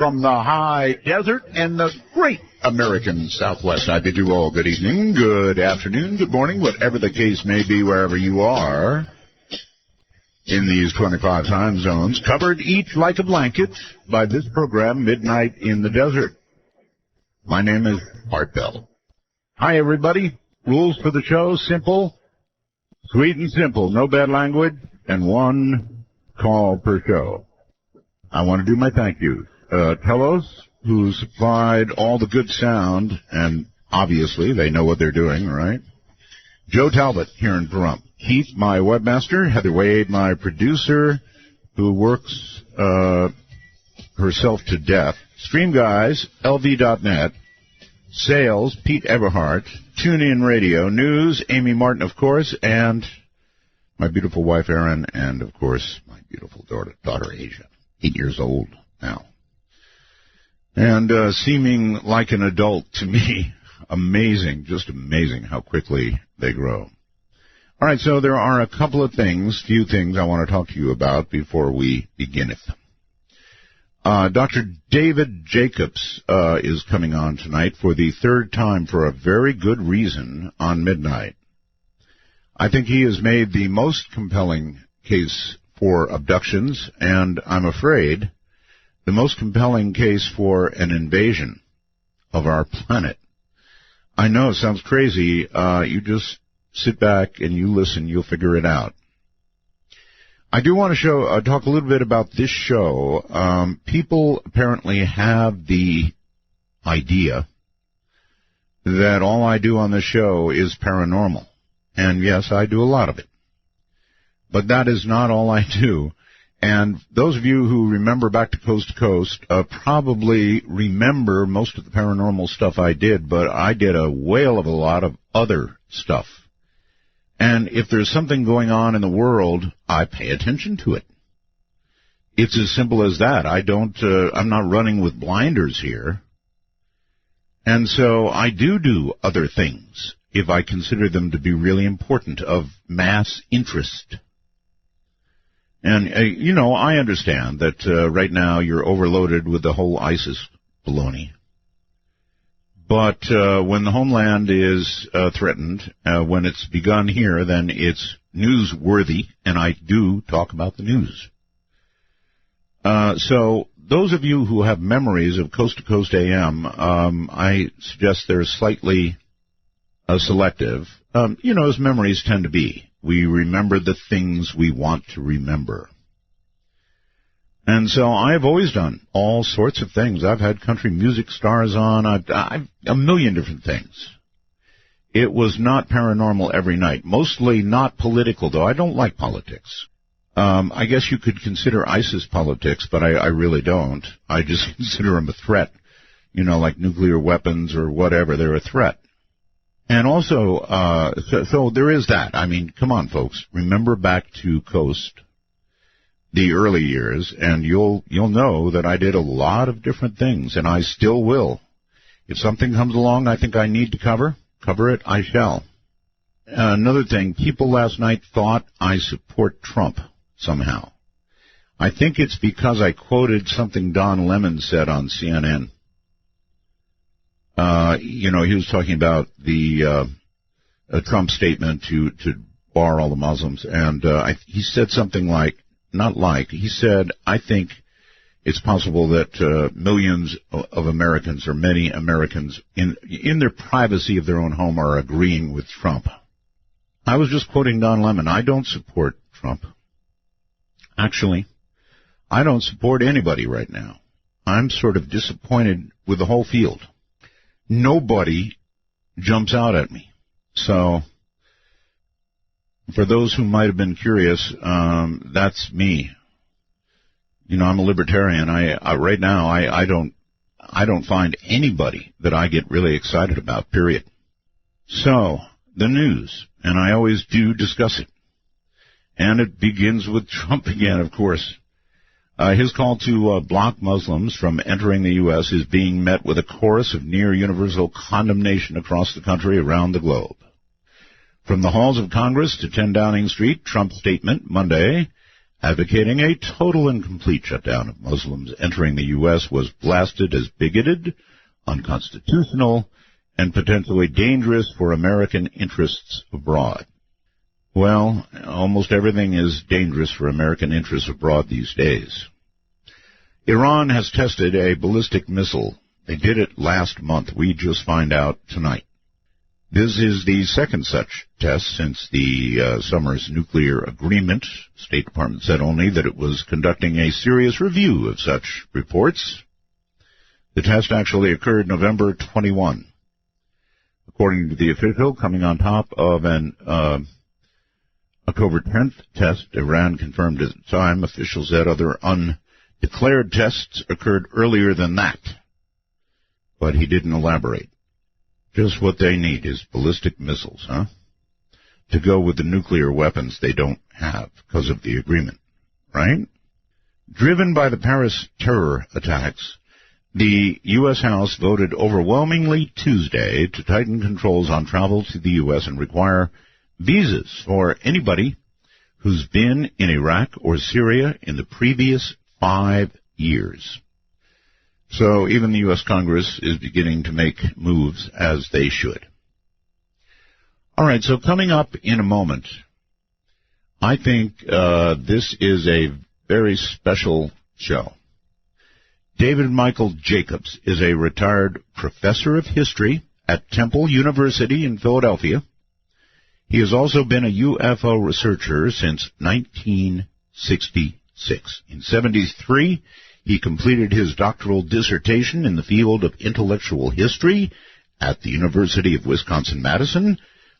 from the high desert and the great American Southwest. I bid you all good evening, good afternoon, good morning, whatever the case may be, wherever you are in these 25 time zones, covered each like a blanket by this program, Midnight in the Desert. My name is Art Bell. Hi, everybody. Rules for the show, simple, sweet and simple, no bad language, and one call per show. I want to do my thank yous. Telos, who supplied all the good sound, and obviously they know what they're doing, right? Joe Talbot here in Pahrump. Keith, my webmaster. Heather Wade, my producer, who works herself to death. Stream Guys, LV.net. Sales, Pete Everhart. TuneIn Radio. News, Amy Martin, of course, and my beautiful wife, Erin, and, of course, my beautiful daughter Asia, 8 years old now. And seeming like an adult to me. Amazing, just amazing how quickly they grow. All right, so there are a couple of few things I want to talk to you about before we begin it. Dr. David Jacobs is coming on tonight for the third time for a very good reason on Midnight. I think he has made the most compelling case for abductions, and I'm afraid the most compelling case for an invasion of our planet. I know it sounds crazy. You just sit back and you listen. You'll figure it out. I do want to talk a little bit about this show. People apparently have the idea that all I do on the show is paranormal. And yes, I do a lot of it. But that is not all I do. And those of you who remember back to Coast, probably remember most of the paranormal stuff I did, but I did a whale of a lot of other stuff. And if there's something going on in the world, I pay attention to it. It's as simple as that. I'm not running with blinders here. And so I do other things if I consider them to be really important, of mass interest. And, I understand that right now you're overloaded with the whole ISIS baloney. But when the homeland is threatened, when it's begun here, then it's newsworthy, and I do talk about the news. So those of you who have memories of Coast to Coast AM, I suggest they're slightly selective, as memories tend to be. We remember the things we want to remember. And so I've always done all sorts of things. I've had country music stars on. I've a million different things. It was not paranormal every night. Mostly not political, though. I don't like politics. I guess you could consider ISIS politics, but I really don't. I just consider them a threat. Like nuclear weapons or whatever. They're a threat. And also, so there is that. I mean, come on, folks. Remember back to Coast, the early years, and you'll know that I did a lot of different things, and I still will. If something comes along I think I need to cover it, I shall. Another thing, people last night thought I support Trump somehow. I think it's because I quoted something Don Lemon said on CNN. He was talking about the Trump statement to bar all the Muslims, and he said something he said, I think it's possible that millions of Americans, or many Americans, in their privacy of their own home, are agreeing with Trump. I was just quoting Don Lemon. I don't support Trump. Actually, I don't support anybody right now. I'm sort of disappointed with the whole field. Nobody jumps out at me. So, for those who might have been curious, that's me. I'm a libertarian. Right now, I don't find anybody that I get really excited about, period. So, the news, and I always do discuss it. And it begins with Trump again, of course. His call to block Muslims from entering the U.S. is being met with a chorus of near-universal condemnation across the country, around the globe. From the halls of Congress to 10 Downing Street, Trump's statement Monday advocating a total and complete shutdown of Muslims entering the U.S., was blasted as bigoted, unconstitutional, and potentially dangerous for American interests abroad. Well, almost everything is dangerous for American interests abroad these days. Iran has tested a ballistic missile. They did it last month. We just find out tonight. This is the second such test since the summer's nuclear agreement. State Department said only that it was conducting a serious review of such reports. The test actually occurred November 21. According to the official, coming on top of an October 10th test, Iran confirmed at the time. Officials said other undeclared tests occurred earlier than that, but he didn't elaborate. Just what they need is ballistic missiles, huh? To go with the nuclear weapons they don't have because of the agreement, right? Driven by the Paris terror attacks, the U.S. House voted overwhelmingly Tuesday to tighten controls on travel to the U.S. and require visas for anybody who's been in Iraq or Syria in the previous 5 years. So even the U.S. Congress is beginning to make moves as they should. All right, so coming up in a moment, I think this is a very special show. David Michael Jacobs is a retired professor of history at Temple University in Philadelphia. He has also been a UFO researcher since 1966. In 1973, he completed his doctoral dissertation in the field of intellectual history at the University of Wisconsin-Madison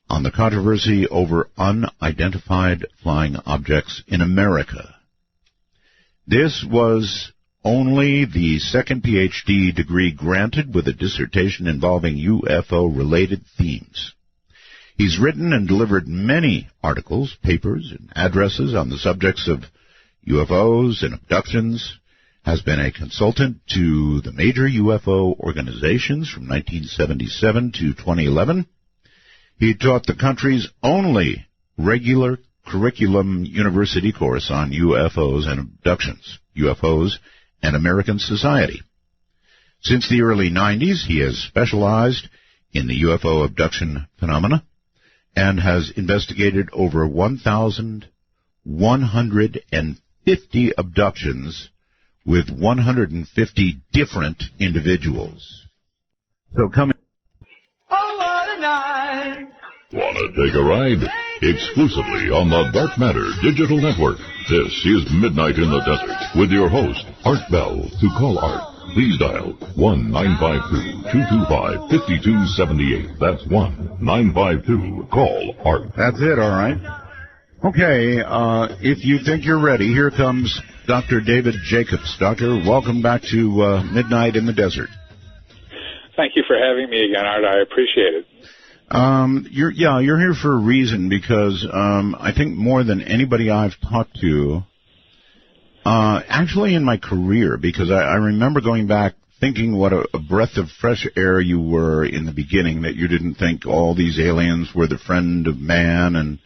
on the controversy over unidentified flying objects in America. This was only the second PhD degree granted with a dissertation involving UFO-related themes. He's written and delivered many articles, papers, and addresses on the subjects of UFOs and abductions, has been a consultant to the major UFO organizations from 1977 to 2011. He taught the country's only regular curriculum university course on UFOs and abductions, UFOs and American society. Since the early 90s, he has specialized in the UFO abduction phenomena and has investigated over 1,150 abductions with 150 different individuals. So come in. Oh, what a night! Wanna take a ride? Exclusively on the Dark Matter Digital Network. This is Midnight in the Desert with your host, Art Bell. To call Art, please dial 1-952-225-5278. That's 1-952-CALL-ART. That's it, all right. Okay, if you think you're ready, here comes Dr. David Jacobs. Doctor, welcome back to Midnight in the Desert. Thank you for having me again, Art. I appreciate it. You're here for a reason, because I think more than anybody I've talked to, actually in my career, because I remember going back thinking what a breath of fresh air you were in the beginning, that you didn't think all these aliens were the friend of man and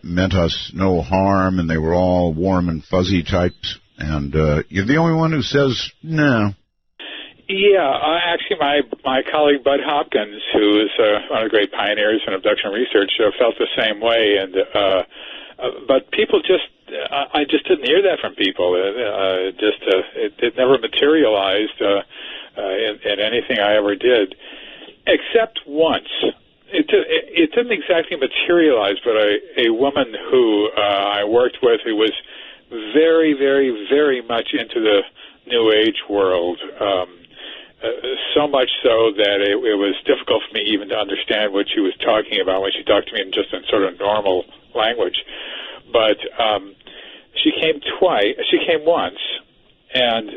meant us no harm, and they were all warm and fuzzy types, and you're the only one who says no. Yeah, actually, my colleague Bud Hopkins, who is one of the great pioneers in abduction research, felt the same way. And but people I just didn't hear that from people. It never materialized in anything I ever did, except once. It didn't exactly materialize, but a woman who I worked with, who was very, very, very much into the New Age world. So much so that it was difficult for me even to understand what she was talking about when she talked to me in sort of normal language. But she came twice. She came once, and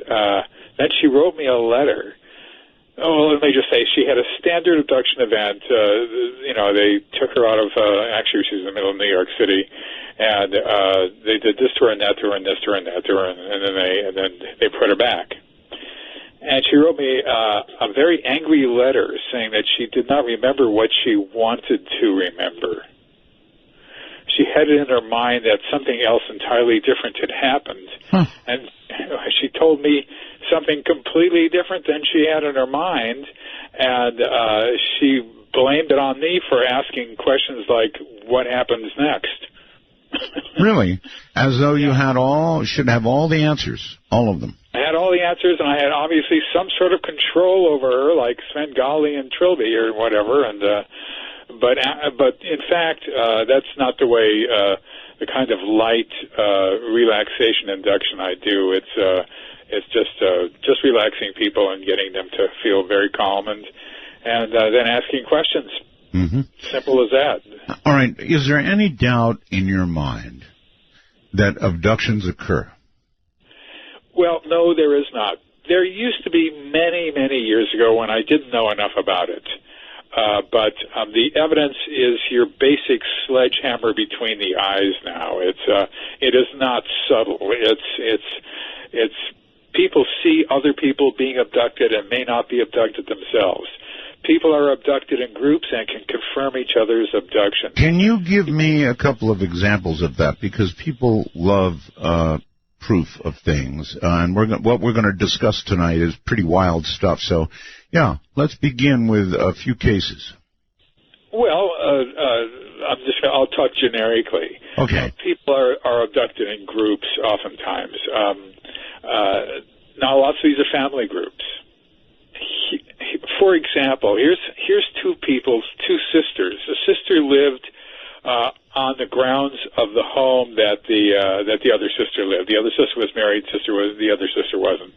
then she wrote me a letter. Oh, let me just say, she had a standard abduction event. They took her out of, actually she was in the middle of New York City, and they did this to her and that to her and this to her and that to her, and then they put her back. And she wrote me a very angry letter saying that she did not remember what she wanted to remember. she had it in her mind that something else entirely different had happened. And she told me something completely different than she had in her mind, and she blamed it on me for asking questions like, what happens next? Really? As though you should have all the answers, all of them. I had all the answers, and I had obviously some sort of control over her, like Svengali and Trilby or whatever. And but in fact, that's not the way the kind of light relaxation induction I do. It's just relaxing people and getting them to feel very calm, and then asking questions. Mm-hmm. Simple as that. All right. Is there any doubt in your mind that abductions occur? Well, no, there is not. There used to be many, many years ago when I didn't know enough about it. But the evidence is your basic sledgehammer between the eyes now. It is not subtle. It's people see other people being abducted and may not be abducted themselves. People are abducted in groups and can confirm each other's abduction. Can you give me a couple of examples of that? Because people love proof of things, and what we're going to discuss tonight is pretty wild stuff. So, yeah, let's begin with a few cases. Well, I'll talk generically. Okay. People are abducted in groups oftentimes. Now, lots of these are family groups. For example, here's two sisters. A sister lived on the grounds of the home that the other sister lived. The other sister was married. The other sister wasn't.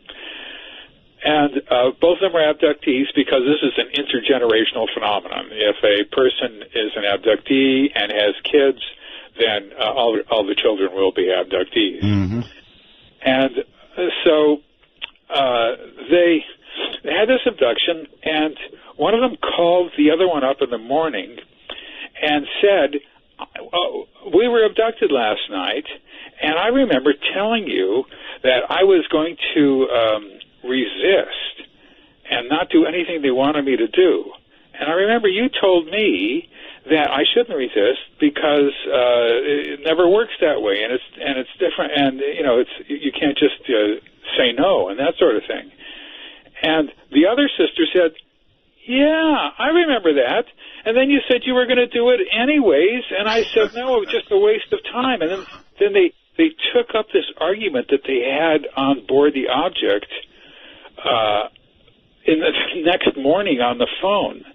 And both of them were abductees because this is an intergenerational phenomenon. If a person is an abductee and has kids, then all the children will be abductees. Mm-hmm. And so they had this abduction, and one of them called the other one up in the morning and said, we were abducted last night, and I remember telling you that I was going to resist and not do anything they wanted me to do. And I remember you told me that I shouldn't resist because it never works that way, and it's different, and you can't just say no and that sort of thing. And the other sister said, yeah, I remember that. And then you said you were going to do it anyways, and I said, no, it was just a waste of time. And then they took up this argument that they had on board the object in the next morning on the phone.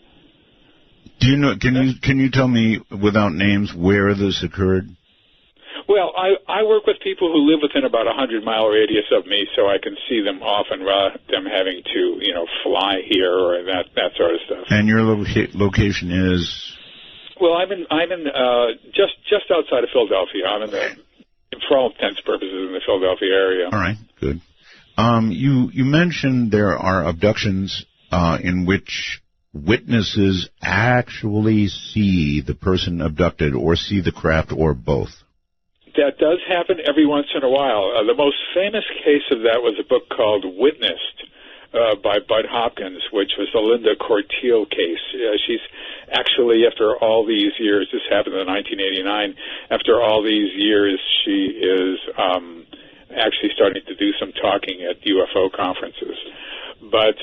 Do you know? Can you tell me without names where this occurred? Well, I work with people who live within about a 100-mile radius of me, so I can see them often, them having to, fly here or that sort of stuff. And your location is? Well, I'm in just outside of Philadelphia. I'm for all intents and purposes, in the Philadelphia area. All right, good. You mentioned there are abductions in which witnesses actually see the person abducted or see the craft or both. That does happen every once in a while. The most famous case of that was a book called Witnessed by Bud Hopkins, which was the Linda Corteil case. She's actually, after all these years, this happened in 1989, after all these years, she is actually starting to do some talking at UFO conferences. But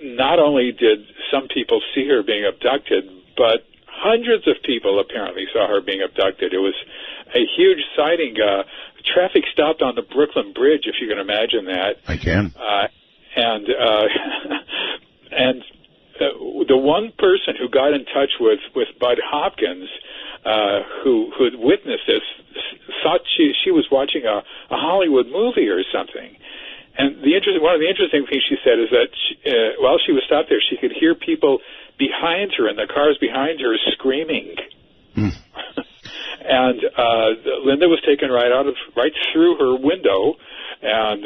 not only did some people see her being abducted, but hundreds of people apparently saw her being abducted. It was a huge sighting. Traffic stopped on the Brooklyn Bridge, if you can imagine that. I can. And the one person who got in touch with Bud Hopkins, who had witnessed this, thought she was watching a Hollywood movie or something. And one of the interesting things she said is that while she was stopped there, she could hear people behind her in the cars behind her screaming. Mm. And Linda was taken right through her window, and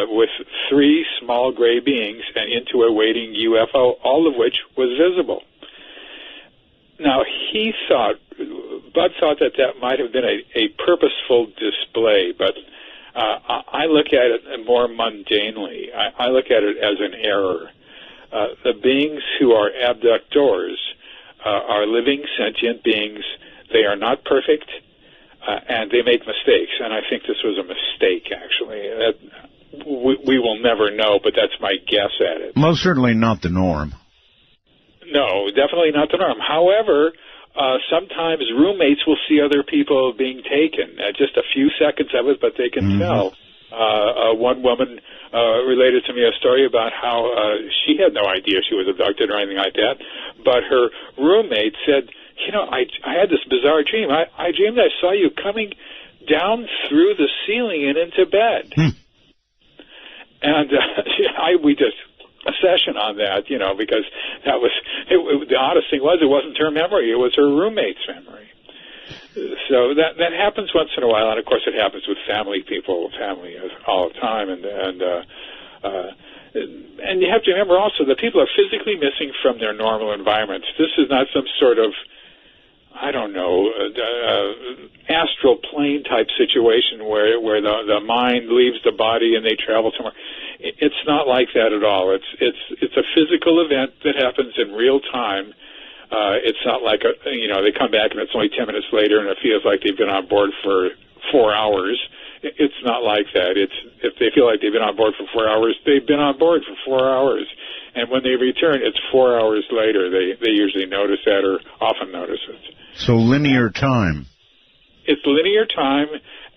with three small gray beings and into a waiting UFO, all of which was visible. Now, Bud thought that might have been a purposeful display, but I look at it more mundanely. I look at it as an error. The beings who are abductors are living, sentient beings They are not perfect, and they make mistakes. And I think this was a mistake, actually. We will never know, but that's my guess at it. Most certainly not the norm. No, definitely not the norm. However, sometimes roommates will see other people being taken. Just a few seconds of it, but they can tell. One woman related to me a story about how she had no idea she was abducted or anything like that, but her roommate said, I had this bizarre dream. I dreamed I saw you coming down through the ceiling and into bed. And we just a session on that, because that was the oddest thing was it wasn't her memory, it was her roommate's memory. So that happens once in a while, and of course it happens with family all the time, and you have to remember also that people are physically missing from their normal environments. This is not some sort of, I don't know, astral plane type situation where the mind leaves the body and they travel somewhere. It's not like that at all. It's a physical event that happens in real time. It's not like they come back and it's only 10 minutes later and it feels like they've been on board for 4 hours. It's not like that. If they feel like they've been on board for 4 hours, they've been on board for 4 hours. And when they return, it's 4 hours later. They usually notice that or often notice it. So linear time. It's linear time,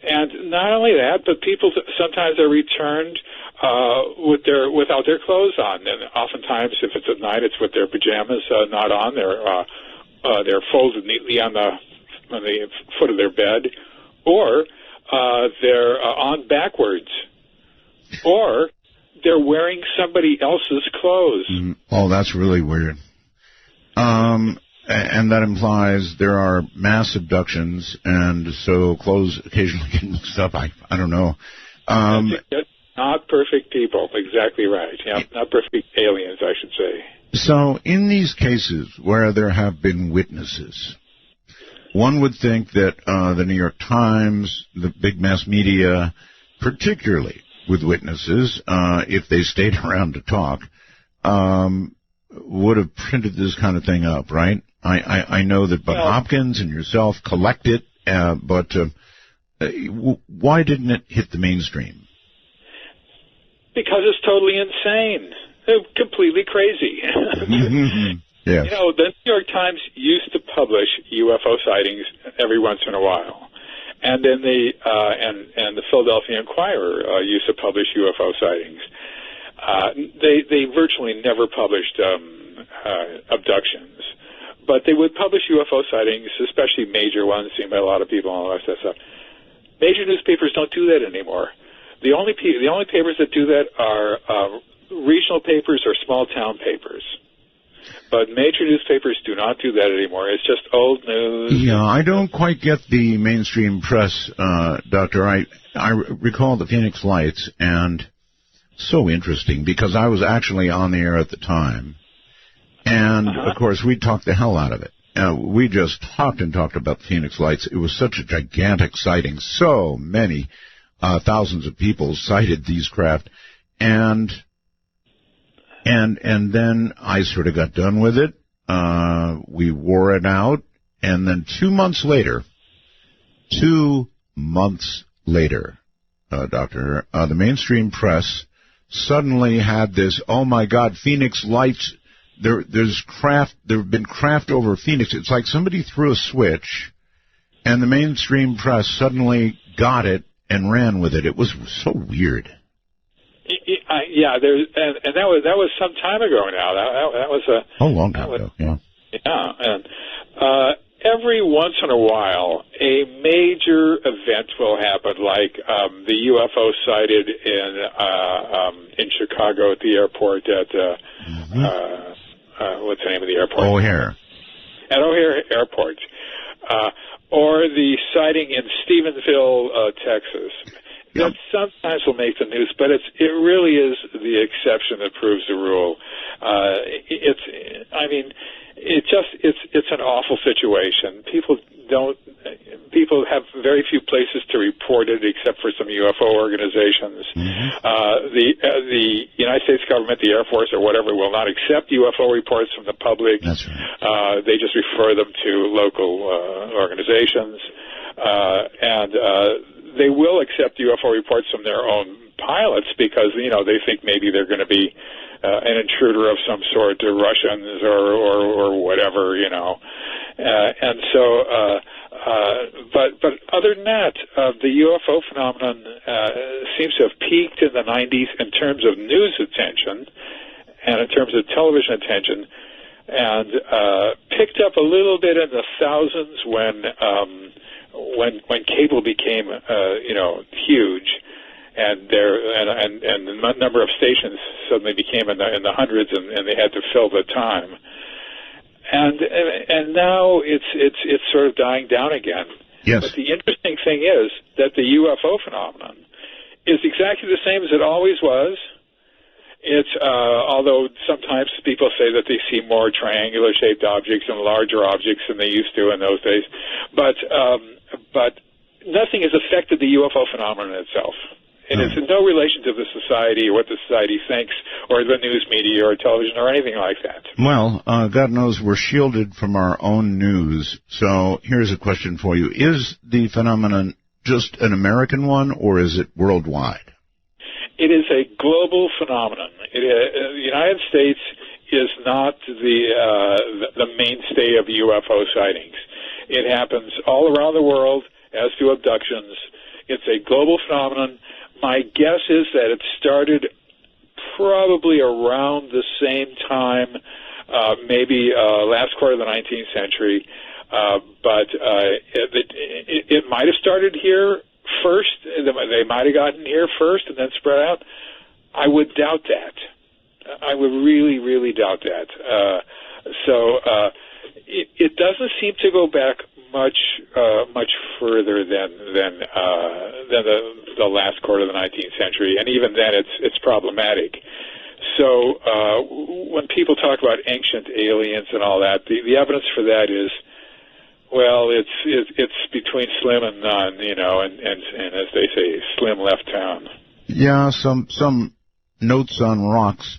and not only that, but people sometimes are returned without their clothes on, and oftentimes, if it's at night, it's with their pajamas not on. They're folded neatly on the foot of their bed, or they're on backwards, or they're wearing somebody else's clothes. Oh, that's really weird. And that implies there are mass abductions, and so clothes occasionally get mixed up. I don't know. Not perfect people. Exactly right. Yeah, not perfect aliens, I should say. So in these cases where there have been witnesses, one would think that the New York Times, the big mass media, particularly with witnesses, if they stayed around to talk, would have printed this kind of thing up, right? I know that Bud Hopkins and yourself collect it, but why didn't it hit the mainstream? Because it's totally insane. Completely crazy. Yes. The New York Times used to publish UFO sightings every once in a while. And then and the Philadelphia Inquirer used to publish UFO sightings. They virtually never published abductions, but they would publish UFO sightings, especially major ones seen by a lot of people and all that stuff. Major newspapers don't do that anymore. The only papers that do that are regional papers or small town papers. But major newspapers do not do that anymore. It's just old news. Yeah, I don't quite get the mainstream press, Doctor. I recall the Phoenix Lights, and so interesting because I was actually on the air at the time. And, of course, we talked the hell out of it. We just talked and talked about the Phoenix Lights. It was such a gigantic sighting. So many thousands of people sighted these craft. And then I sort of got done with it. We wore it out. And then 2 months later, Doctor, the mainstream press suddenly had this, oh, my God, Phoenix Lights. There's been craft over Phoenix. It's like somebody threw a switch, and the mainstream press suddenly got it and ran with it. It was so weird. Yeah, and that was some time ago now. That was a long time ago. Yeah. Yeah, and every once in a while, a major event will happen, like the UFO sighted in Chicago at the airport at what's the name of the airport? O'Hare. At O'Hare Airport, or the sighting in Stevensville, Texas. That sometimes will make the news, but it really is the exception that proves the rule. It's an awful situation. people have very few places to report it except for some UFO organizations. The United States government, the Air Force, or whatever, will not accept UFO reports from the public. That's right. They just refer them to local organizations. And they will accept UFO reports from their own pilots because, they think maybe they're going to be an intruder of some sort, or Russians or whatever, and so, but other than that, the UFO phenomenon seems to have peaked in the 90s in terms of news attention and in terms of television attention, and picked up a little bit in the thousands when cable became, huge. And the number of stations suddenly became in the hundreds, and they had to fill the time. And now it's sort of dying down again. Yes. But the interesting thing is that the UFO phenomenon is exactly the same as it always was. It's although sometimes people say that they see more triangular-shaped objects and larger objects than they used to in those days, but nothing has affected the UFO phenomenon itself. It is in no relation to the society or what the society thinks or the news media or television or anything like that. Well, God knows we're shielded from our own news. So here's a question for you. Is the phenomenon just an American one, or is it worldwide? It is a global phenomenon. The United States is not the mainstay of UFO sightings. It happens all around the world, as do abductions. It's a global phenomenon. My guess is that it started probably around the same time, maybe last quarter of the 19th century, but it might have started here first. They might have gotten here first and then spread out. I would doubt that. I would really, really doubt that. So it doesn't seem to go back much further than the last quarter of the 19th century, and even then it's problematic. So when people talk about ancient aliens and all that, the evidence for that is, well, it's between slim and none, and as they say, slim left town. Yeah, some notes on rocks,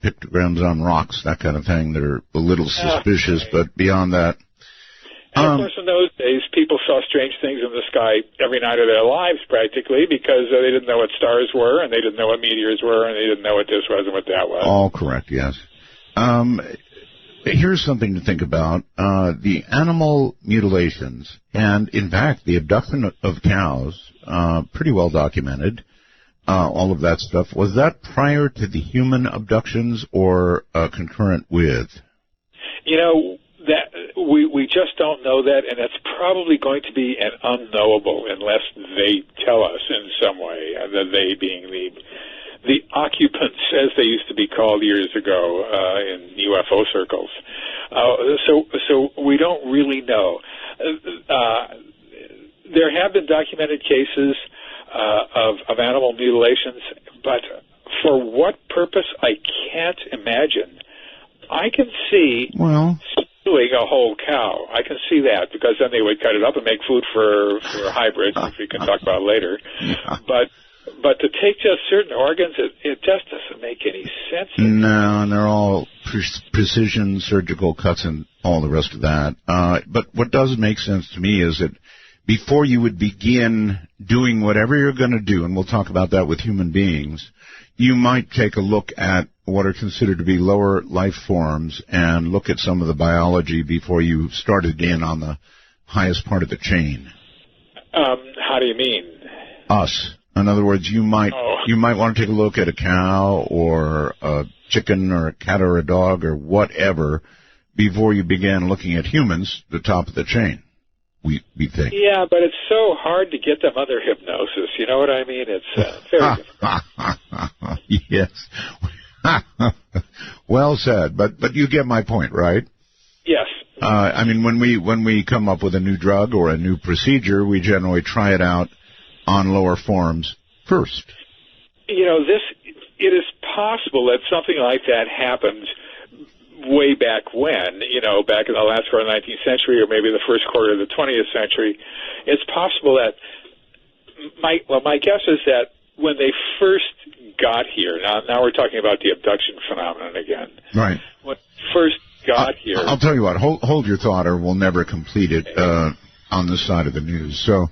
pictograms on rocks, that kind of thing, that are a little suspicious, but beyond that. And of course, in those days, people saw strange things in the sky every night of their lives, practically, because they didn't know what stars were, and they didn't know what meteors were, and they didn't know what this was and what that was. All correct, yes. Here's something to think about. The animal mutilations, and in fact, the abduction of cows, pretty well documented, all of that stuff. Was that prior to the human abductions or concurrent with? That we just don't know that, and it's probably going to be an unknowable unless they tell us in some way, the they being the occupants, as they used to be called years ago in UFO circles. So we don't really know. There have been documented cases of animal mutilations, but for what purpose, I can't imagine. I can see stealing a whole cow. I can see that, because then they would cut it up and make food for hybrids, which we can talk about later. Yeah. But to take just certain organs, it just doesn't make any sense. No, and they're all precision surgical cuts and all the rest of that. But what does make sense to me is that before you would begin doing whatever you're going to do, and we'll talk about that with human beings, you might take a look at what are considered to be lower life forms and look at some of the biology before you started in on the highest part of the chain. How do you mean? Us. In other words, you might want to take a look at a cow or a chicken or a cat or a dog or whatever before you began looking at humans, the top of the chain, we think. Yeah, but it's so hard to get them under hypnosis. You know what I mean? It's very difficult. Yes. Well said, but you get my point, right? Yes. I mean, when we come up with a new drug or a new procedure, we generally try it out on lower forms first. It is possible that something like that happens way back when, back in the last quarter of the 19th century or maybe the first quarter of the 20th century, it's possible that my guess is that when they first got here, now we're talking about the abduction phenomenon again. Right. When they first got here. I'll tell you what, hold your thought or we'll never complete it on this side of the news. So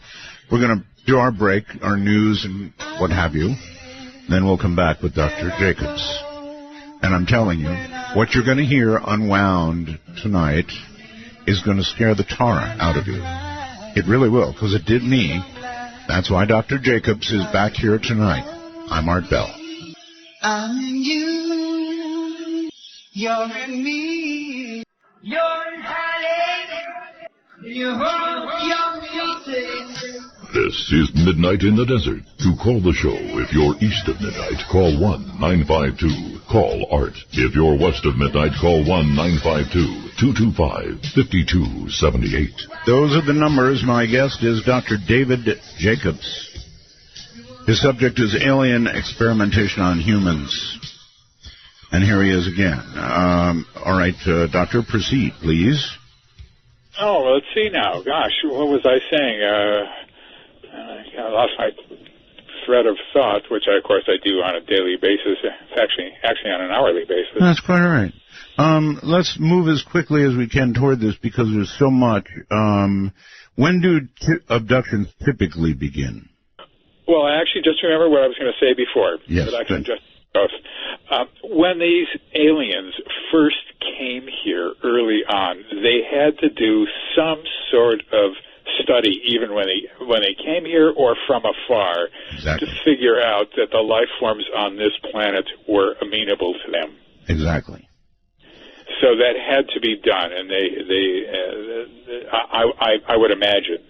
we're going to do our break, our news and what have you. Then we'll come back with Dr. Jacobs. And I'm telling you, what you're going to hear unwound tonight is going to scare the tar out of you. It really will, because it did me. That's why Dr. Jacobs is back here tonight. I'm Art Bell. I'm in you, you're in me, you're in Holly, you hold your music. This is Midnight in the Desert. To call the show, if you're east of midnight, call 1-952-CALL-ART. If you're west of midnight, call 1-952-225-5278. Those are the numbers. My guest is Dr. David Jacobs. His subject is alien experimentation on humans. And here he is again. All right, Doctor, proceed, please. Oh, well, let's see now. Gosh, what was I saying? I lost my thread of thought, which, of course, I do on a daily basis. It's actually on an hourly basis. That's quite all right. Let's move as quickly as we can toward this because there's so much. When do abductions typically begin? Well, actually, just remember what I was going to say before. Yes. But I can just both. When these aliens first came here early on, they had to do some sort of study, even when they came here or from afar, exactly, to figure out that the life forms on this planet were amenable to them. Exactly. So that had to be done, and I would imagine,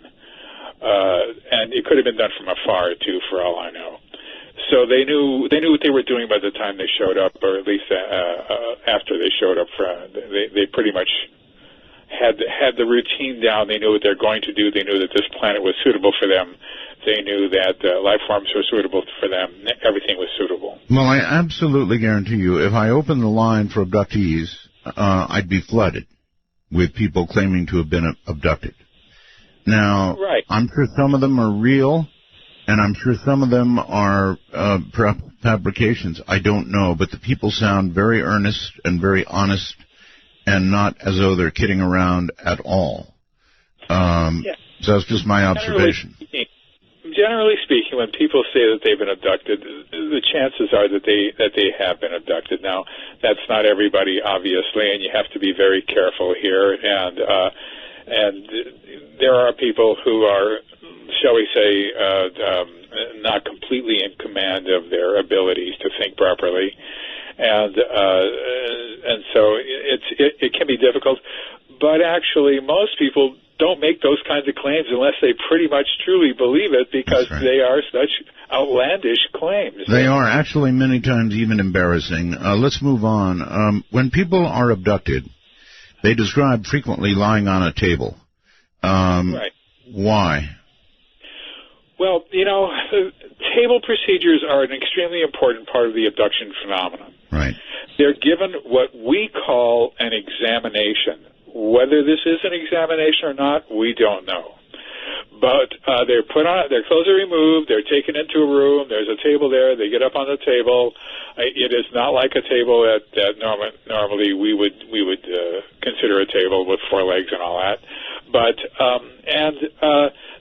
and it could have been done from afar too, for all I know. So they knew what they were doing by the time they showed up, or at least after they showed up. They pretty much had the routine down. They knew what they're going to do. They knew that this planet was suitable for them. They knew that life forms were suitable for them. Everything was suitable. Well, I absolutely guarantee you, if I opened the line for abductees, I'd be flooded with people claiming to have been abducted. Now, right. I'm sure some of them are real, and I'm sure some of them are fabrications. I don't know, but the people sound very earnest and very honest, and not as though they're kidding around at all. Yeah. So that's just my observation. Generally speaking, when people say that they've been abducted, the chances are that they have been abducted. Now, that's not everybody, obviously, and you have to be very careful here. And there are people who are, shall we say, not completely in command of their abilities to think properly. And so it can be difficult, but actually most people don't make those kinds of claims unless they pretty much truly believe it, because right, they are such outlandish claims. They are actually many times even embarrassing. Let's move on. When people are abducted, they describe frequently lying on a table. Right. Why? Well, table procedures are an extremely important part of the abduction phenomenon. Right. They're given what we call an examination. Whether this is an examination or not, we don't know. But they're put on, their clothes are removed, they're taken into a room, there's a table there, they get up on the table. It is not like a table that normally we would consider a table with four legs and all that. But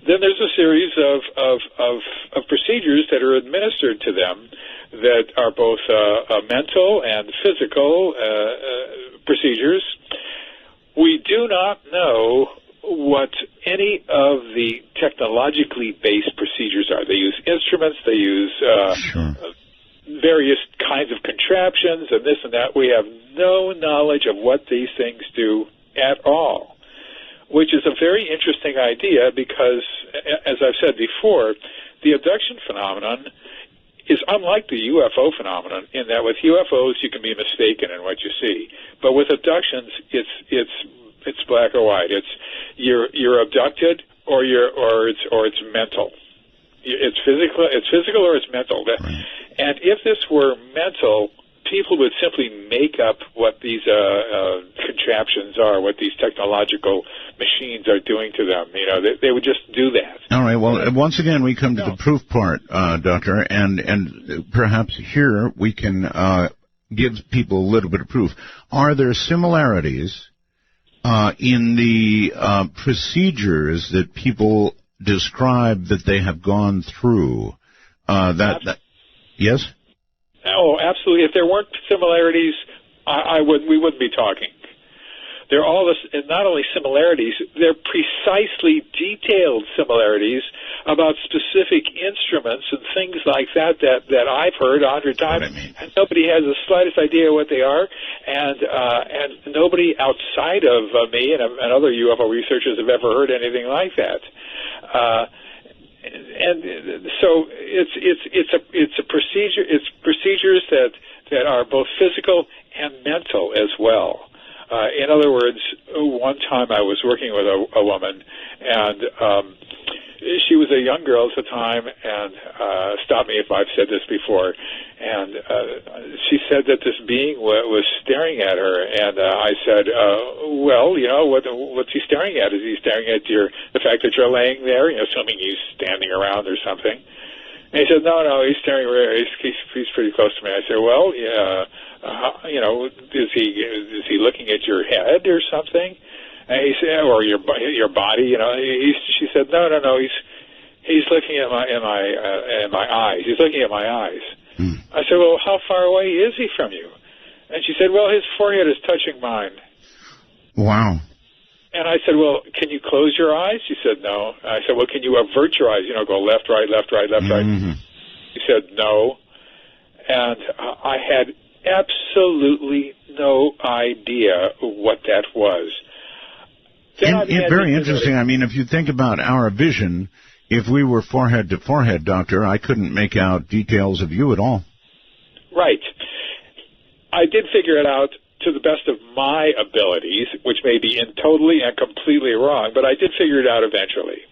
then there's a series of procedures that are administered to them that are both mental and physical procedures. We do not know what any of the technologically based procedures are. They use instruments, they use various kinds of contraptions and this and that. We have no knowledge of what these things do at all, which is a very interesting idea because, as I've said before, the abduction phenomenon is unlike the UFO phenomenon in that with UFOs you can be mistaken in what you see, but with abductions it's black or white. It's you're abducted or it's mental. It's physical or it's mental. And if this were mental, people would simply make up what these contraptions are, what these technological machines are doing to them. You know, they would just do that. All right. Well, once again, we come to the proof part, Doctor, and perhaps here we can give people a little bit of proof. Are there similarities in the procedures that people describe that they have gone through? Yes? Oh, absolutely. If there weren't similarities, we wouldn't be talking. They're all not only similarities, they're precisely detailed similarities about specific instruments and things like that I've heard 100 times, and nobody has the slightest idea what they are, and nobody outside of me and other UFO researchers have ever heard anything like that. And so it's a procedure. It's procedures that are both physical and mental as well. In other words, one time I was working with a woman, and she was a young girl at the time, and stop me if I've said this before, and she said that this being was staring at her, and I said, well, you know, what's he staring at? Is he staring at the fact that you're laying there, you know, assuming he's standing around or something? And he said, no, he's staring right, he's pretty close to me. I said, well, yeah, you know, is he looking at your head or something? And he said, or your body, you know. She said, no, he's looking at my eyes. He's looking at my eyes. I said, well, how far away is he from you? And she said, well, his forehead is touching mine. Wow. And I said, well, can you close your eyes? She said, no. I said, well, can you avert your eyes? You know, go left, right, left, right, left, right. She said, no. And I had absolutely no idea what that was. Very interesting. I mean, if you think about our vision, if we were forehead to forehead, Doctor, I couldn't make out details of you at all. Right. I did figure it out to the best of my abilities, which may be totally and completely wrong, but I did figure it out eventually.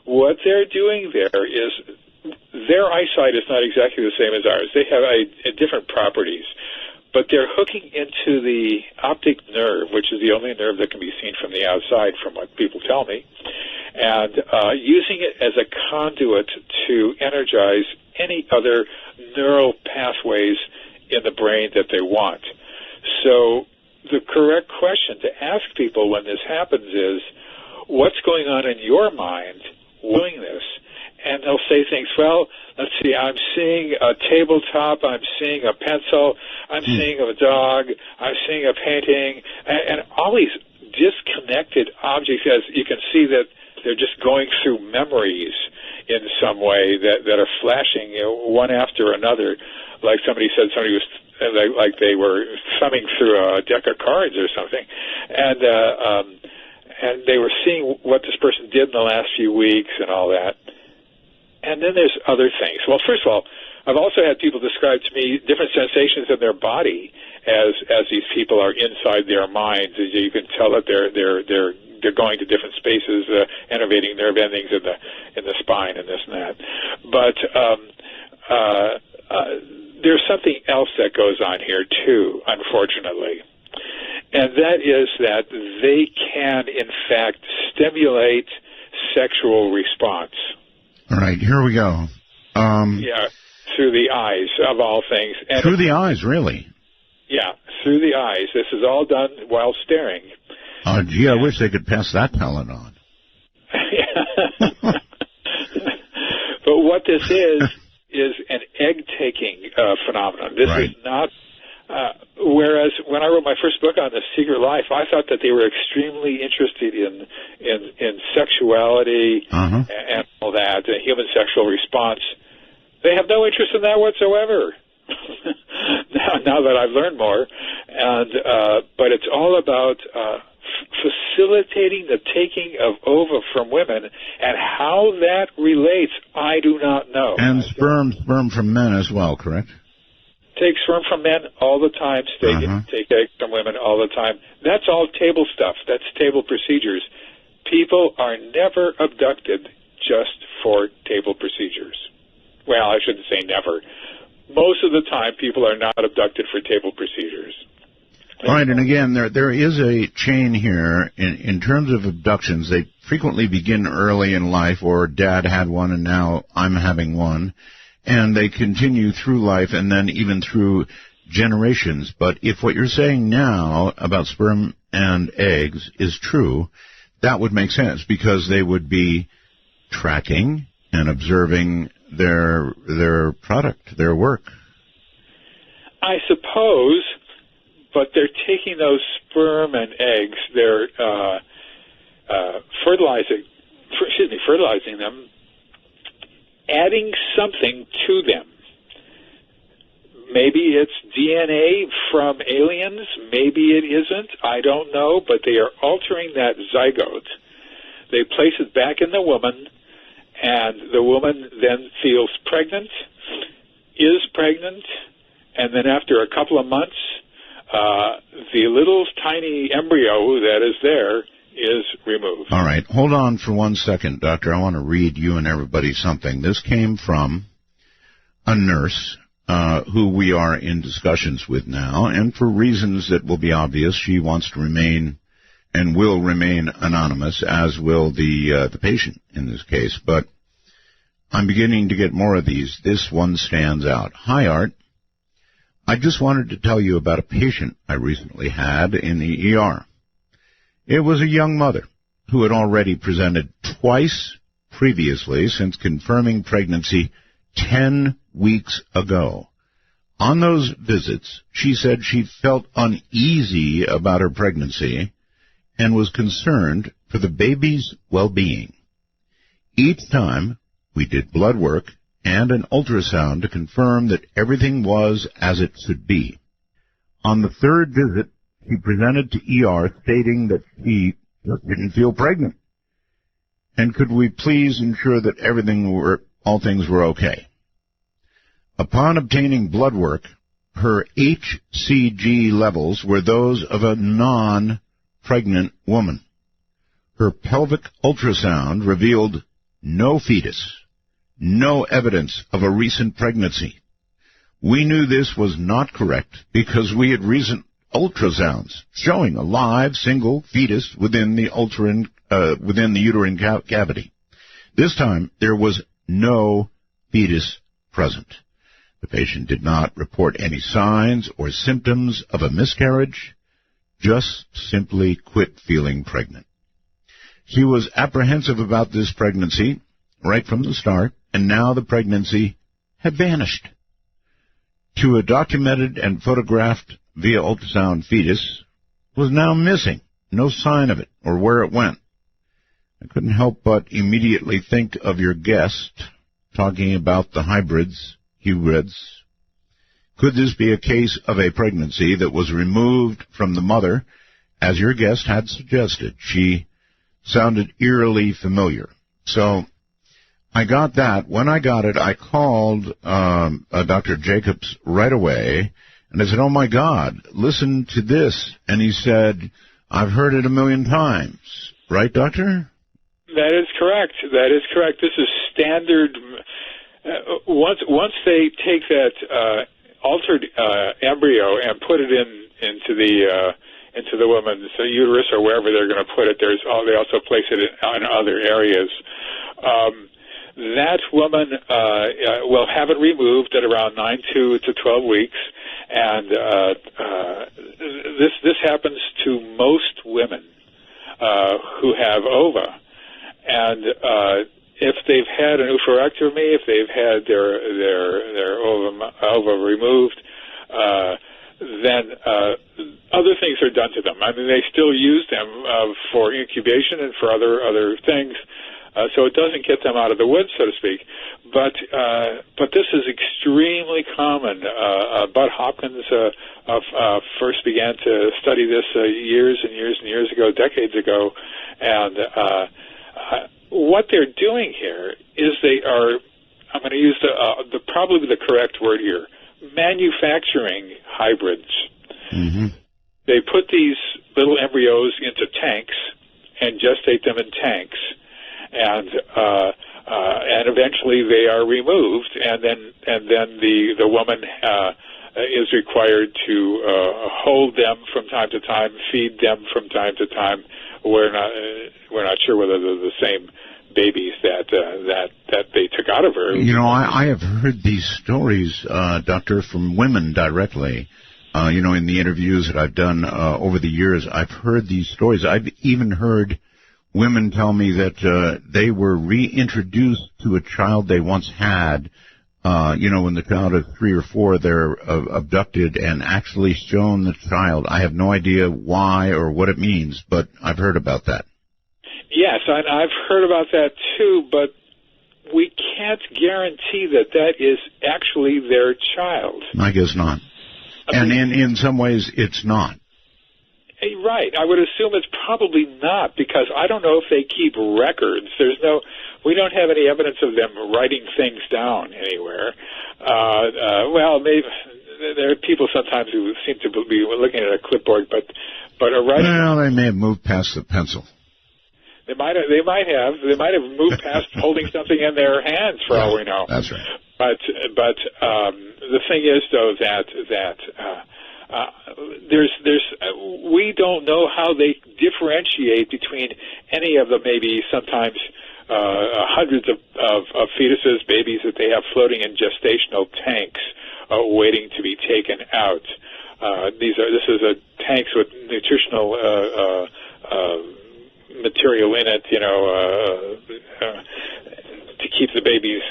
What they're doing there is their eyesight is not exactly the same as ours. They have different properties, but they're hooking into the optic nerve, which is the only nerve that can be seen from the outside, from what people tell me, and using it as a conduit to energize any other neural pathways in the brain that they want. So the correct question to ask people when this happens is, what's going on in your mind doing this? And they'll say things, well, let's see, I'm seeing a tabletop, I'm seeing a pencil, I'm seeing a dog, I'm seeing a painting, and all these disconnected objects, as you can see that they're just going through memories in some way that are flashing, you know, one after another. Like somebody said, somebody was like they were thumbing through a deck of cards or something, and they were seeing what this person did in the last few weeks and all that. And then there's other things. Well, first of all, I've also had people describe to me different sensations in their body as these people are inside their minds. You can tell that they're going to different spaces, innervating nerve endings in the spine and this and that. But there's something else that goes on here too, unfortunately, and that is that they can, in fact, stimulate sexual response. All right, here we go. Yeah, through the eyes, of all things. And through the eyes, really? Yeah, through the eyes. This is all done while staring. Oh, gee, I wish they could pass that pellet on. But what this is an egg-taking phenomenon. This is not... whereas when I wrote my first book on The Secret Life, I thought that they were extremely interested in sexuality and all that, the human sexual response. They have no interest in that whatsoever. now that I've learned more, and but it's all about facilitating the taking of ova from women, and how that relates, I do not know. And sperm from men as well, correct? Take sperm from men all the time, take eggs from women all the time. That's all table stuff. That's table procedures. People are never abducted just for table procedures. Well, I shouldn't say never, most of the time, people are not abducted for table procedures. All right, and again, there is a chain here. In terms of abductions, they frequently begin early in life, or Dad had one and now I'm having one, and they continue through life and then even through generations. But if what you're saying now about sperm and eggs is true, that would make sense, because they would be tracking and observing their product, their work. I suppose, but they're taking those sperm and eggs, they're fertilizing them, adding something to them. Maybe it's DNA from aliens, maybe it isn't, I don't know, but they are altering that zygote. They place it back in the woman, and the woman then feels pregnant, is pregnant, and then after a couple of months, the little tiny embryo that is there is removed. All right. Hold on for 1 second, Doctor. I want to read you and everybody something. This came from a nurse who we are in discussions with now, and for reasons that will be obvious, she wants to remain and will remain anonymous, as will the patient in this case. But I'm beginning to get more of these. This one stands out. Hi, Art. I just wanted to tell you about a patient I recently had in the ER. It was a young mother who had already presented twice previously since confirming pregnancy 10 weeks ago. On those visits, she said she felt uneasy about her pregnancy and was concerned for the baby's well-being. Each time, we did blood work and an ultrasound to confirm that everything was as it should be. On the third visit, she presented to ER stating that she just didn't feel pregnant. And could we please ensure that all things were okay? Upon obtaining blood work, her HCG levels were those of a non-pregnant woman. Her pelvic ultrasound revealed no fetus, no evidence of a recent pregnancy. We knew this was not correct because we had recent ultrasounds showing a live single fetus within the uterine cavity. This time, there was no fetus present. The patient did not report any signs or symptoms of a miscarriage, just simply quit feeling pregnant. She was apprehensive about this pregnancy right from the start, and now the pregnancy had vanished. To a documented and photographed via ultrasound fetus was now missing, no sign of it or where it went. I couldn't help but immediately think of your guest talking about the hybrids. Could this be a case of a pregnancy that was removed from the mother, as your guest had suggested? She sounded eerily familiar. So I got that. When I got it, I called Dr. Jacobs right away, and I said, oh, my God, listen to this. And he said, I've heard it 1,000,000 times. Right, Doctor? That is correct. That is correct. This is standard. Once they take that altered embryo and put it into the woman's uterus or wherever they're going to put it, they also place it in other areas. That woman will have it removed at around 9 to 12 weeks, and this happens to most women who have ova, and if they've had an oophorectomy, if they've had their ova removed, then other things are done to them. I mean, they still use them for incubation and for other things, so it doesn't get them out of the woods, so to speak. But this is extremely common. Bud Hopkins first began to study this years and years and years ago, decades ago, and what they're doing here is they are, I'm going to use probably the correct word here, manufacturing hybrids. Mm-hmm. They put these little embryos into tanks and gestate them in tanks. And and eventually they are removed, and then the woman is required to hold them from time to time, feed them from time to time. We're not sure whether they're the same babies that they took out of her. You know, I have heard these stories, Doctor, from women directly. You know, in the interviews that I've done over the years, I've heard these stories. I've even heard women tell me that they were reintroduced to a child they once had. You know, when the child is 3 or 4, they're abducted and actually shown the child. I have no idea why or what it means, but I've heard about that. Yes, I've heard about that too, but we can't guarantee that that is actually their child. I guess not. And in some ways, it's not. Right. I would assume it's probably not, because I don't know if they keep records. We don't have any evidence of them writing things down anywhere. Well, maybe there are people sometimes who seem to be looking at a clipboard, but a writing. Well, they may have moved past the pencil. They might have moved past holding something in their hands, for all we know. That's right. But the thing is, though, that we don't know how they differentiate between any of the maybe sometimes hundreds of fetuses, babies that they have floating in gestational tanks, waiting to be taken out. This is tanks with nutritional material in it, you know, to keep the babies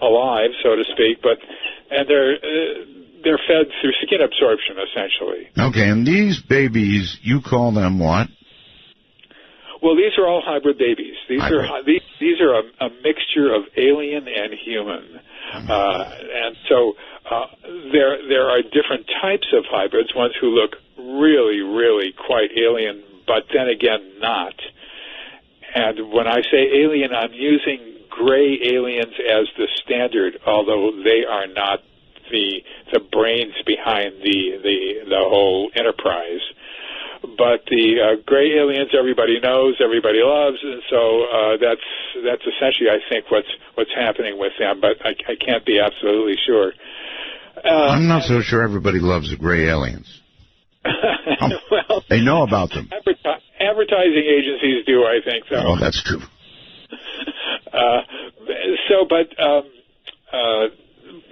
alive, so to speak. And they're fed through skin absorption, essentially. Okay, and these babies, you call them what? Well, these are all hybrid babies. These are a mixture of alien and human, and so there are different types of hybrids. Ones who look really, really quite alien, but then again not. And when I say alien, I'm using gray aliens as the standard, although they are not the brains behind the whole enterprise. But the gray aliens, everybody knows, everybody loves, and so that's essentially, I think, what's happening with them. But I can't be absolutely sure. I'm not so sure everybody loves the gray aliens. Well, they know about them. Advertising agencies do, I think. So. Oh, that's true.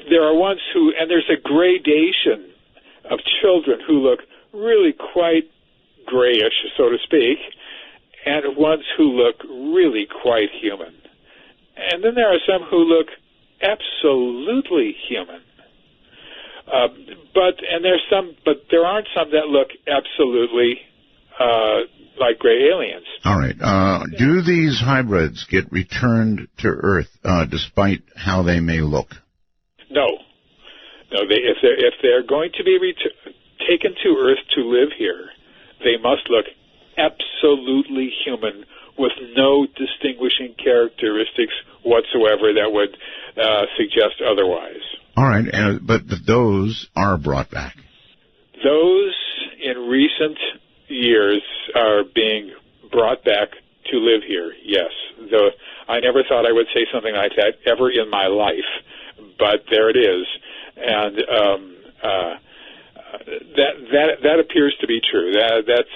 There are ones who, and there's a gradation of children who look really quite grayish, so to speak, and ones who look really quite human. And then there are some who look absolutely human. But there aren't some that look absolutely like gray aliens. All right. Do these hybrids get returned to Earth despite how they may look? No. If they're going to be taken to Earth to live here, they must look absolutely human with no distinguishing characteristics whatsoever that would suggest otherwise. All right, but those are brought back. Those in recent years are being brought back to live here, yes. Though I never thought I would say something like that ever in my life, but there it is. And that appears to be true. That's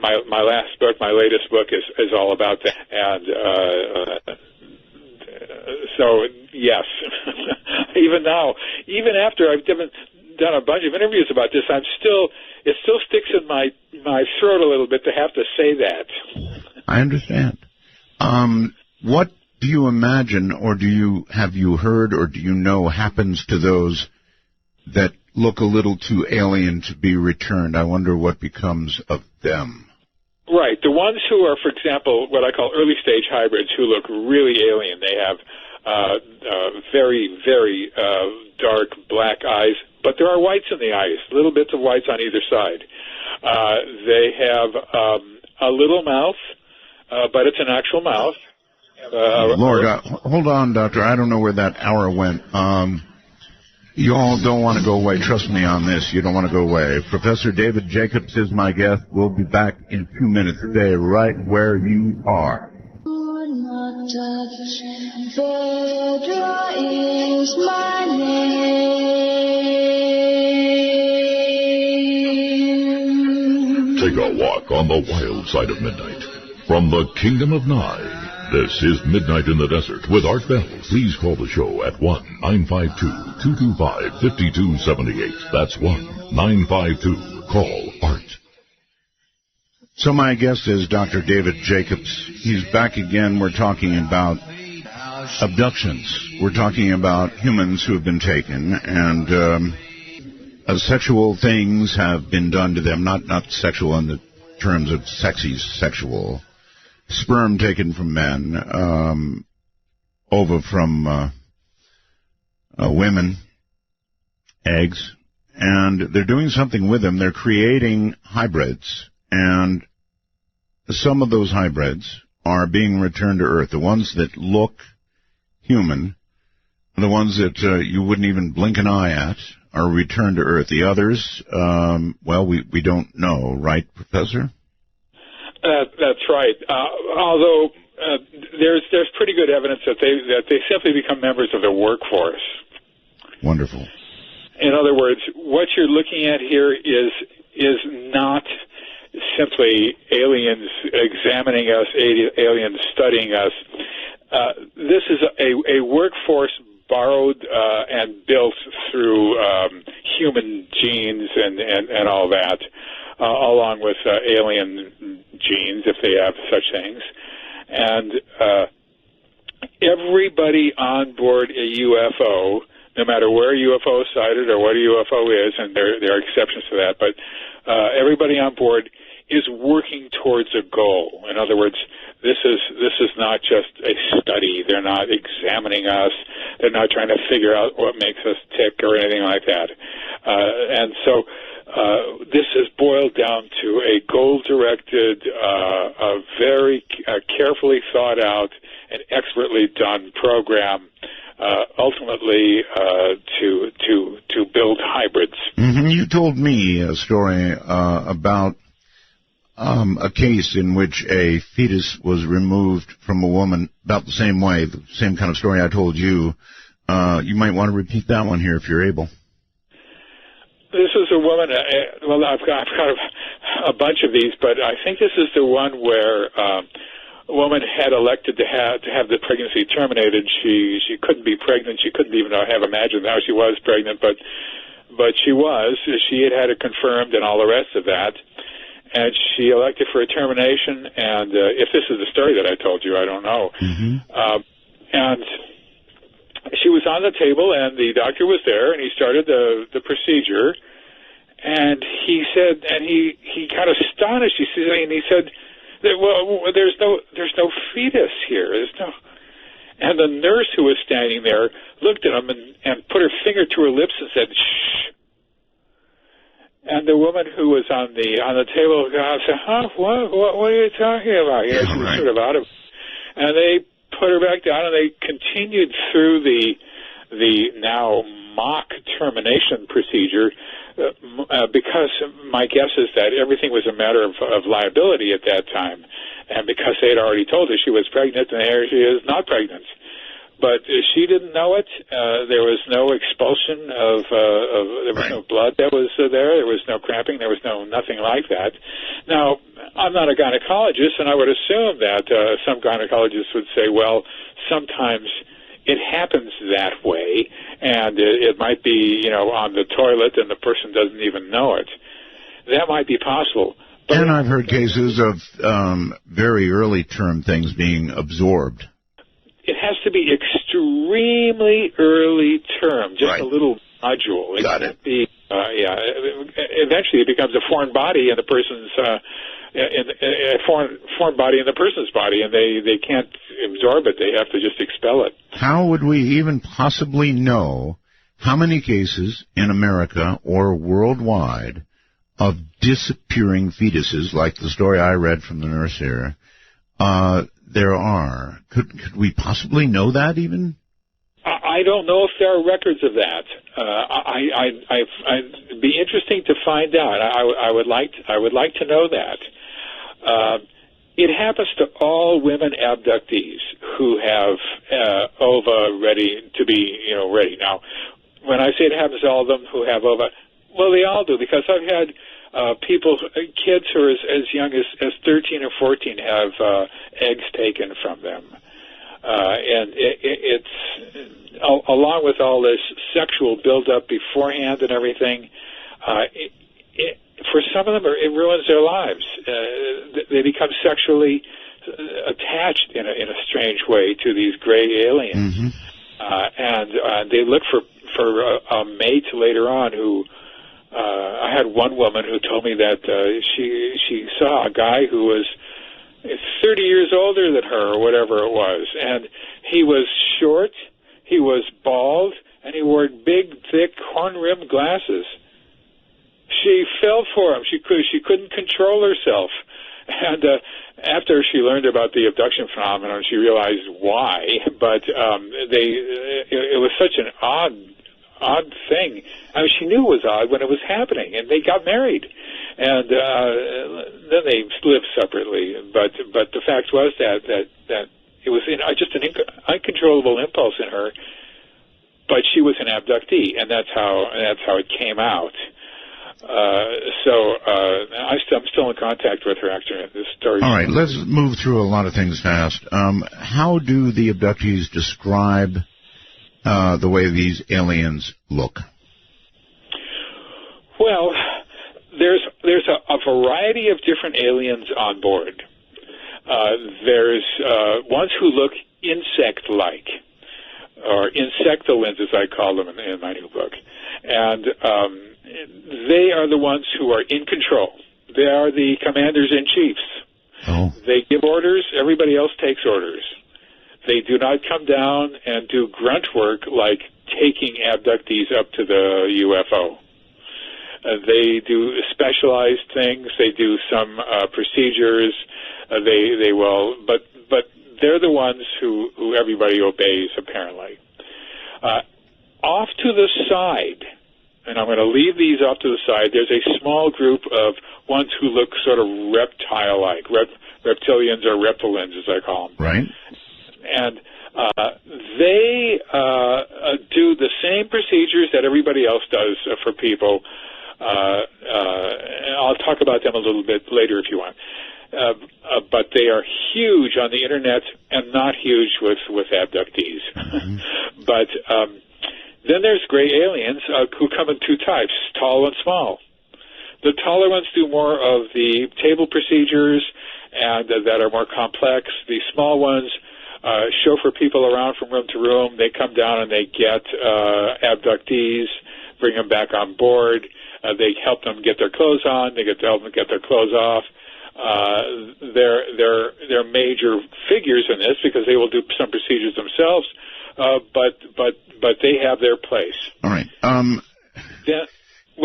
my last book, my latest book is all about that. And so yes, even now, even after I've done a bunch of interviews about this, it still sticks in my throat a little bit to have to say that. I understand. What do you imagine, or have you heard, or do you know happens to those that look a little too alien to be returned? I wonder what becomes of them. Right. The ones who are, for example, what I call early stage hybrids who look really alien. They have very, very dark black eyes, but there are whites in the eyes, little bits of whites on either side. They have a little mouth, but it's an actual mouth. Lord, hold on, Doctor. I don't know where that hour went. You all don't want to go away. Trust me on this. You don't want to go away. Professor David Jacobs is my guest. We'll be back in 2 minutes. Stay right where you are. Not touch Phaedra is my name. Take a walk on the wild side of midnight. From the Kingdom of Nye, this is Midnight in the Desert with Art Bell. Please call the show at 1-952-225-5278. That's 1-952-CALL-ART. So my guest is Dr. David Jacobs. He's back again. We're talking about abductions. We're talking about humans who have been taken, and sexual things have been done to them. Not sexual in the terms of sexy sexual. Sperm taken from men, ova from women, eggs, and they're doing something with them. They're creating hybrids, and some of those hybrids are being returned to Earth. The ones that look human, the ones that you wouldn't even blink an eye at, are returned to Earth. The others, well, we don't know, right, Professor? That's right. Although there's pretty good evidence that they simply become members of the workforce. Wonderful. In other words, what you're looking at here is not simply aliens examining us, aliens studying us. This is a workforce borrowed and built through human genes and all that, along with alien genes, if they have such things. And everybody on board a UFO, no matter where a UFO is sighted or what a UFO is, and there are exceptions to that, but everybody on board is working towards a goal. In other words, this is not just a study. They're not examining us. They're not trying to figure out what makes us tick or anything like that. And so this is boiled down to a goal-directed, a very carefully thought out and expertly done program, ultimately to build hybrids. Mm-hmm. You told me a story about a case in which a fetus was removed from a woman about the same way, the same kind of story I told you. You might want to repeat that one here if you're able. This is a woman. Well, I've got a bunch of these, but I think this is the one where a woman had elected to have the pregnancy terminated. She couldn't be pregnant. She couldn't even have imagined how she was pregnant, but she was. She had it confirmed and all the rest of that. And she elected for a termination, and if this is the story that I told you, I don't know. Mm-hmm. And she was on the table, and the doctor was there, and he started the procedure. And he said, and he kind of astonished. He said, "Well, there's no fetus here. There's no." And the nurse who was standing there looked at him and put her finger to her lips and said, "Shh." And the woman who was on the table said, "Huh? What are you talking about?" She was sort of out of. And they put her back down, and they continued through the now mock termination procedure, because my guess is that everything was a matter of liability at that time, and because they had already told her she was pregnant, and there she is not pregnant. But she didn't know it. There was no expulsion there was no blood that was there. There was no cramping. There was nothing like that. Now, I'm not a gynecologist, and I would assume that some gynecologists would say, well, sometimes it happens that way, and it might be, on the toilet, and the person doesn't even know it. That might be possible. But and I've heard cases of very early term things being absorbed. It has to be extremely early term, just a little nodule. It Got it. Be, eventually, it becomes a foreign body in the person's a foreign body in the person's body, and they can't absorb it. They have to just expel it. How would we even possibly know how many cases in America or worldwide of disappearing fetuses, like the story I read from the nurse here, there are? Could we possibly know that even? I don't know if there are records of that. It'd be interesting to find out. I would like to know that. It happens to all women abductees who have ova ready to be, ready. Now, when I say it happens to all of them who have ova, well, they all do, because I've had kids who are as young as 13 or 14 have eggs taken from them. And it's along with all this sexual buildup beforehand and everything, for some of them, it ruins their lives. They become sexually attached in a strange way to these gray aliens, and they look for a mate later on. Who I had one woman who told me that she saw a guy who was 30 years older than her, or whatever it was, and he was short, he was bald, and he wore big, thick, horn-rimmed glasses. She fell for him. She couldn't control herself. And after she learned about the abduction phenomenon, she realized why. But it was such an odd thing. I mean, she knew it was odd when it was happening, and they got married. And then they lived separately. But the fact was that it was just an uncontrollable impulse in her. But she was an abductee, and that's how it came out. I'm still in contact with her after this story. All right, let's move through a lot of things fast. How do the abductees describe the way these aliens look? Well, there's a variety of different aliens on board. There's ones who look insect-like, or insectolins, as I call them in my new book, and they are the ones who are in control. They are the commanders-in-chiefs. Oh. They give orders. Everybody else takes orders. They do not come down and do grunt work like taking abductees up to the UFO. They do specialized things. They do some procedures. They will, but they're the ones who everybody obeys, apparently. Off to the side, and I'm going to leave these off to the side, there's a small group of ones who look sort of reptile-like, reptilians or reptilins, as I call them. Right. And they do the same procedures that everybody else does for people. I'll talk about them a little bit later if you want. But they are huge on the Internet and not huge with abductees. Mm-hmm. But then there's gray aliens who come in two types, tall and small. The taller ones do more of the table procedures and that are more complex. The small ones chauffeur people around from room to room. They come down and they get abductees, bring them back on board. They help them get their clothes on. They help them get their clothes off. They're major figures in this because they will do some procedures themselves, but they have their place. All right.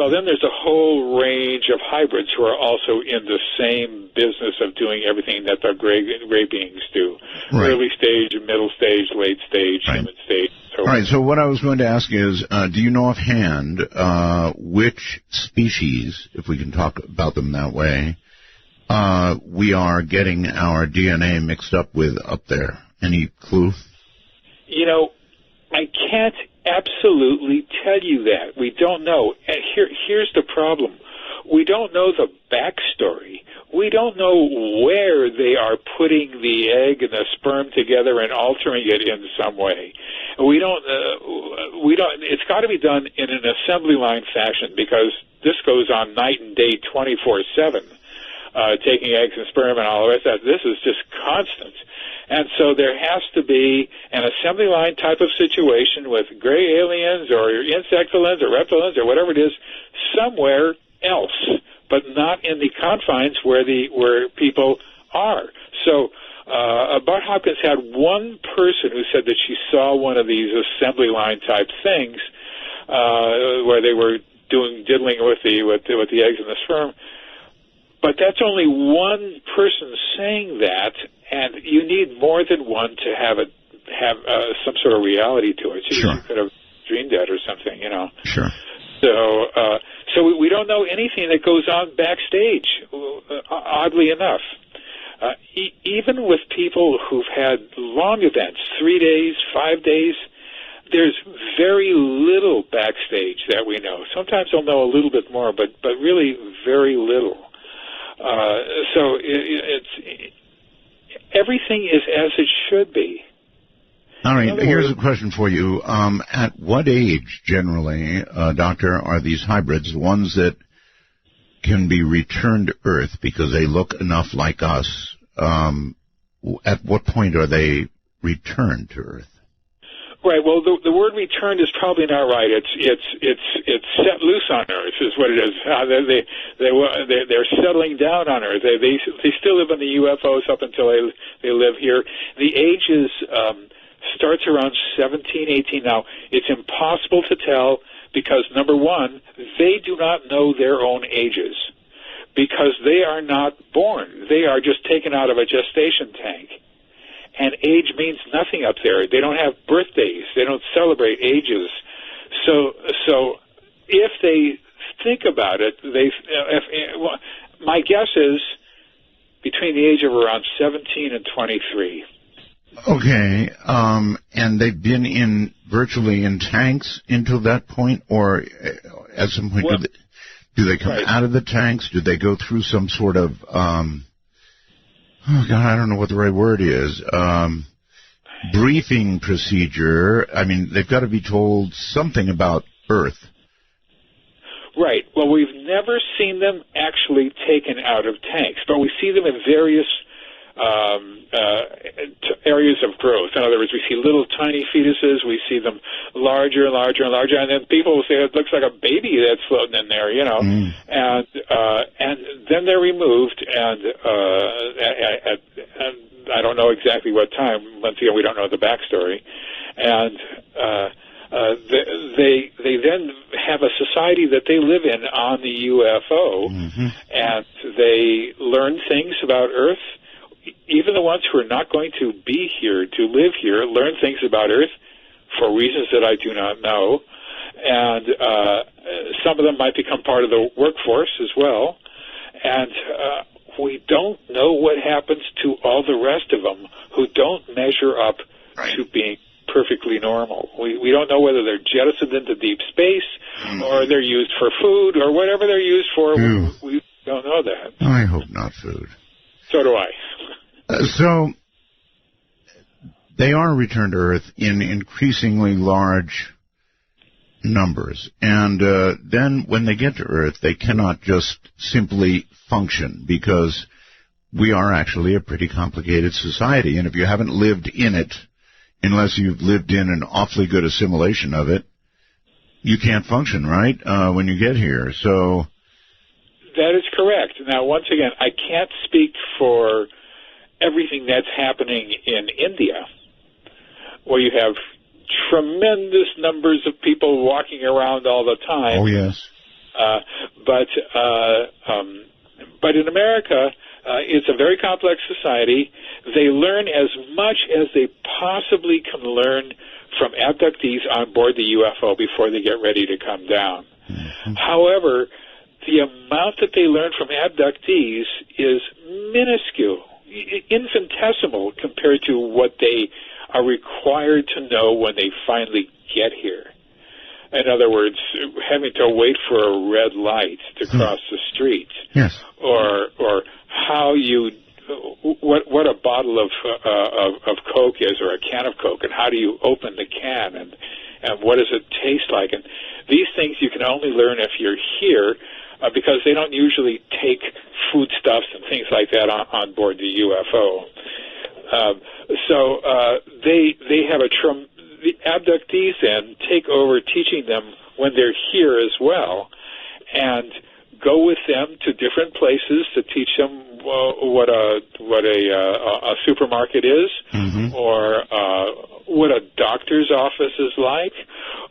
Then there's a whole range of hybrids who are also in the same business of doing everything that the gray beings do. Right. Early stage, middle stage, late stage, right. Human stage. So all right, so what I was going to ask is, do you know offhand which species, if we can talk about them that way, we are getting our DNA mixed up with up there? Any clue? I can't absolutely tell you that. We don't know. And here's the problem. We don't know the backstory. We don't know where they are putting the egg and the sperm together and altering it in some way. We don't. It's got to be done in an assembly line fashion because this goes on night and day, 24/7. Taking eggs and sperm and all the rest of that. This is just constant. And so there has to be an assembly line type of situation with gray aliens or insectolins or reptilians or whatever it is somewhere else, but not in the confines where people are. So Bart Hopkins had one person who said that she saw one of these assembly line type things where they were diddling with the eggs and the sperm. But that's only one person saying that, and you need more than one to have some sort of reality to it. Sure. You could have dreamed that or something, Sure. So we don't know anything that goes on backstage, oddly enough. even with people who've had long events, 3 days, 5 days, there's very little backstage that we know. Sometimes they'll know a little bit more, but really very little. So it's everything is as it should be. All right, here's a question for you. At what age, generally, Doctor, are these hybrids, the ones that can be returned to Earth because they look enough like us? At what point are they returned to Earth? Right. Well, the word "returned" is probably not right. It's set loose on Earth is what it is. They're settling down on Earth. They still live in the UFOs up until they live here. The age is starts around 17, 18. Now, it's impossible to tell because number one, they do not know their own ages because they are not born. They are just taken out of a gestation tank. And age means nothing up there. They don't have birthdays. They don't celebrate ages. So if they think about it, my guess is between the age of around 17 and 23. Okay, and they've been virtually in tanks until that point, or at some point do they come out of the tanks? Do they go through some sort of oh, God, I don't know what the right word is, briefing procedure? I mean, they've got to be told something about Earth. Right. Well, we've never seen them actually taken out of tanks, but we see them in various areas of growth. In other words, we see little tiny fetuses, we see them larger and larger and larger, and then people will say it looks like a baby that's floating in there, you know, and then they're removed, and I don't know exactly what time. Once again, we don't know the backstory, and they then have a society that they live in on the UFO, and they learn things about Earth. Even the ones who are not going to be here, to live here, learn things about Earth for reasons that I do not know. And some of them might become part of the workforce as well. And we don't know what happens to all the rest of them who don't measure up to being perfectly normal. We don't know whether they're jettisoned into deep space or they're used for food or whatever they're used for. We don't know that. I hope not food. So do I. So they are returned to Earth in increasingly large numbers. And then when they get to Earth, they cannot just simply function because we are actually a pretty complicated society. And if you haven't lived in it, unless you've lived in an awfully good assimilation of it, you can't function, right, when you get here. So that is correct. Now, once again, I can't speak for everything that's happening in India, where you have tremendous numbers of people walking around all the time. Oh, yes. But in America, it's a very complex society. They learn as much as they possibly can learn from abductees on board the UFO before they get ready to come down. However, the amount that they learn from abductees is minuscule, infinitesimal compared to what they are required to know when they finally get here. In other words, having to wait for a red light to cross the street, or how you what a bottle of Coke is, or a can of Coke, and how do you open the can, and what does it taste like, and these things you can only learn if you're here. Because they don't usually take foodstuffs and things like that on board the UFO. So they have the abductees then take over teaching them when they're here as well, and go with them to different places to teach them what a supermarket is, or what a doctor's office is like,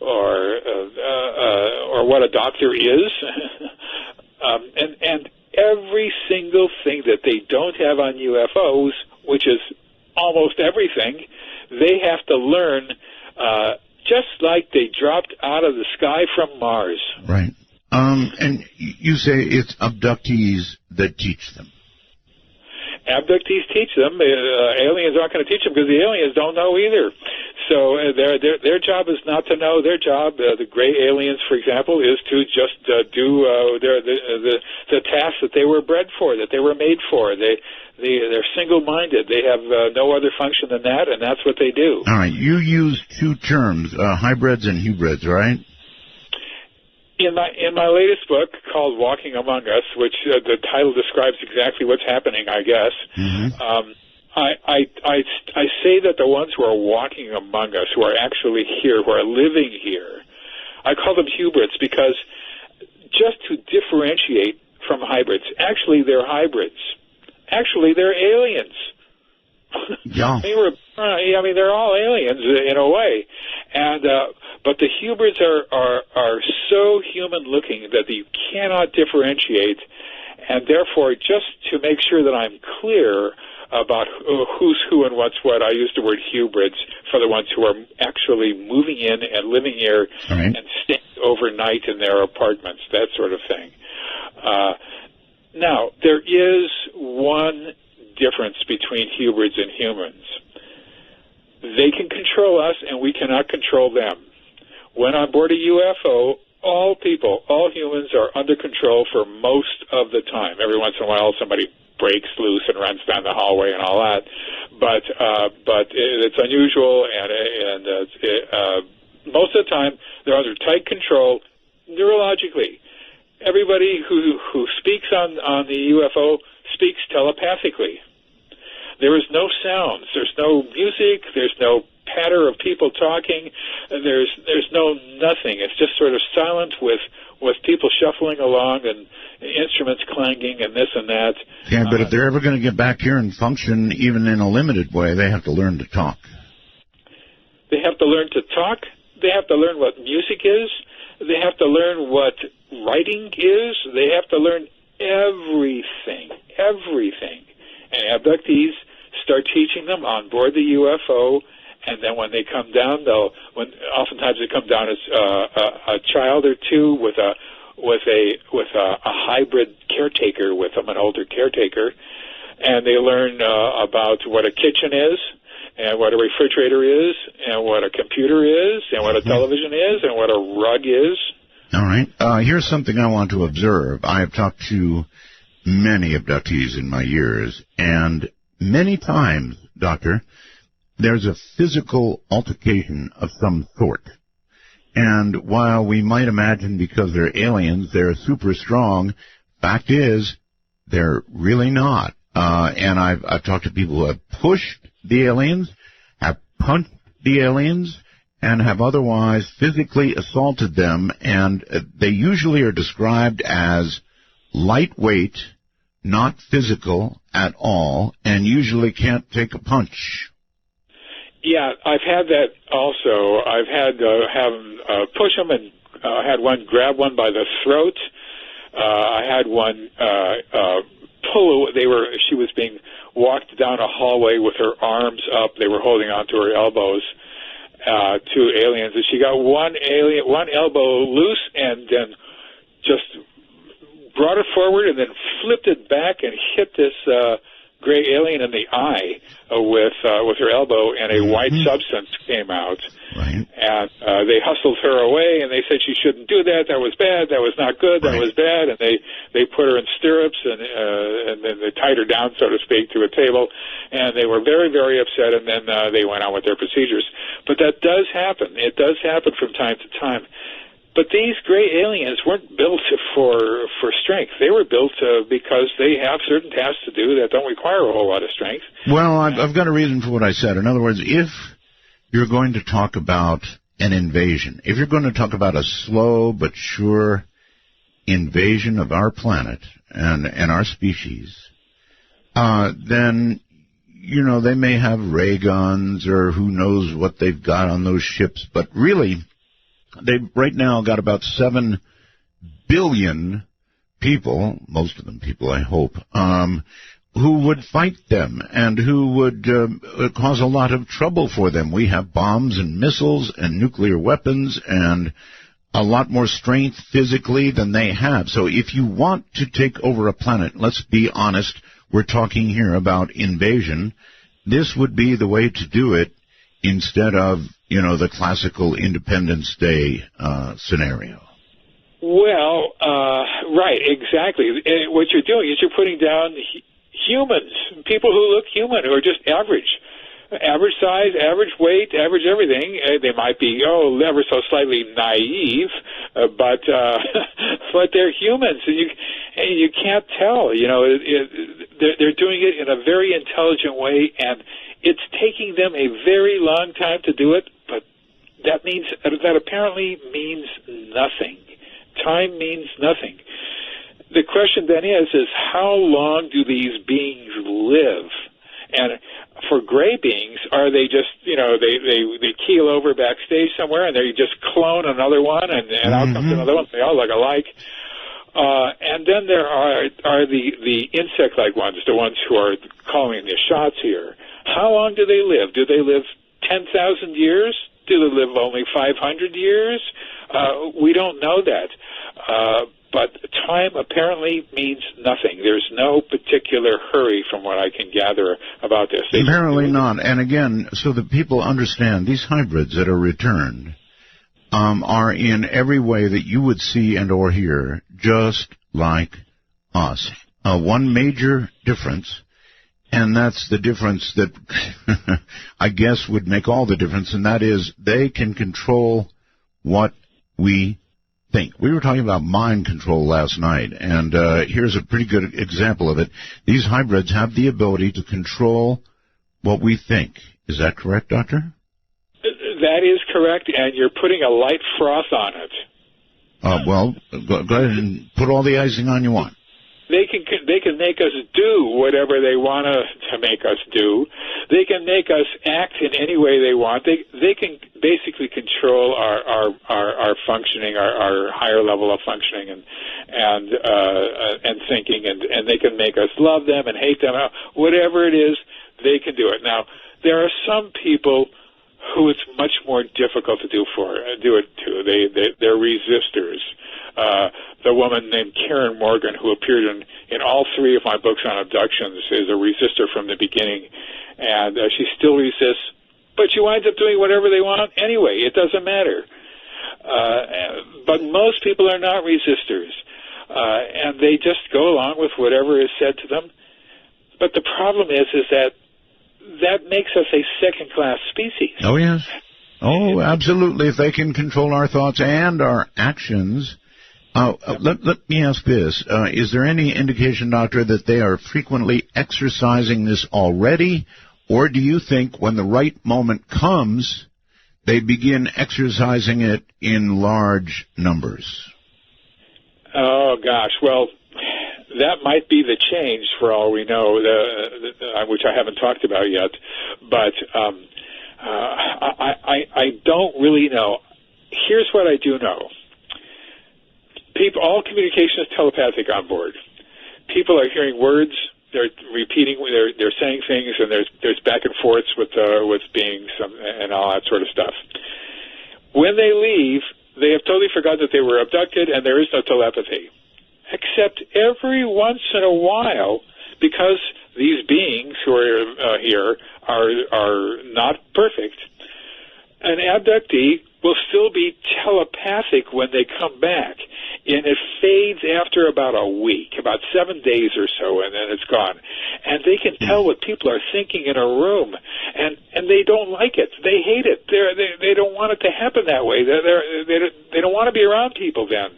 or what a doctor is. And every single thing that they don't have on UFOs, which is almost everything, they have to learn just like they dropped out of the sky from Mars. Right. And you say it's abductees that teach them. abductees teach them. Aliens aren't going to teach them because the aliens don't know either. So their job is not to know. Their job, the gray aliens, for example, is to just do the tasks that they were bred for, that they were made for. They're single-minded. They have no other function than that, and that's what they do. All right. You use two terms, hybrids and hybrids, right? In my latest book called Walking Among Us, which the title describes exactly what's happening, I guess, I say that the ones who are walking among us, who are actually here, who are living here, I call them hybrids because just to differentiate from hybrids, actually they're hybrids. Actually, they're aliens. Yeah. They're all aliens in a way, and but the hybrids are so human-looking that you cannot differentiate, and therefore, just to make sure that I'm clear about who's who and what's what, I use the word hybrids for the ones who are actually moving in and living here and staying overnight in their apartments, that sort of thing. Now, there is one difference between hybrids and humans. They can control us, and we cannot control them. When on board a UFO, all people, all humans are under control for most of the time. Every once in a while, somebody breaks loose and runs down the hallway and all that. But it's unusual, and most of the time, they're under tight control neurologically. Everybody who speaks on the UFO speaks telepathically. There is no sounds. There's no music. There's no patter of people talking. There's no nothing. It's just sort of silent with people shuffling along and instruments clanging and this and that. Yeah, but if they're ever going to get back here and function even in a limited way, they have to learn to talk. They have to learn to talk. They have to learn what music is. They have to learn what writing is. They have to learn everything. And abductees start teaching them on board the UFO, and then when they come down, oftentimes they come down as a child or two with a hybrid caretaker with them, an older caretaker, and they learn about what a kitchen is, and what a refrigerator is, and what a computer is, and what a television is, and what a rug is. All right. Here's something I want to observe. I have talked to many abductees in my years, and many times, Doctor, there's a physical altercation of some sort. And while we might imagine because they're aliens, they're super strong, fact is, they're really not. And I've talked to people who have pushed the aliens, have punched the aliens, and have otherwise physically assaulted them, and they usually are described as lightweight, not physical at all, and usually can't take a punch. Yeah, I've had that also. I've had have them push them, and I had one grab one by the throat. I had one pull. She was being walked down a hallway with her arms up. They were holding onto her elbows. Two aliens, and she got one elbow loose, and then just brought it forward, and then flipped it back and hit this gray alien in the eye with her elbow, and a white substance came out. Right. And they hustled her away, and they said she shouldn't do that. That was bad. That was not good. That was bad. And they put her in stirrups, and then they tied her down, so to speak, to a table. And they were very, very upset, and then they went on with their procedures. But that does happen. It does happen from time to time. But these gray aliens weren't built for strength. They were built because they have certain tasks to do that don't require a whole lot of strength. Well, I've got a reason for what I said. In other words, if you're going to talk about an invasion, if you're going to talk about a slow but sure invasion of our planet and our species, then, you know, they may have ray guns or who knows what they've got on those ships, but really, they've right now got about 7 billion people, most of them people, I hope, who would fight them and who would cause a lot of trouble for them. We have bombs and missiles and nuclear weapons and a lot more strength physically than they have. So if you want to take over a planet, let's be honest, we're talking here about invasion, this would be the way to do it instead of, the classical Independence Day scenario. Well, right, exactly. What you're doing is you're putting down humans, people who look human, who are just average size, average weight, average everything. They might be, ever so slightly naive, but but they're humans, and you can't tell. They're doing it in a very intelligent way, and it's taking them a very long time to do it. But that apparently means nothing. Time means nothing. The question then is how long do these beings live? And for gray beings, are they just, they keel over backstage somewhere and they just clone another one and out comes another one, they all look alike? And then there are the insect-like ones, the ones who are calling the shots here. How long do they live? Do they live 10,000 years? Do they live only 500 years? We don't know that. But time apparently means nothing. There's no particular hurry from what I can gather about this. Apparently not. And again, so that people understand, these hybrids that are returned are in every way that you would see and or hear just like us. One major difference, and that's the difference that I guess would make all the difference, and that is they can control what we think. We were talking about mind control last night, and here's a pretty good example of it. These hybrids have the ability to control what we think. Is that correct, Doctor? That is correct, and you're putting a light froth on it. Well, go ahead and put all the icing on you want. They can make us do whatever they want to make us do. They can make us act in any way they want. They can basically control our functioning, our higher level of functioning and thinking, and they can make us love them and hate them. Whatever it is, they can do it. Now, there are some people who it's much more difficult to do it to. They're resistors. The woman named Karen Morgan, who appeared in all three of my books on abductions, is a resistor from the beginning, and she still resists, but she winds up doing whatever they want anyway. It doesn't matter. But most people are not resistors, and they just go along with whatever is said to them. But the problem is that makes us a second-class species. Oh, yes. Oh, absolutely. If they can control our thoughts and our actions. Let me ask this. Is there any indication, Doctor, that they are frequently exercising this already? Or do you think when the right moment comes, they begin exercising it in large numbers? Oh, gosh. Well, that might be the change for all we know, which I haven't talked about yet. But I don't really know. Here's what I do know. All communication is telepathic on board. People are hearing words, they're repeating, they're saying things, and there's back and forths with beings and all that sort of stuff. When they leave, they have totally forgotten that they were abducted, and there is no telepathy. Except every once in a while, because these beings who are here are not perfect, an abductee will still be telepathic when they come back, and it fades after about a week, about 7 days or so, and then it's gone. And they can tell what people are thinking in a room, and they don't like it. They hate it. They don't want it to happen that way. They don't want to be around people then.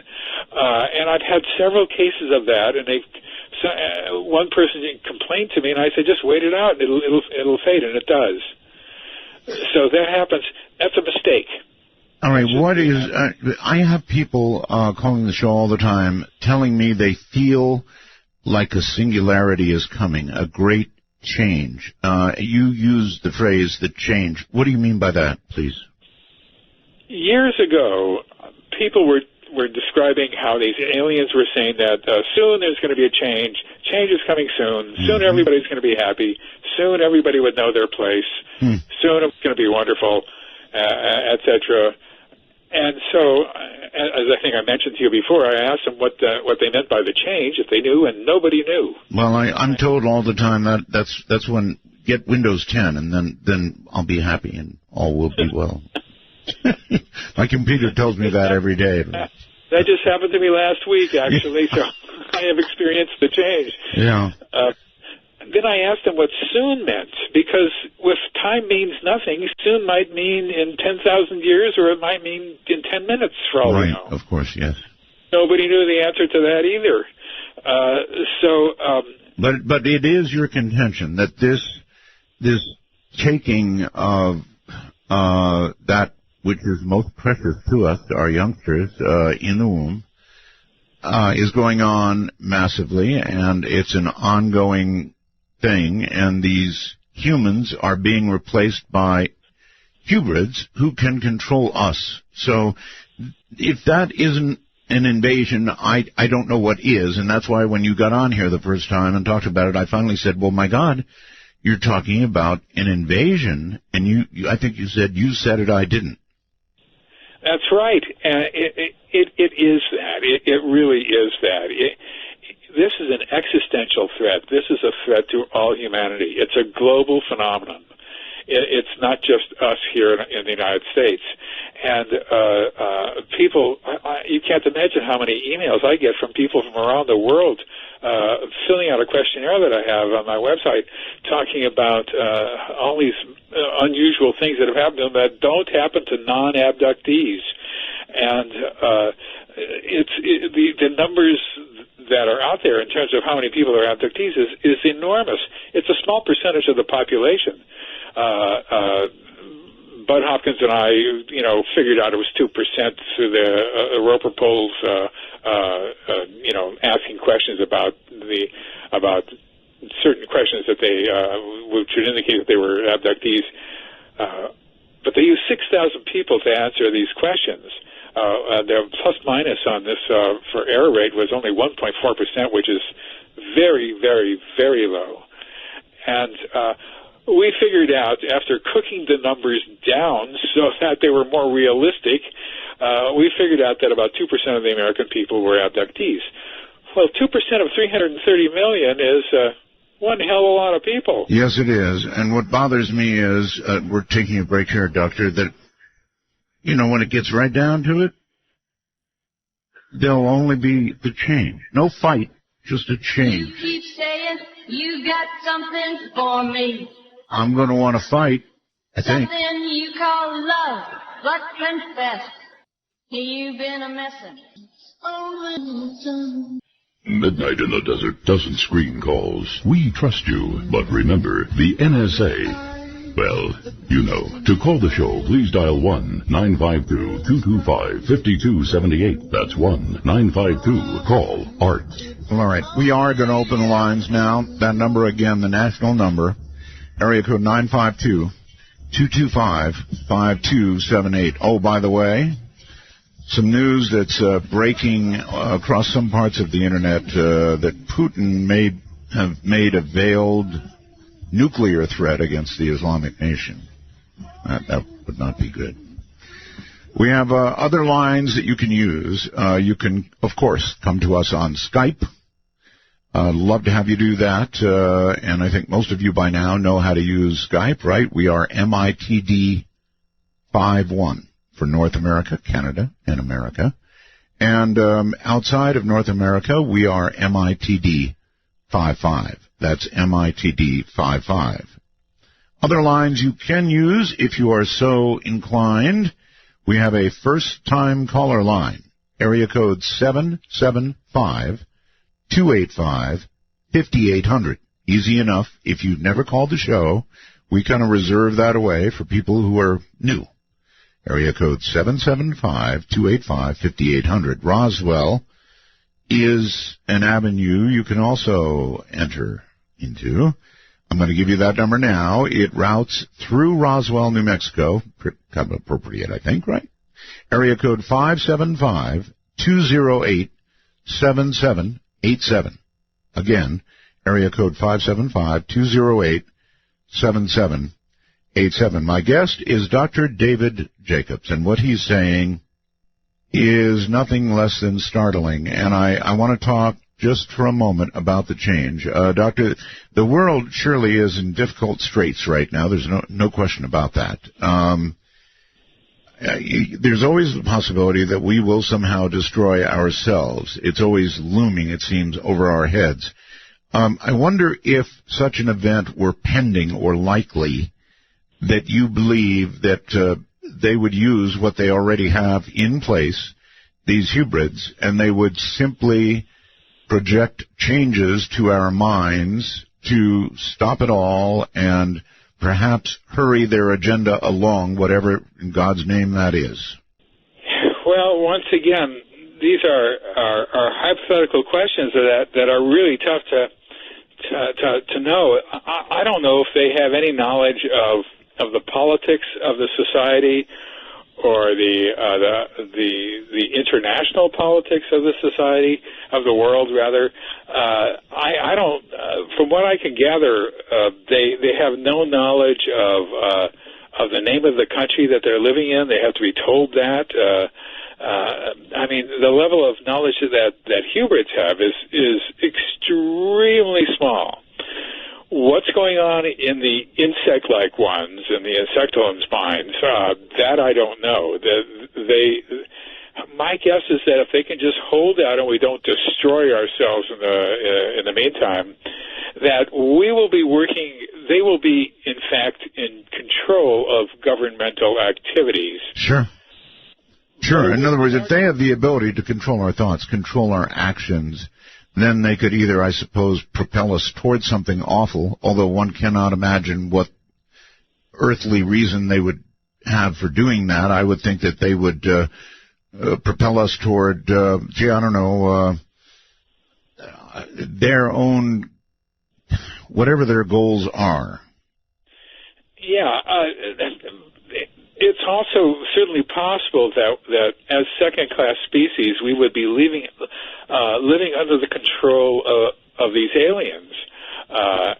And I've had several cases of that, and one person complained to me, and I said, just wait it out. It'll fade, and it does. So that happens. That's a mistake. All right, I have people calling the show all the time telling me they feel like a singularity is coming, a great change. You used the phrase, the change. What do you mean by that, please? Years ago, people were describing how these aliens were saying that soon there's going to be a change. Change is coming soon. Soon everybody's going to be happy. Soon everybody would know their place. Soon it's going to be wonderful, etc. And so, as I think I mentioned to you before, I asked them what they meant by the change, if they knew, and nobody knew. Well, I'm told all the time that's when get Windows 10, and then I'll be happy and all will be well. My computer tells me that every day. That just happened to me last week, actually, so I have experienced the change. Yeah. Then I asked them what soon meant, because if time means nothing, soon might mean in 10,000 years, or it might mean in 10 minutes, for all we know. Right, of course, yes. Nobody knew the answer to that either. But it is your contention that this taking of that which is most precious to us, our youngsters, in the womb, is going on massively, and it's an ongoing thing, and these humans are being replaced by hybrids who can control us. So if that isn't an invasion, I don't know what is, and that's why when you got on here the first time and talked about it, I finally said, well, my God, you're talking about an invasion, and I think you said it, I didn't. That's right. It is that. It really is that. This is an existential threat. This is a threat to all humanity. It's a global phenomenon. It's not just us here in the United States. And people, you can't imagine how many emails I get from people from around the world filling out a questionnaire that I have on my website talking about all these unusual things that have happened to them that don't happen to non-abductees. And the numbers that are out there in terms of how many people are abductees is enormous. It's a small percentage of the population. Bud Hopkins and I, figured out it was 2% through the Roper polls, asking questions about certain questions that which would indicate that they were abductees. But they used 6,000 people to answer these questions. The plus minus on this for error rate was only 1.4%, which is very, very, very low. And we figured out, after cooking the numbers down so that they were more realistic, we figured out that about 2% of the American people were abductees. Well, 2% of 330 million is one hell of a lot of people. Yes, it is. And what bothers me is, we're taking a break here, Doctor, that, when it gets right down to it, there'll only be the change. No fight, just a change. You keep saying you got something for me. I'm going to want to fight, I think. Something you call love, but confess, you've been a messin'. Midnight in the Desert doesn't screen calls. We trust you, but remember, the NSA... Well, to call the show, please dial 1-952-225-5278. That's 1-952-CALL ART. All right, we are going to open the lines now. That number again, the national number, area code 952-225-5278. Oh, by the way, some news that's breaking across some parts of the Internet that Putin may have made a veiled nuclear threat against the Islamic nation. That would not be good. We have other lines that you can use. You can, of course, come to us on Skype. Love to have you do that. And I think most of you by now know how to use Skype, right? We are MITD 51 for North America, Canada, and America. And outside of North America, we are MITD 55. That's MITD 55. Other lines you can use if you are so inclined. We have a first-time caller line, area code 775-285-5800. Easy enough. If you've never called the show, we kind of reserve that away for people who are new. Area code 775-285-5800. Roswell is an avenue you can also enter into. I'm going to give you that number now. It routes through Roswell, New Mexico. Kind of appropriate, I think, right? Area code 575-208-7787. Again, area code 575-208-7787. My guest is Dr. David Jacobs, and what he's saying is nothing less than startling. And I want to talk just for a moment about the change. Doctor, the world surely is in difficult straits right now. There's no question about that. There's always the possibility that we will somehow destroy ourselves. It's always looming, it seems, over our heads. I wonder if such an event were pending or likely, that you believe that they would use what they already have in place, these hybrids, and they would simply project changes to our minds to stop it all and perhaps hurry their agenda along, whatever in God's name that is. Well, once again, these are hypothetical questions that are really tough to know. I don't know if they have any knowledge of the politics of the society or the international politics of the society, of the world rather. I don't. From what I can gather, they have no knowledge of the name of the country that they're living in. They have to be told that. I mean, the level of knowledge that hybrids have is extremely small. What's going on in the insect-like ones, in the insectoids' minds, that I don't know. My guess is that if they can just hold out and we don't destroy ourselves in the meantime, that we will be working. They will be, in fact, in control of governmental activities. Sure. In other words, if they have the ability to control our thoughts, control our actions, then they could either, I suppose, propel us towards something awful, although one cannot imagine what earthly reason they would have for doing that. I would think that they would propel us toward, their own, whatever their goals are. Yeah, it's also certainly possible that as second-class species, we would be living under the control of these aliens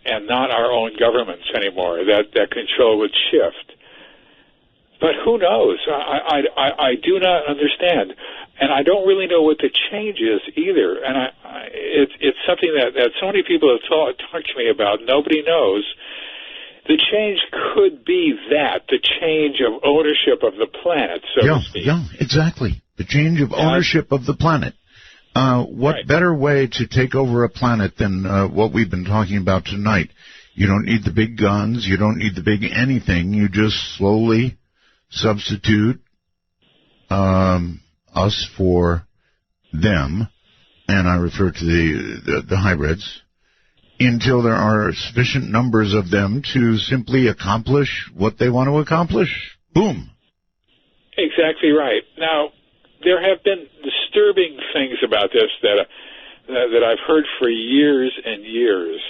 and not our own governments anymore. That control would shift. But who knows? I do not understand, and I don't really know what the change is either. And it's something that so many people have talked to me about. Nobody knows. The change could be the change of ownership of the planet, so to speak. Yeah, exactly. The change of ownership of the planet. What better way to take over a planet than what we've been talking about tonight? You don't need the big guns. You don't need the big anything. You just slowly substitute us for them, and I refer to the hybrids, until there are sufficient numbers of them to simply accomplish what they want to accomplish. Boom. Exactly right. Now, there have been disturbing things about this that I've heard for years and years,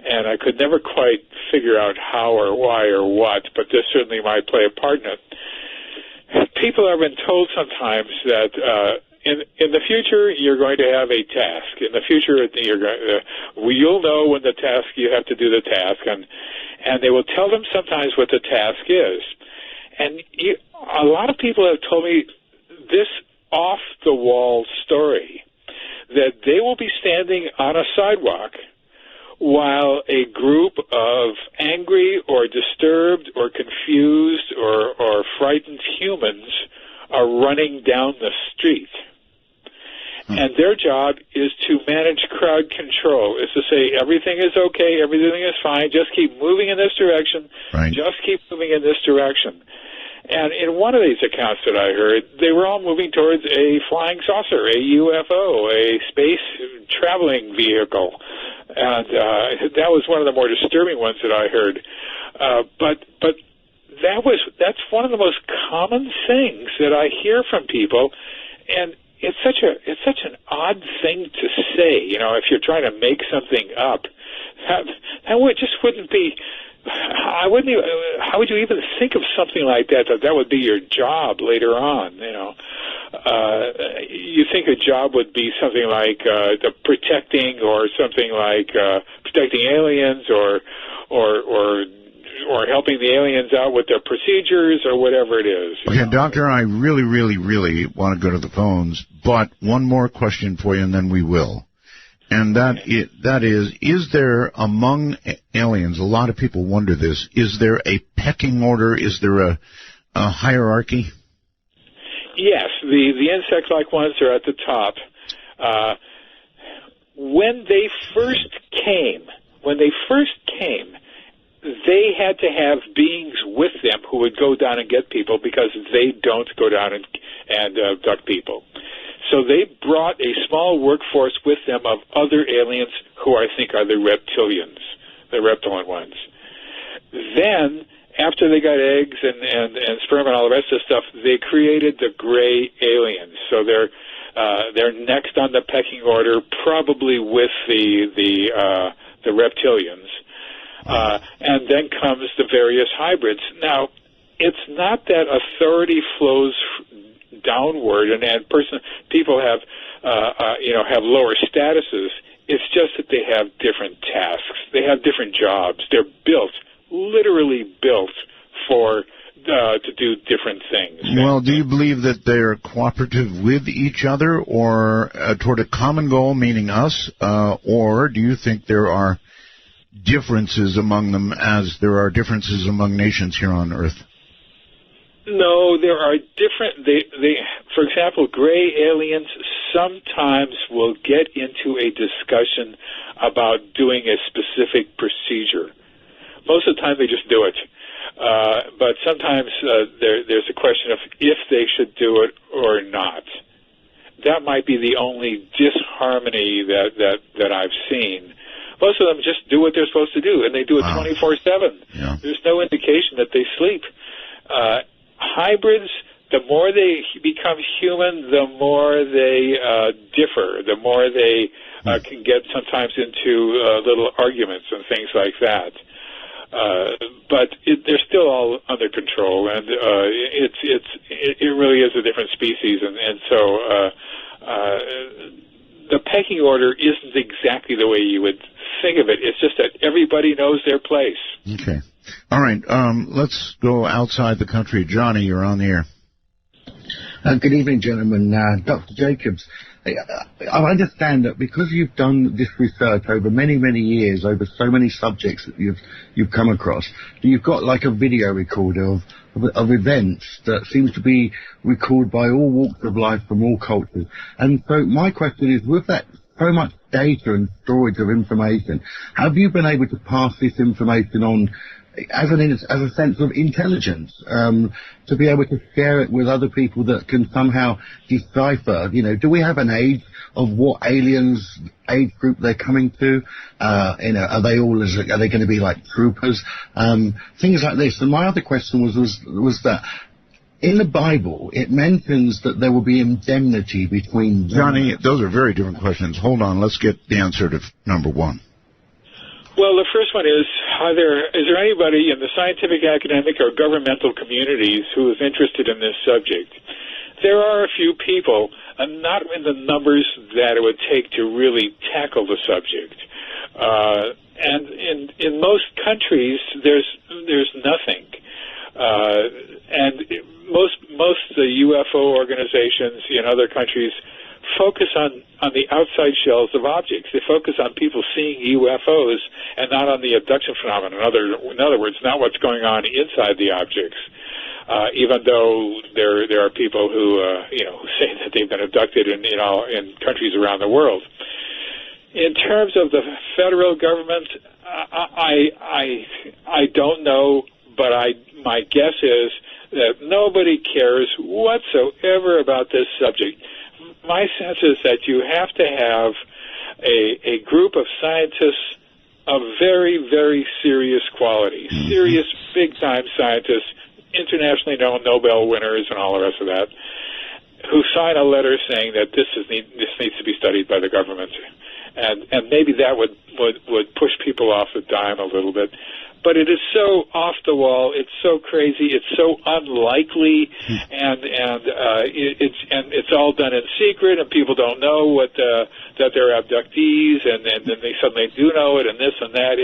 and I could never quite figure out how or why or what, but this certainly might play a part in it. People have been told sometimes that in the future, you're going to have a task. In the future, you'll know when the task, you have to do the task, and they will tell them sometimes what the task is. And a lot of people have told me this off-the-wall story, that they will be standing on a sidewalk while a group of angry or disturbed or confused or frightened humans are running down the street. And their job is to manage crowd control, is to say everything is okay, everything is fine, just keep moving in this direction, just keep moving in this direction. And in one of these accounts that I heard, they were all moving towards a flying saucer, a UFO, a space traveling vehicle. And that was one of the more disturbing ones that I heard. But that's one of the most common things that I hear from people, and it's such an odd thing to say. You know, if you're trying to make something up, that just wouldn't be. How would you even think of something like that would be your job later on? You know, you think a job would be something like the protecting, or something like protecting aliens, or or helping the aliens out with their procedures or whatever it is. Okay, Doctor, I really, really, really want to go to the phones, but one more question for you, and then we will. And that is there among aliens, a lot of people wonder this, is there a pecking order? Is there a hierarchy? Yes, the insect-like ones are at the top. When they first came, they had to have beings with them who would go down and get people because they don't go down and abduct people. So they brought a small workforce with them of other aliens who I think are the reptilians, the reptilian ones. Then, after they got eggs and sperm and all the rest of the stuff, they created the gray aliens. So they're next on the pecking order, probably with the reptilians. And then comes the various hybrids. Now, it's not that authority flows downward and people have have lower statuses. It's just that they have different tasks. They have different jobs. They're literally built to do different things. Well, do you believe that they're cooperative with each other or toward a common goal, meaning us, or do you think there are differences among them as there are differences among nations here on Earth? No, there are different. For example, gray aliens sometimes will get into a discussion about doing a specific procedure. Most of the time, they just do it. But sometimes there's a question of if they should do it or not. That might be the only disharmony that I've seen. Most of them just do what they're supposed to do, and they do it 24/7. Yeah. There's no indication that they sleep. Hybrids, the more they become human, the more they differ, the more they can get sometimes into little arguments and things like that. But they're still all under control, and it really is a different species, and so the pecking order isn't exactly the way you would think of it. It's just that everybody knows their place. Okay. All right. Let's go outside the country. Johnny, you're on the air. Good evening, gentlemen. Dr. Jacobs, I understand that because you've done this research over many, many years, over so many subjects that you've come across, you've got like a video recorder of events that seems to be recorded by all walks of life from all cultures. And so my question is, with that so much data and storage of information, have you been able to pass this information on as a sense of intelligence, to be able to share it with other people that can somehow decipher, do we have an age of what age group they're coming to? Are they going to be like troopers? Things like this. And my other question was that in the Bible, it mentions that there will be indemnity between... Johnny, those are very different questions. Hold on. Let's get the answer to number one. Well, the first one is there anybody in the scientific, academic, or governmental communities who is interested in this subject? There are a few people, and not in the numbers that it would take to really tackle the subject. And in most countries, there's nothing. And most UFO organizations in other countries focus on the outside shells of objects. They focus on people seeing UFOs and not on the abduction phenomenon. In other words, not what's going on inside the objects. Even though there are people who say that they've been abducted in countries around the world. In terms of the federal government, I don't know, but my guess is that nobody cares whatsoever about this subject. My sense is that you have to have a group of scientists of very, very serious quality, serious, big-time scientists, internationally known Nobel winners and all the rest of that, who sign a letter saying that this needs to be studied by the government. And maybe that would push people off the dime a little bit. but it is so off the wall. It's so crazy. It's so unlikely, and it's all done in secret, and people don't know what that they're abductees, and then they suddenly do know it, and this and that.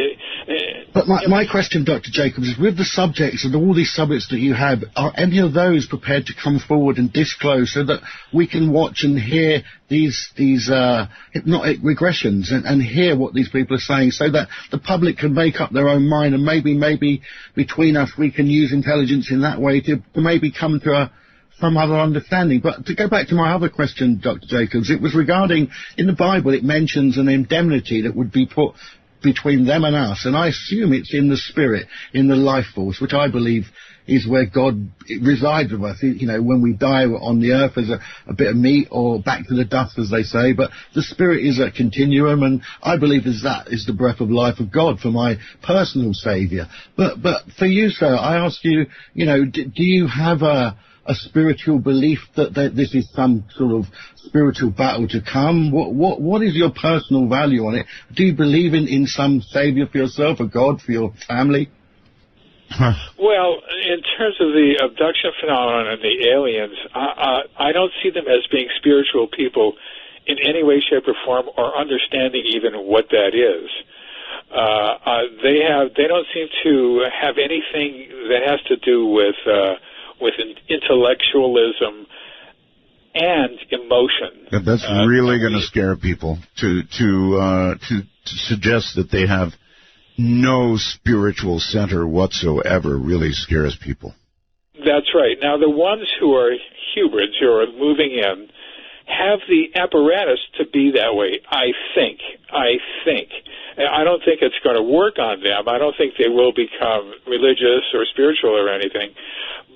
But my question, Dr. Jacobs, is with the subjects and all these subjects that you have, are any of those prepared to come forward and disclose so that we can watch and hear these hypnotic regressions and hear what these people are saying, so that the public can make up their own mind, and maybe between us we can use intelligence in that way to maybe come to some other understanding. But to go back to my other question, Dr. Jacobs, it was regarding, in the Bible it mentions an indemnity that would be put between them and us, and I assume it's in the spirit, in the life force, which I believe is where God resides with us. You know, when we die on the earth as a bit of meat, or back to the dust, as they say, but the spirit is a continuum, and I believe that is the breath of life of God for my personal saviour. But for you, sir, I ask you, do you have a spiritual belief that this is some sort of spiritual battle to come? What is your personal value on it? Do you believe in some saviour for yourself, a God for your family? Well, in terms of the abduction phenomenon and the aliens, I don't see them as being spiritual people in any way, shape, or form, or understanding even what that is. They don't seem to have anything that has to do with intellectualism and emotion. That's really going to scare people to suggest that they have no spiritual center whatsoever. Really scares people. That's right. Now, the ones who are hybrids, who are moving in, have the apparatus to be that way, I think. I don't think it's going to work on them. I don't think they will become religious or spiritual or anything.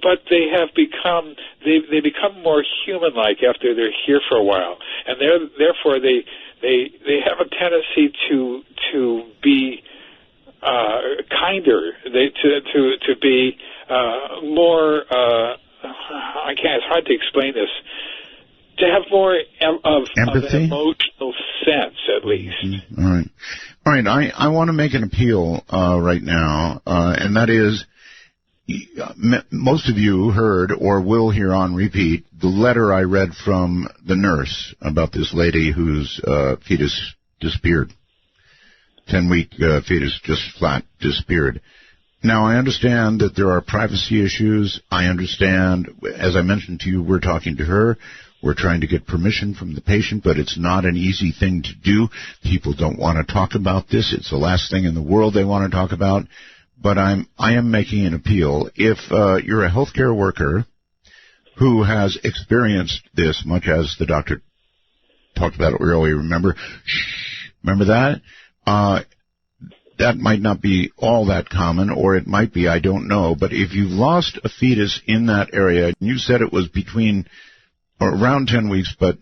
But they have become, they become more human-like after they're here for a while. And therefore they have a tendency to be kinder, to be more, it's hard to explain this, to have more of empathy? An emotional sense, at least. Mm-hmm. All right. I want to make an appeal right now, and that is, most of you heard or will hear on repeat the letter I read from the nurse about this lady whose fetus disappeared. 10-week fetus just flat disappeared. Now, I understand that there are privacy issues. I understand, as I mentioned to you, we're talking to her. We're trying to get permission from the patient, but it's not an easy thing to do. People don't want to talk about this. It's the last thing in the world they want to talk about. But I am making an appeal. If you're a healthcare worker who has experienced this, much as the doctor talked about it earlier, remember that? That might not be all that common, or it might be, I don't know. But if you've lost a fetus in that area, and you said it was between, or around 10 weeks, but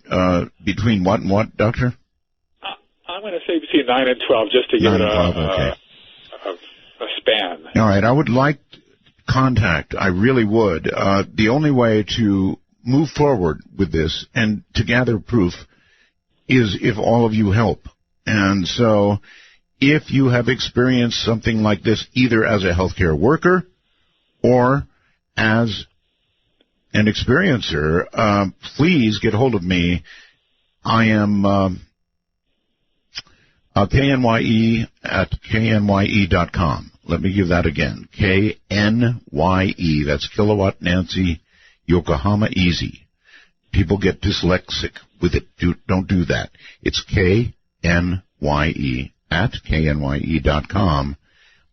between what and what, doctor? I'm going to say between 9 and 12, just to give it a span. All right, I would like contact. I really would. The only way to move forward with this and to gather proof is if all of you help. And so if you have experienced something like this, either as a healthcare worker or as an experiencer, please get hold of me. I am KNYE at knye.com. Let me give that again. KNYE. That's Kilowatt Nancy Yokohama Easy. People get dyslexic with it. Don't do that. It's KNYE at knye.com.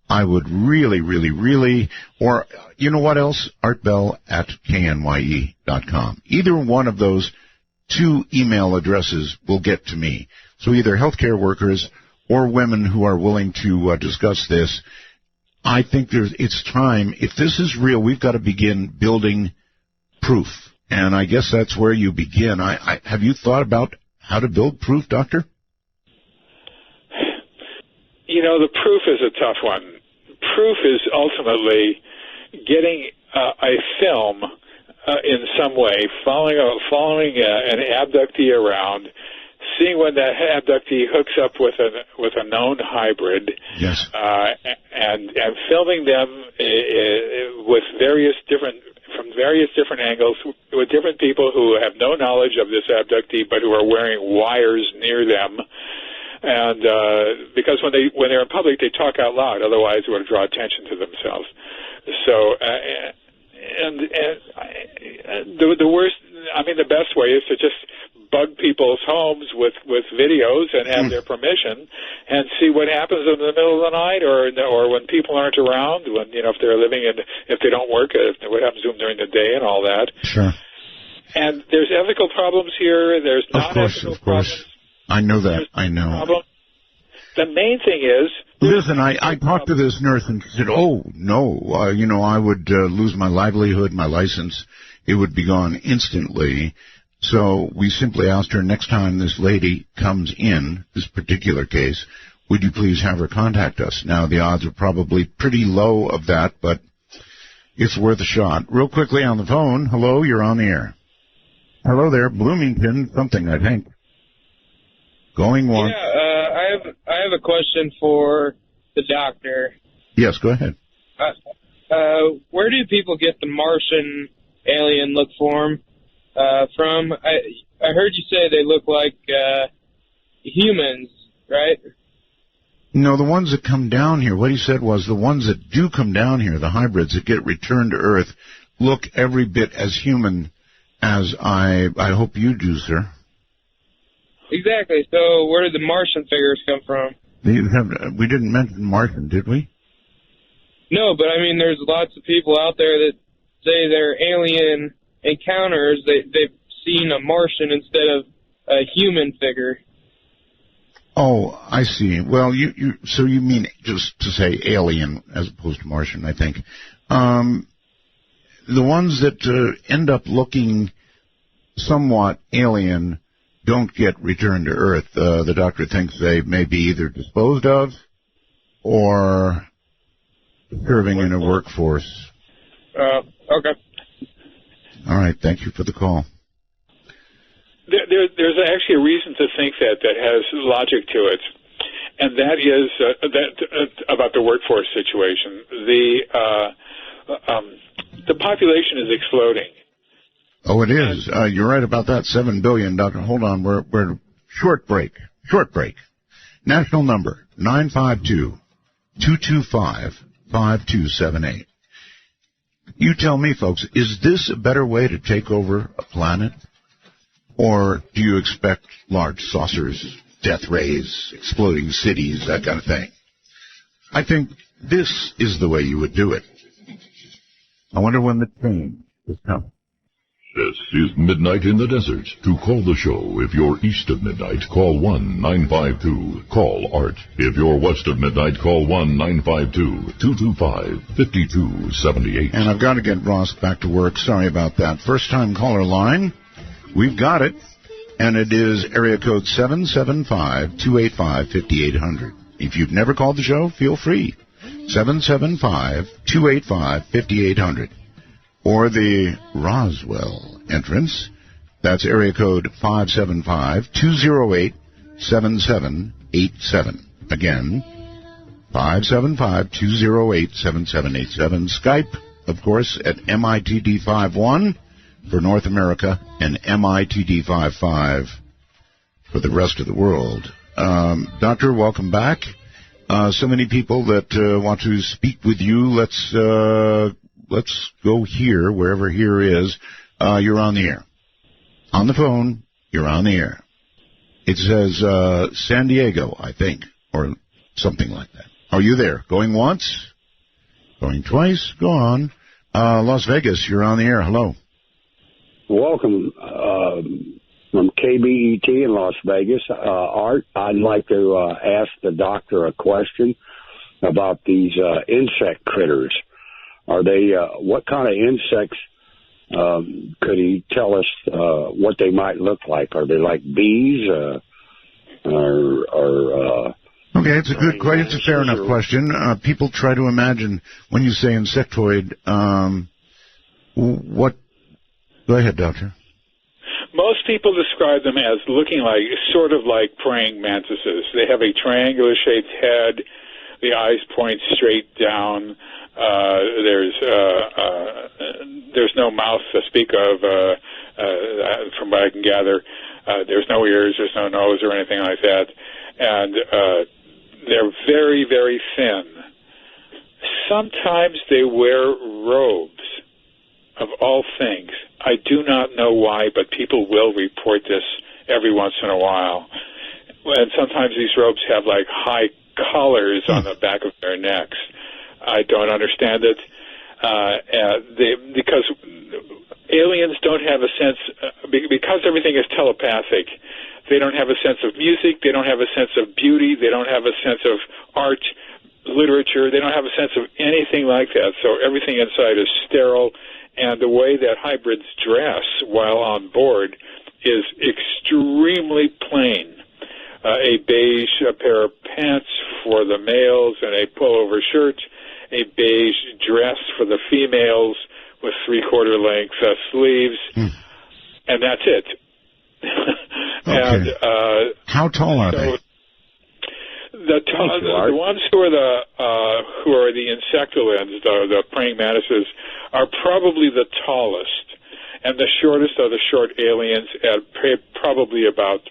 I would really, or you know what else? Artbell at knye.com. Either one of those two email addresses will get to me. So either healthcare workers or women who are willing to discuss this. I think it's time. If this is real, we've got to begin building proof. And I guess that's where you begin. Have you thought about how to build proof, Doctor? The proof is a tough one. Proof is ultimately getting a film in some way, following an abductee around, seeing when the abductee hooks up with a known hybrid, Yes. And filming them with from various different angles with different people who have no knowledge of this abductee, but who are wearing wires near them. And because when they're in public, they talk out loud. Otherwise, it would draw attention to themselves. So, the worst. I mean, the best way is to just bug people's homes with videos and have their permission, and see what happens in the middle of the night, or when people aren't around. When if they're living in, if they don't work, what happens to them during the day, and all that. Sure. And there's ethical problems here. There's non-ethical problems. I know that. I know. The main thing is... Listen, I talked to this nurse and she said, oh, no, I would lose my livelihood, my license. It would be gone instantly. So we simply asked her, next time this lady comes in, this particular case, would you please have her contact us? Now, the odds are probably pretty low of that, but it's worth a shot. Real quickly on the phone. Hello, you're on the air. Hello there, Bloomington, something, I think. Going once. Yeah, I have a question for the doctor. Yes, go ahead. Where do people get the Martian alien look form from? I heard you say they look like humans, right? No, the ones that come down here, what he said was the ones that do come down here, the hybrids that get returned to Earth, look every bit as human as I hope you do, sir. Exactly. So where did the Martian figures come from? We didn't mention Martian, did we? No, but I mean, there's lots of people out there that say they're alien encounters. They've seen a Martian instead of a human figure. Oh, I see. Well, so you mean just to say alien as opposed to Martian, I think. The ones that end up looking somewhat alien don't get returned to Earth. The doctor thinks they may be either disposed of or serving in a workforce. Okay. All right. Thank you for the call. There's actually a reason to think that has logic to it, and that is about the workforce situation. The population is exploding. Oh, it is. You're right about that. 7 billion, Doctor. Hold on. We're short break. Short break. National number 952-225-5278. You tell me, folks, is this a better way to take over a planet? Or do you expect large saucers, death rays, exploding cities, that kind of thing? I think this is the way you would do it. I wonder when the change is coming. This is Midnight in the Desert. To call the show, if you're east of midnight, call 1-952-CALL-ART. If you're west of midnight, call 1-952-225-5278. And I've got to get Ross back to work. Sorry about that. First time caller line. We've got it. And it is area code 775-285-5800. If you've never called the show, feel free. 775-285-5800. Or the Roswell entrance. That's area code 575-208-7787. Again, 575-208-7787. Skype, of course, at MITD51 for North America and MITD55 for the rest of the world. Doctor, welcome back. So many people that want to speak with you. Let's go here, wherever here is. You're on the air. On the phone, you're on the air. It says San Diego, I think, or something like that. Are you there? Going once? Going twice? Go on. Las Vegas, you're on the air. Hello. Welcome from KBET in Las Vegas. Art, I'd like to ask the doctor a question about these insect critters. Are they, what kind of insects, could he tell us what they might look like? Are they like bees, Okay, it's a good question. It's a fair enough question. People try to imagine, when you say insectoid, what... Go ahead, Doctor. Most people describe them as looking like, sort of like praying mantises. They have a triangular-shaped head. The eyes point straight down. There's no mouth to speak of, from what I can gather. There's no ears, there's no nose or anything like that. And they're very, very thin. Sometimes they wear robes, of all things. I do not know why, but people will report this every once in a while. And sometimes these robes have like high collars on the back of their necks. I don't understand it, because aliens don't have a sense, because everything is telepathic, they don't have a sense of music, they don't have a sense of beauty, they don't have a sense of art, literature, they don't have a sense of anything like that, so everything inside is sterile, and the way that hybrids dress while on board is extremely plain. A beige pair of pants for the males and a pullover shirt, a beige dress for the females with three-quarter length sleeves, and that's it. Okay. And how tall are they? The ones who are the insectoids, the praying mantises, are probably the tallest, and the shortest are the short aliens, at probably about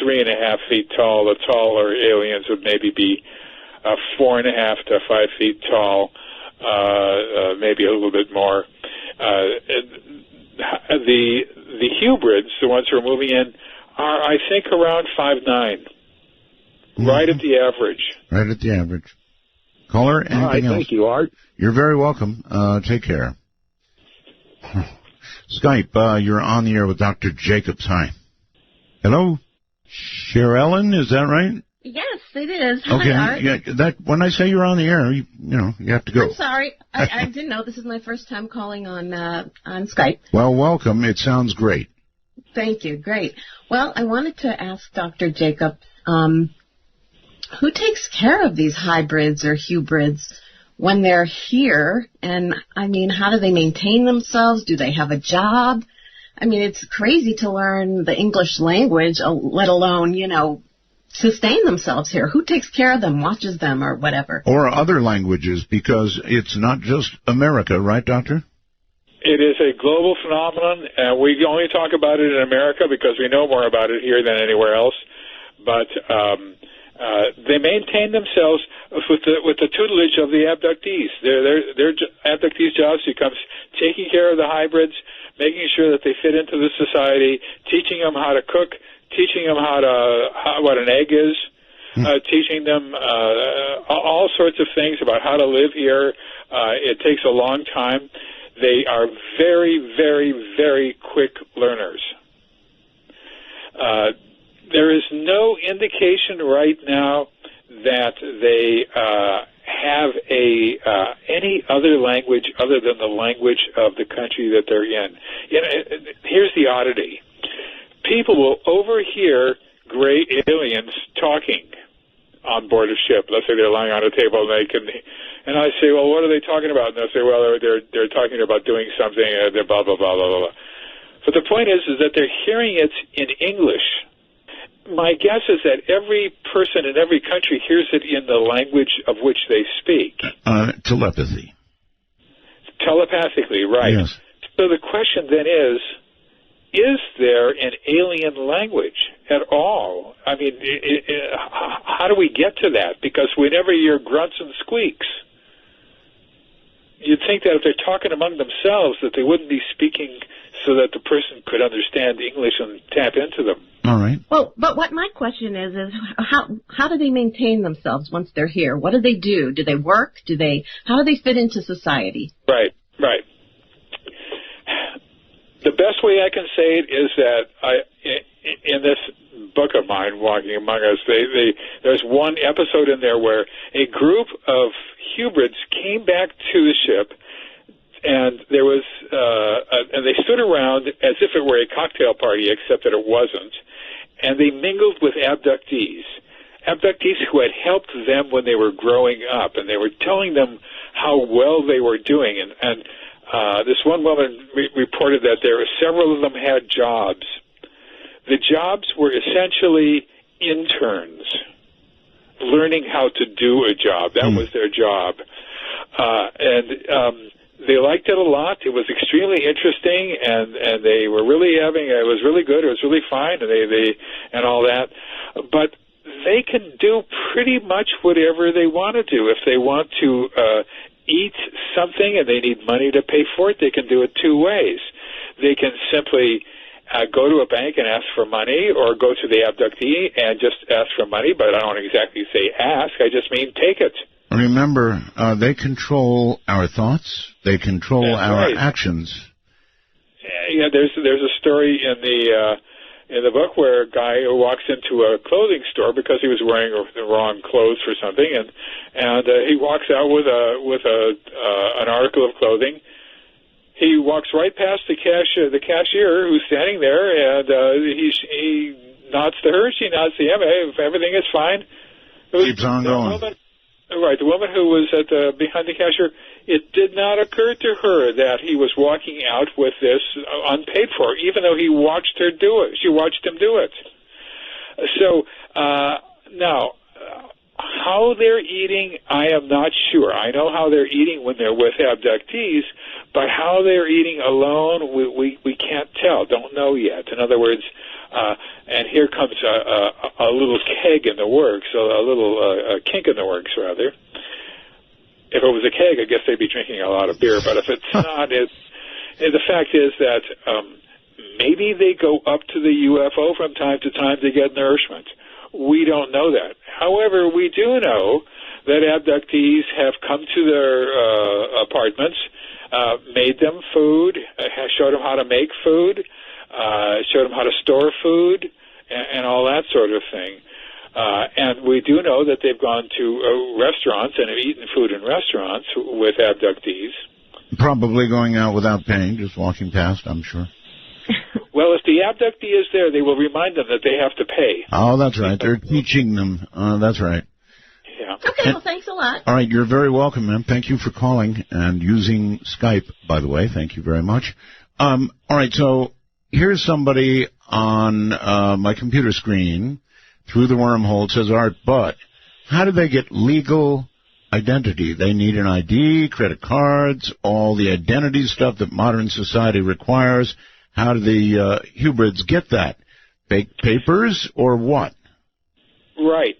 3.5 feet tall. The taller aliens would maybe be 4.5 to 5 feet tall, maybe a little bit more. The hybrids, the ones who are moving in, are, I think, around 5'9", right at the average. Right at the average. Caller, anything All right, else? thank you, Art. You're very welcome. Take care. Skype, you're on the air with Dr. Jacobs. Hi. Hello? Sherellen, is that right? Yes, it is. Okay. Hi, Art. Yeah, that when I say you're on the air, you have to go. I'm sorry. I didn't know. This is my first time calling on Skype. Well, welcome. It sounds great. Thank you. Great. Well, I wanted to ask Dr. Jacobs, who takes care of these hybrids or hybrids when they're here? And, I mean, how do they maintain themselves? Do they have a job? I mean, it's crazy to learn the English language, let alone, sustain themselves here. Who takes care of them, watches them, or whatever? Or other languages, because it's not just America, right, Doctor? It is a global phenomenon, and we only talk about it in America because we know more about it here than anywhere else. But they maintain themselves with the tutelage of the abductees. Their abductees' jobs becomes taking care of the hybrids, making sure that they fit into the society, teaching them how to cook, teaching them what an egg is, teaching them all sorts of things about how to live here. It takes a long time. They are very, very, very quick learners. There is no indication right now that they have any other language other than the language of the country that they're in. Here's the oddity. People will overhear gray aliens talking on board a ship. Let's say they're lying on a table and I say, well, what are they talking about? And they'll say, well, they're talking about doing something, they're blah, blah, blah, blah, blah. But the point is that they're hearing it in English. My guess is that every person in every country hears it in the language of which they speak. Telepathy. Telepathically, right. Yes. So the question then is there an alien language at all? I mean, how do we get to that? Because we never hear grunts and squeaks. You'd think that if they're talking among themselves that they wouldn't be speaking so that the person could understand English and tap into them. All right. Well, but what my question is how do they maintain themselves once they're here? What do they do? Do they work? How do they fit into society? Right. The best way I can say it is that in this book of mine, Walking Among Us, there's one episode in there where a group of hybrids came back to the ship, and there was and they stood around as if it were a cocktail party, except that it wasn't, and they mingled with abductees who had helped them when they were growing up, and they were telling them how well they were doing, and this one woman reported that several of them had jobs The jobs were essentially interns learning how to do a job. That was their job. And they liked it a lot. It was extremely interesting, and they were really having, it was really good, it was really fine, and all that. But they can do pretty much whatever they want to do. If they want to eat something and they need money to pay for it, they can do it two ways. They can simply go to a bank and ask for money, or go to the abductee and just ask for money, but I don't exactly say ask, I just mean take it. Remember, they control our thoughts, they control our actions. Yeah, there's a story in the book where a guy who walks into a clothing store because he was wearing the wrong clothes for something, and he walks out with an article of clothing. He walks right past the cashier who's standing there, and he nods to her, she nods to him. Hey, if everything is fine. Keeps on going. The woman who was behind the cashier, it did not occur to her that he was walking out with this unpaid for, even though he watched her do it. She watched him do it. So now, how they're eating, I am not sure. I know how they're eating when they're with abductees, but how they're eating alone, we can't tell. Don't know yet. In other words, and here comes a little keg in the works, a little kink in the works, rather. If it was a keg, I guess they'd be drinking a lot of beer. But if it's not, the fact is that maybe they go up to the UFO from time to time to get nourishment. We don't know that. However, we do know that abductees have come to their apartments, made them food, showed them how to make food, showed them how to store food, and all that sort of thing. And we do know that they've gone to restaurants and have eaten food in restaurants with abductees. Probably going out without paying, just walking past, I'm sure. Well, if the abductee is there, they will remind them that they have to pay. Oh, that's right. They're teaching them. That's right. Yeah. Okay, well, thanks a lot. All right, you're very welcome, ma'am. Thank you for calling and using Skype, by the way. Thank you very much. All right, so here's somebody on my computer screen through the wormhole. It says, Art, but how do they get legal identity? They need an ID, credit cards, all the identity stuff that modern society requires. How do the hybrids get that? Fake papers or what? Right.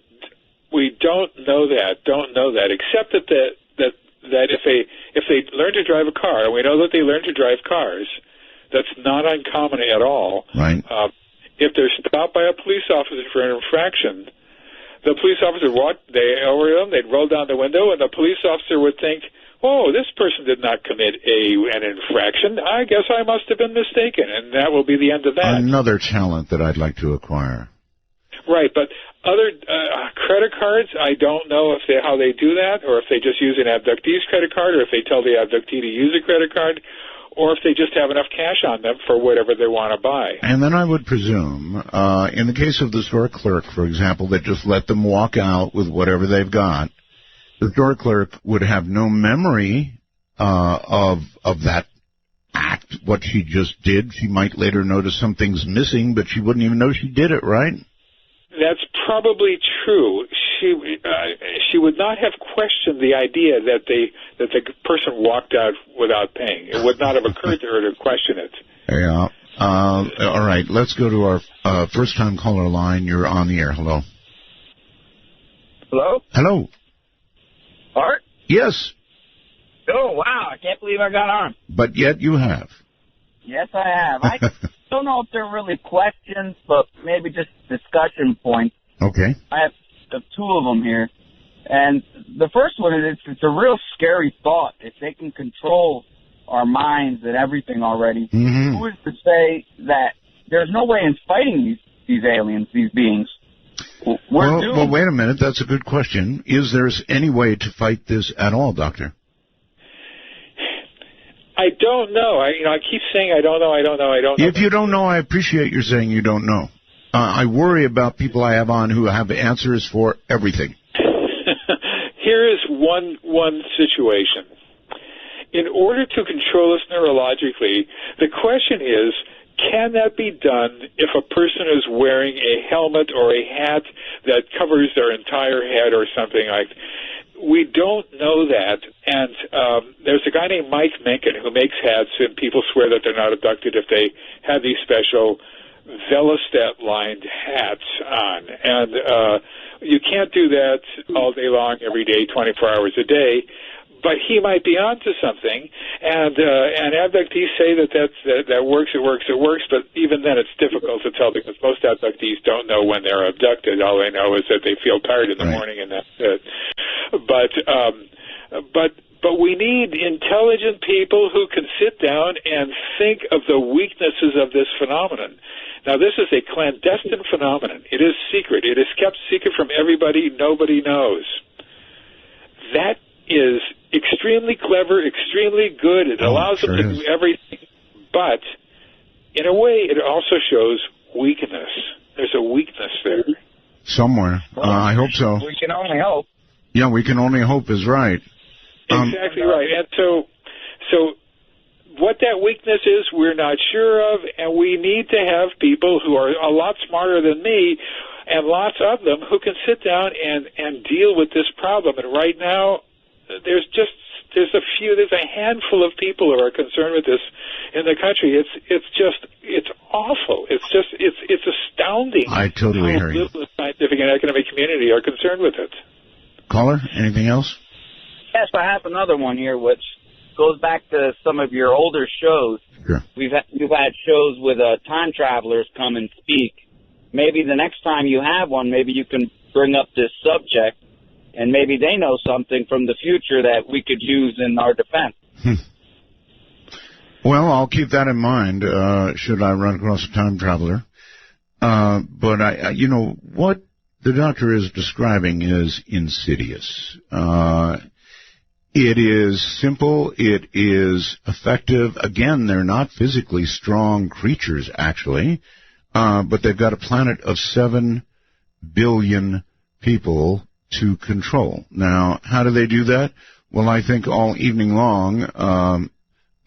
We don't know that. Except that if they learn to drive a car, and we know that they learn to drive cars, that's not uncommon at all. Right. If they're stopped by a police officer for an infraction, the police officer they'd roll down the window, and the police officer would think, oh, this person did not commit an infraction. I guess I must have been mistaken, and that will be the end of that. Another talent that I'd like to acquire. Right, but other credit cards, I don't know how they do that, or if they just use an abductee's credit card, or if they tell the abductee to use a credit card, or if they just have enough cash on them for whatever they want to buy. And then I would presume, in the case of the store clerk, for example, that just let them walk out with whatever they've got, the store clerk would have no memory of that act, what she just did. She might later notice something's missing, but she wouldn't even know she did it, right? That's probably true. She would not have questioned the idea that the person walked out without paying. It would not have occurred to her to question it. Yeah. All right. Let's go to our first-time caller line. You're on the air. Hello. Hello? Hello. Art? Yes. Oh, wow. I can't believe I got on. But yet you have. Yes, I have. I don't know if they're really questions, but maybe just discussion points. Okay. I have two of them here. And the first one is it's a real scary thought. If they can control our minds and everything already, who is to say that there's no way in fighting these aliens, these beings? Well, wait a minute. That's a good question. Is there any way to fight this at all, Doctor? I don't know. I keep saying I don't know. If you don't know, I appreciate your saying you don't know. I worry about people I have on who have answers for everything. Here is one situation. In order to control us neurologically, the question is, Can that be done if a person is wearing a helmet or a hat that covers their entire head or something like that? We don't know that, and there's a guy named Mike Mencken who makes hats, and people swear that they're not abducted if they have these special Velostat-lined hats on. And you can't do that all day long, every day, 24 hours a day. But he might be onto something, and abductees say that works. But even then, it's difficult to tell because most abductees don't know when they're abducted. All they know is that they feel tired in the morning, and that's it. But we need intelligent people who can sit down and think of the weaknesses of this phenomenon. Now, this is a clandestine phenomenon. It is secret. It is kept secret from everybody. Nobody knows. That is extremely clever, extremely good. It allows them to do everything. But, in a way, it also shows weakness. There's a weakness there. Somewhere. I hope so. We can only hope. Yeah, we can only hope is right. Exactly right. And so what that weakness is, we're not sure of, and we need to have people who are a lot smarter than me, and lots of them, who can sit down and deal with this problem. And right now, there's a handful of people who are concerned with this in the country. It's awful. It's astounding. I totally hear you. How little the scientific and academic community are concerned with it. Caller, anything else? Yes, I have another one here, which goes back to some of your older shows. Sure. You've had shows with time travelers come and speak. Maybe the next time you have one, maybe you can bring up this subject, and maybe they know something from the future that we could use in our defense. Well, I'll keep that in mind, should I run across a time traveler. But what the doctor is describing is insidious. It is simple. It is effective. Again, they're not physically strong creatures, actually, but they've got a planet of 7 billion people to control. Now, how do they do that? Well, I think all evening long,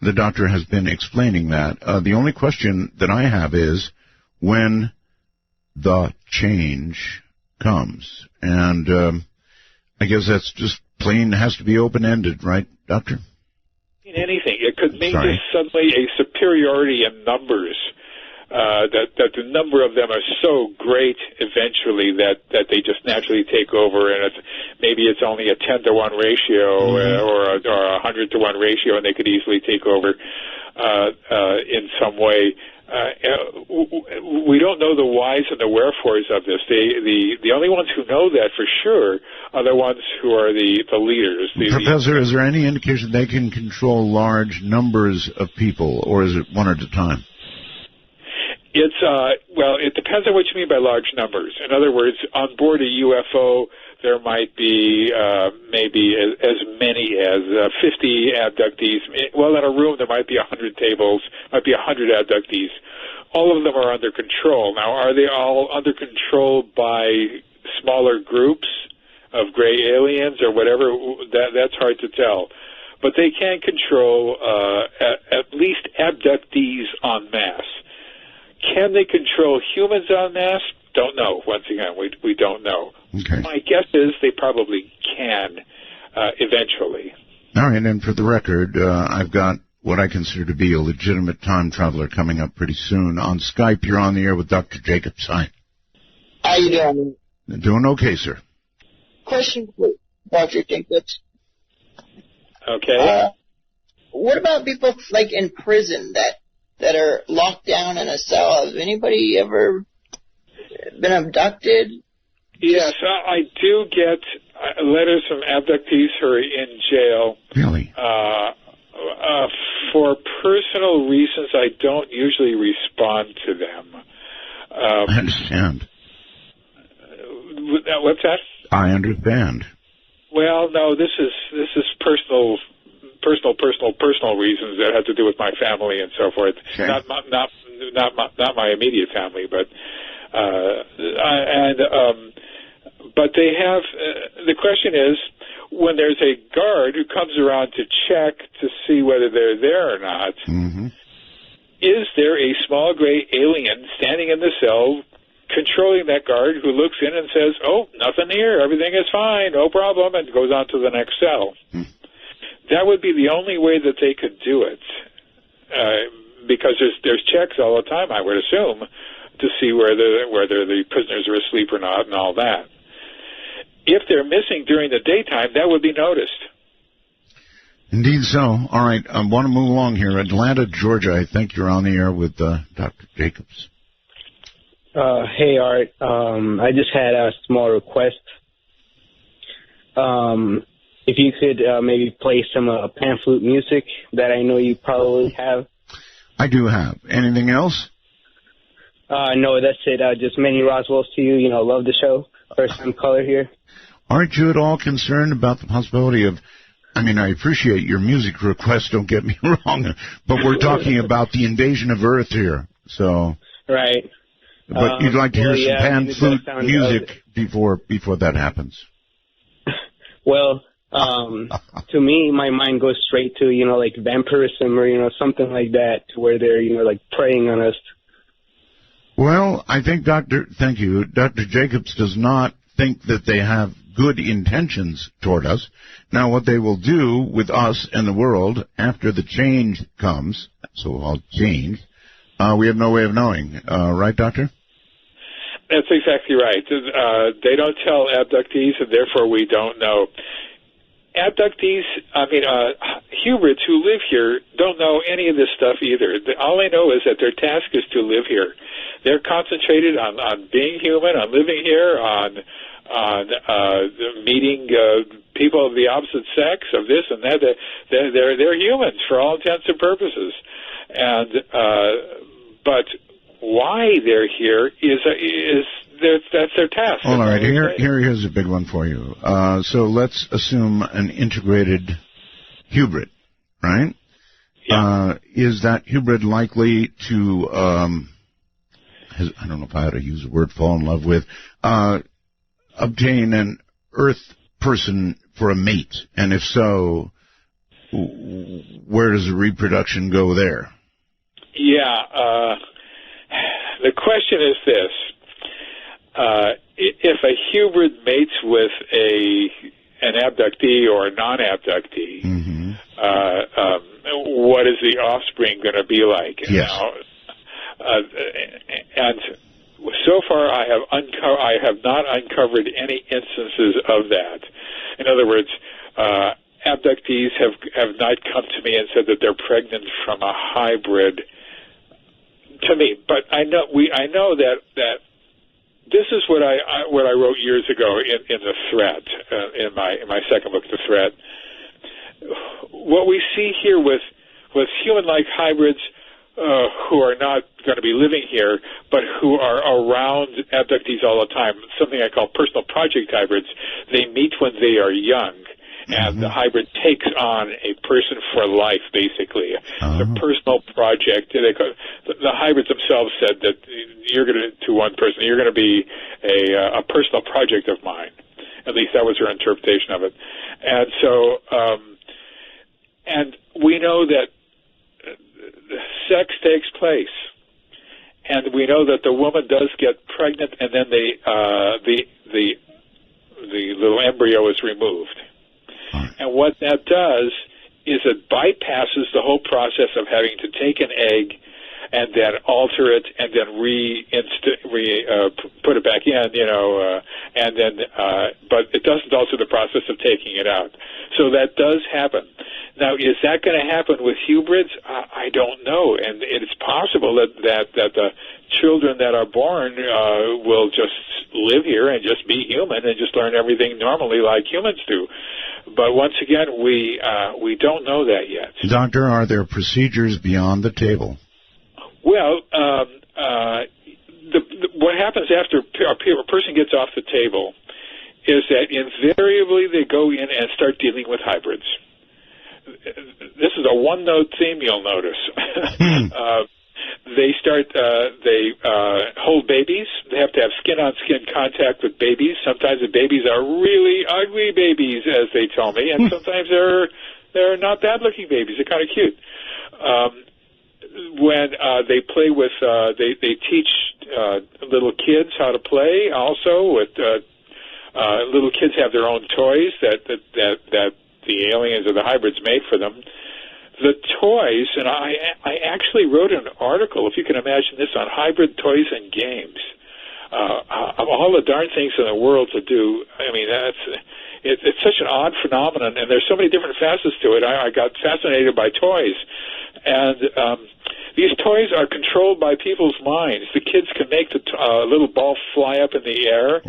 the doctor has been explaining that. The only question that I have is when the change comes. And I guess that's just plain has to be open-ended, right, Doctor? Anything. It could mean just suddenly a superiority in numbers, that the number of them are so great eventually that they just naturally take over, and maybe it's only a 10-to-1 ratio or a 100-to-1 ratio, and they could easily take over in some way. We don't know the whys and the wherefores of this. The only ones who know that for sure are the ones who are the leaders. Professor, is there any indication they can control large numbers of people, or is it one at a time? It's well, it depends on what you mean by large numbers. In other words, on board a UFO, there might be maybe as many as 50 abductees. Well, in a room, there might be 100 tables, might be 100 abductees. All of them are under control. Now, are they all under control by smaller groups of gray aliens or whatever? That's hard to tell. But they can control at least abductees en masse. Can they control humans en masse? Don't know. Once again, we don't know. Okay. My guess is they probably can eventually. All right, and for the record, I've got what I consider to be a legitimate time traveler coming up pretty soon. On Skype, you're on the air with Dr. Jacobs. Hi. How you doing? Doing okay, sir. Question for Dr. Jacobs. Okay. What about people like in prison that are locked down in a cell? Has anybody ever been abducted? Yes, I do get letters from abductees who are in jail. Really? For personal reasons, I don't usually respond to them. I understand. What's that? I understand. Well, no, this is personal reasons that have to do with my family and so forth. Okay. Not my immediate family, but but they have. The question is, when there's a guard who comes around to check to see whether they're there or not, is there a small gray alien standing in the cell controlling that guard who looks in and says, oh, nothing here, everything is fine, no problem, and goes on to the next cell? That would be the only way that they could do it, because there's checks all the time, I would assume, to see whether the prisoners are asleep or not and all that. If they're missing during the daytime, that would be noticed. Indeed so. All right, I want to move along here. Atlanta, Georgia, I think you're on the air with Dr. Jacobs. Hey, Art. I just had a small request. If you could maybe play some pan flute music that I know you probably have. I do have. Anything else? No, that's it. Just many Roswells to you. Love the show. First-time caller here. Aren't you at all concerned about the possibility of, I appreciate your music request, don't get me wrong, but we're talking about the invasion of Earth here, so. Right. But you'd like to hear some pan flute music before that happens. Well, to me, my mind goes straight to, like vampirism or, something like that, to where they're, like preying on us. Well, I think Dr. Jacobs does not think that they have good intentions toward us. Now, what they will do with us and the world after the change comes, so-called change, we have no way of knowing. Right, Doctor? That's exactly right. They don't tell abductees, and therefore we don't know. Abductees, hybrids who live here don't know any of this stuff either. All they know is that their task is to live here. They're concentrated on being human, on living here, on meeting people of the opposite sex, of this and that. They're humans for all intents and purposes. And but why they're here that's their task. All right, here's a big one for you. So let's assume an integrated hybrid, right? Yeah. Is that hybrid likely to, I don't know if I ought to use the word fall in love with, obtain an Earth person for a mate? And if so, where does the reproduction go there? Yeah, the question is this. If a hybrid mates with an abductee or a non-abductee, what is the offspring going to be like? Yes. And so far, I have not uncovered any instances of that. In other words, abductees have not come to me and said that they're pregnant from a hybrid. To me, but I know that this is what I wrote years ago in the threat, in my second book, The Threat. What we see here with human-like hybrids who are not going to be living here, but who are around abductees all the time, something I call personal project hybrids. They meet when they are young, and the hybrid takes on a person for life, basically. It's a personal project. The hybrids themselves said that to one person, you're going to be a personal project of mine. At least that was their interpretation of it. And so, and we know that sex takes place. And we know that the woman does get pregnant, and then the little embryo is removed. And what that does is it bypasses the whole process of having to take an egg and then alter it and then put it back in, and then, but it doesn't alter the process of taking it out. So that does happen. Now, is that going to happen with hybrids? I don't know, and it's possible that the children that are born will just live here and just be human and just learn everything normally like humans do. But once again, we don't know that yet. Doctor, are there procedures beyond the table? Well, what happens after a person gets off the table is that invariably they go in and start dealing with hybrids. This is a one-note theme, you'll notice. They hold babies. They have to have skin-on-skin contact with babies. Sometimes the babies are really ugly babies, as they tell me, and sometimes they're not bad-looking babies. They're kind of cute. when they play with, they teach little kids how to play. Also, with little kids have their own toys that the aliens or the hybrids made for them. The toys, and I actually wrote an article, if you can imagine this, on hybrid toys and games. Of all the darn things in the world to do, I mean, it's such an odd phenomenon, and there's so many different facets to it. I got fascinated by toys, and these toys are controlled by people's minds. The kids can make the little ball fly up in the air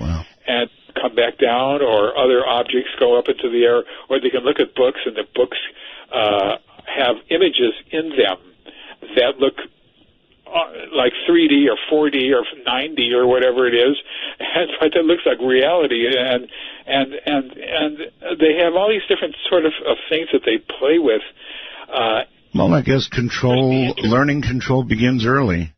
and come back down, or other objects go up into the air, or they can look at books, and the books have images in them that look like 3D or 4D or 9D or whatever it is, and but it looks like reality, and they have all these different sort of things that they play with. Well, I guess learning control begins early.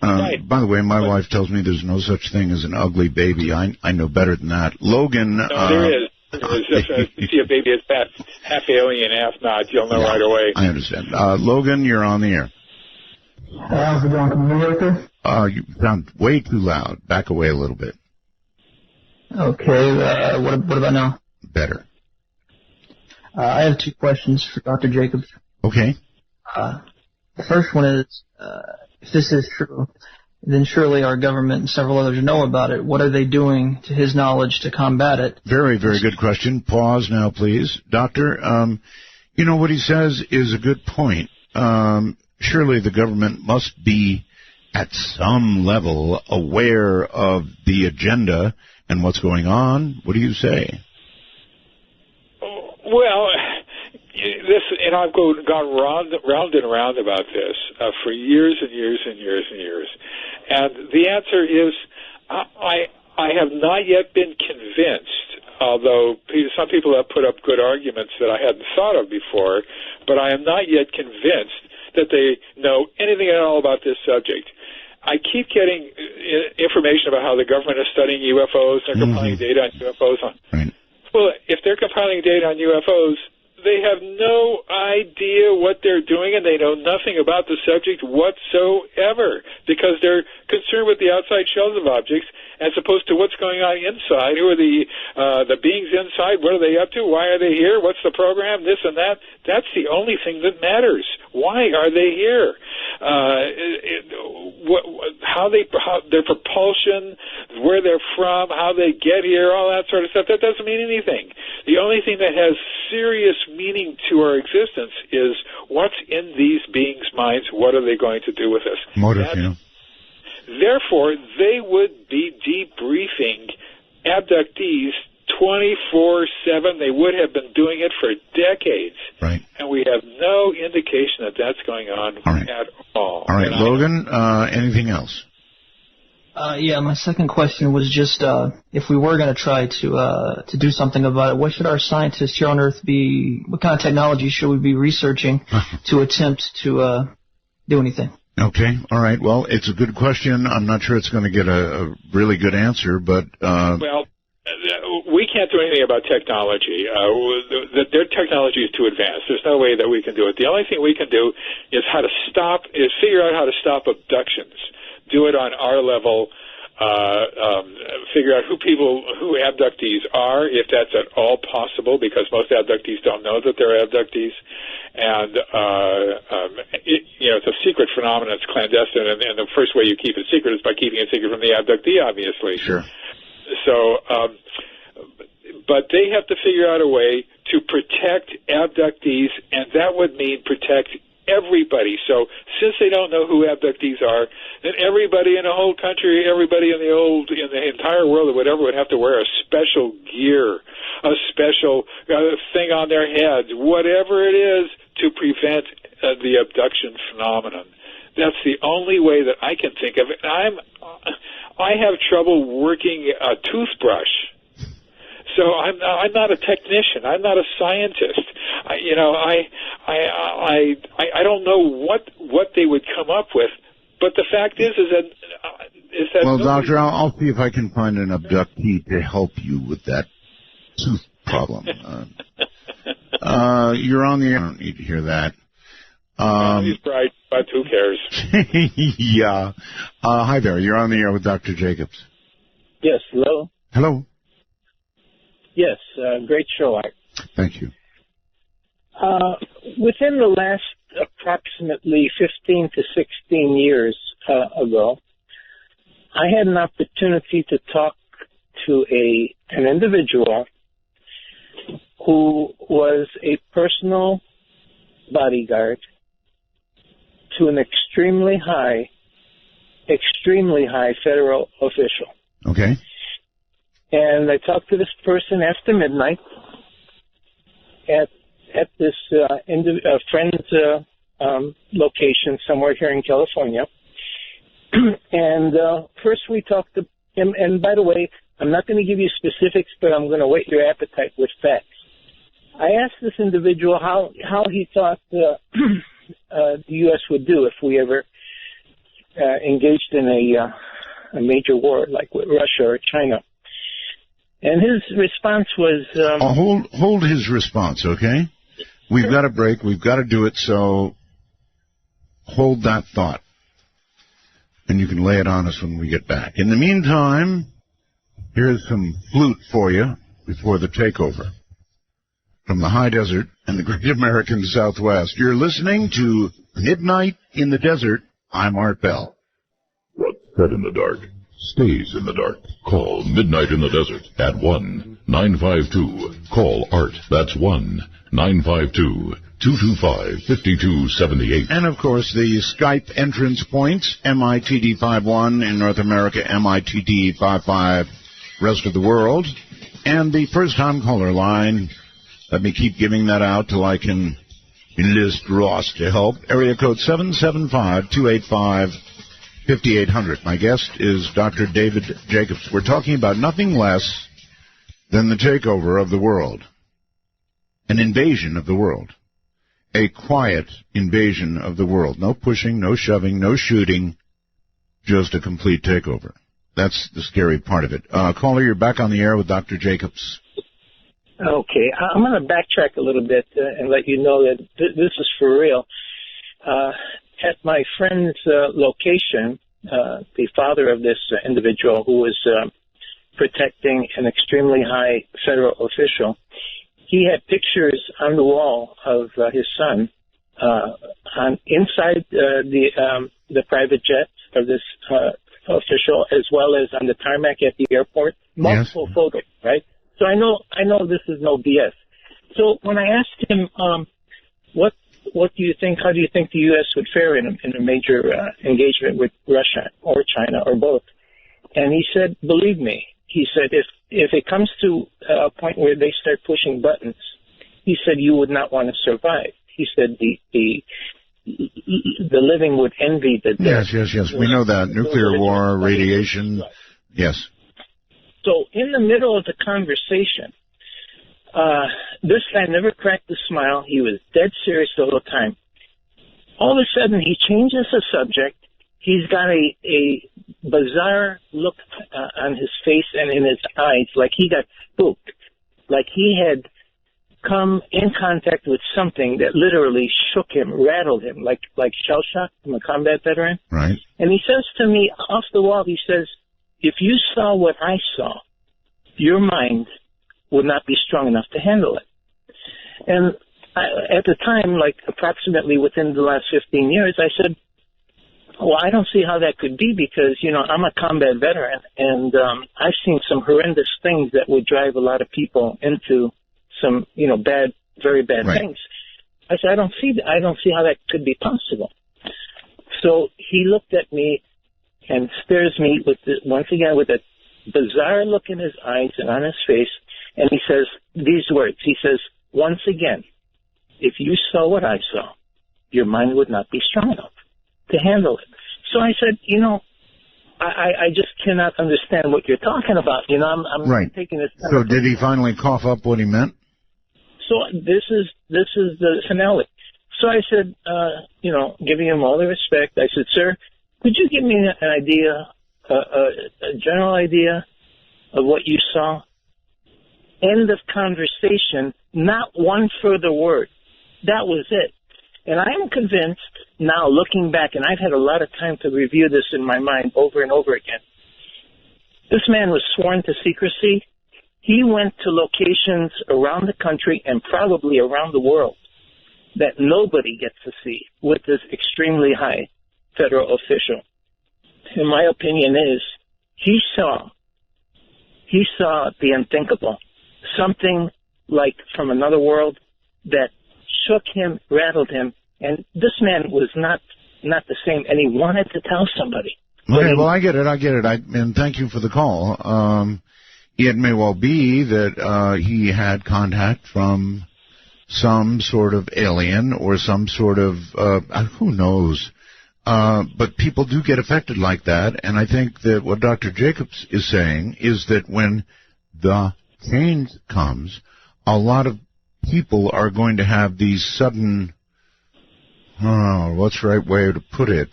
Right. By the way, my wife tells me there's no such thing as an ugly baby. I know better than that. Logan. No, there is. If you see a baby that's half alien, half not, you'll know right away. I understand. Logan, you're on the air. How's it going? Can you hear me, okay? You sound way too loud. Back away a little bit. Okay. What about now? Better. I have two questions for Dr. Jacobs. Okay. The first one is, if this is true, then surely our government and several others know about it. What are they doing, to his knowledge, to combat it? Very, very good question. Pause now, please. Doctor, you know, what he says is a good point. Surely the government must be, at some level, aware of the agenda and what's going on. What do you say? Well, I've gone round and round about this for years and years and years and years. And the answer is, I have not yet been convinced, although some people have put up good arguments that I hadn't thought of before, but I am not yet convinced that they know anything at all about this subject. I keep getting information about how the government is studying UFOs, they're compiling data on UFOs. Right. Well, if they're compiling data on UFOs, they have no idea what they're doing, and they know nothing about the subject whatsoever, because they're concerned with the outside shells of objects as opposed to what's going on inside. Who are the beings inside? What are they up to? Why are they here? What's the program? This and that. That's the only thing that matters. Why are they here? Their propulsion, where they're from, how they get here, all that sort of stuff. That doesn't mean anything. The only thing that has serious meaning to our existence is what's in these beings' minds. What are they going to do with us? Motive, you know. Therefore, they would be debriefing abductees 24/7. They would have been doing it for decades. Right. And we have no indication that that's going on at all. All right, Logan, anything else? Yeah, my second question was just if we were going to try to do something about it, what should our scientists here on Earth be, what kind of technology should we be researching to attempt to do anything? Okay, all right. Well, it's a good question. I'm not sure it's going to get a really good answer, but... Well, we can't do anything about technology. Their technology is too advanced. There's no way that we can do it. The only thing we can do is figure out how to stop abductions. Do it on our level, figure out who abductees are, if that's at all possible, because most abductees don't know that they're abductees. And, it's a secret phenomenon. It's clandestine, and the first way you keep it secret is by keeping it secret from the abductee, obviously. Sure. So, but they have to figure out a way to protect abductees, and that would mean protect everybody. So since they don't know who abductees are, then everybody in the whole country, everybody in the entire world or whatever would have to wear a special gear, a special thing on their heads, whatever it is, to prevent the abduction phenomenon. That's the only way that I can think of it. I have trouble working a toothbrush. So I'm not a technician. I'm not a scientist. I don't know what they would come up with. But the fact is that. Well, Doctor, I'll see if I can find an abductee to help you with that tooth problem. You're on the air. I don't need to hear that. He's right about who cares? Yeah. Hi there. You're on the air with Dr. Jacobs. Yes, hello? Hello. Yes, great show, Art. Thank you. Within the last approximately 15 to 16 years ago, I had an opportunity to talk to an individual who was a personal bodyguard to an extremely high federal official. Okay. And I talked to this person after midnight at this friend's location somewhere here in California. And first we talked to him, and by the way, I'm not going to give you specifics, but I'm going to whet your appetite with facts. I asked this individual how he thought the U.S. would do if we ever engaged in a major war like with Russia or China. And his response was... hold his response, okay? We've got a break. We've got to do it, so hold that thought. And you can lay it on us when we get back. In the meantime, here's some flute for you before the takeover. From the high desert and the great American Southwest, you're listening to Midnight in the Desert. I'm Art Bell. What's said in the dark stays in the dark. Call Midnight in the Desert at 1-952. Call Art. That's 1-952-225-5278. And, of course, the Skype entrance points, MITD51 in North America, MITD55 rest of the world. And the first-time caller line, let me keep giving that out till I can enlist Ross to help. Area code 775-285-5800. My guest is Dr. David Jacobs. We're talking about nothing less than the takeover of the world. An invasion of the world. A quiet invasion of the world. No pushing, no shoving, no shooting. Just a complete takeover. That's the scary part of it. Caller, you're back on the air with Dr. Jacobs. Okay, I'm going to backtrack a little bit and let you know that this is for real. At my friend's location, the father of this individual who was protecting an extremely high federal official, he had pictures on the wall of his son inside the private jet of this official, as well as on the tarmac at the airport. Multiple photos, right? So I know this is no BS. So when I asked him, what do you think? How do you think the U.S. would fare in a major engagement with Russia or China or both? And he said, believe me, he said, if it comes to a point where they start pushing buttons, he said you would not want to survive. He said the living would envy the dead. Yes. We know that. Nuclear war, radiation. Yes. So in the middle of the conversation, this guy never cracked a smile. He was dead serious the whole time. All of a sudden, he changes the subject. He's got a bizarre look on his face and in his eyes, like he got spooked, like he had come in contact with something that literally shook him, rattled him, like shell shock from a combat veteran. Right. And he says to me off the wall, he says, if you saw what I saw, your mind would not be strong enough to handle it. And at the time, like approximately within the last 15 years, I said, well, I don't see how that could be because, I'm a combat veteran and I've seen some horrendous things that would drive a lot of people into some, bad, very bad things. I said, I don't see how that could be possible. So he looked at me and stares me once again with a bizarre look in his eyes and on his face, and he says these words. He says, once again, if you saw what I saw, your mind would not be strong enough to handle it. So I said, I just cannot understand what you're talking about. I'm taking this. So did he finally cough up what he meant? So this is the finale. So I said, giving him all the respect, I said, sir, could you give me an idea, a general idea of what you saw? End of conversation, not one further word. That was it. And I am convinced now looking back, and I've had a lot of time to review this in my mind over and over again. This man was sworn to secrecy. He went to locations around the country and probably around the world that nobody gets to see with this extremely high federal official. And my opinion is he saw the unthinkable, something like from another world that shook him, rattled him, and this man was not the same, and he wanted to tell somebody. Okay, well, I get it, and thank you for the call. It may well be that he had contact from some sort of alien or some sort of, who knows, but people do get affected like that, and I think that what Dr. Jacobs is saying is that when the change comes, a lot of people are going to have these sudden, what's the right way to put it,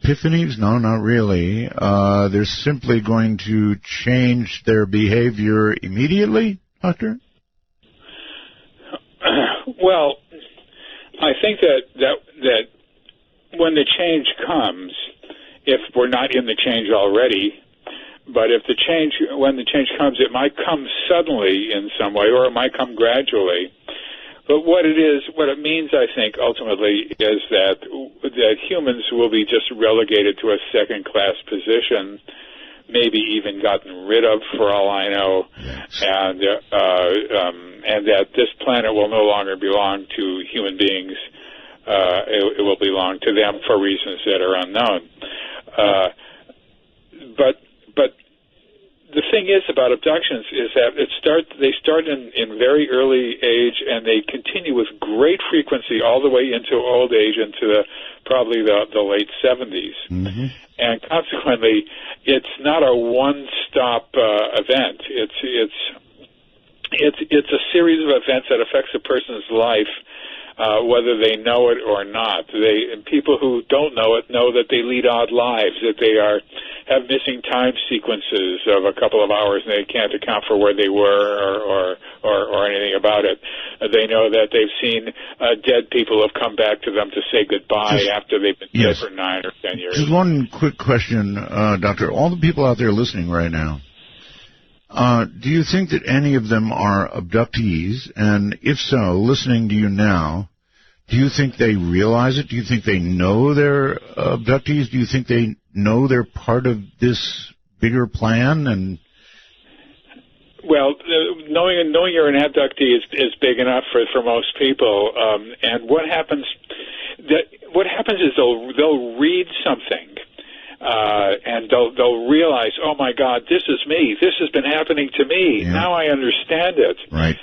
epiphanies? No, not really. They're simply going to change their behavior immediately, Doctor? Well, I think that when the change comes, if we're not in the change already, but when the change comes, it might come suddenly in some way, or it might come gradually. But what it means, I think, ultimately, is that humans will be just relegated to a second-class position, maybe even gotten rid of, for all I know, and that this planet will no longer belong to human beings. It will belong to them for reasons that are unknown. But the thing is about abductions is that they start in very early age, and they continue with great frequency all the way into old age, into probably the late 70s. Mm-hmm. And consequently, it's not a one-stop event. It's a series of events that affects a person's life, whether they know it or not. People who don't know it know that they lead odd lives, that they have missing time sequences of a couple of hours, and they can't account for where they were or anything about it. They know that they've seen dead people have come back to them to say goodbye after they've been dead for 9 or 10 years. Just one quick question, Doctor. All the people out there listening right now, do you think that any of them are abductees? And if so, listening to you now, do you think they realize it? Do you think they know they're abductees? Do you think they know they're part of this bigger plan? And well, knowing you're an abductee is big enough for most people. And what happens is they'll read something. And they'll realize, oh my God, this is me. This has been happening to me. Yeah. Now I understand it. Right.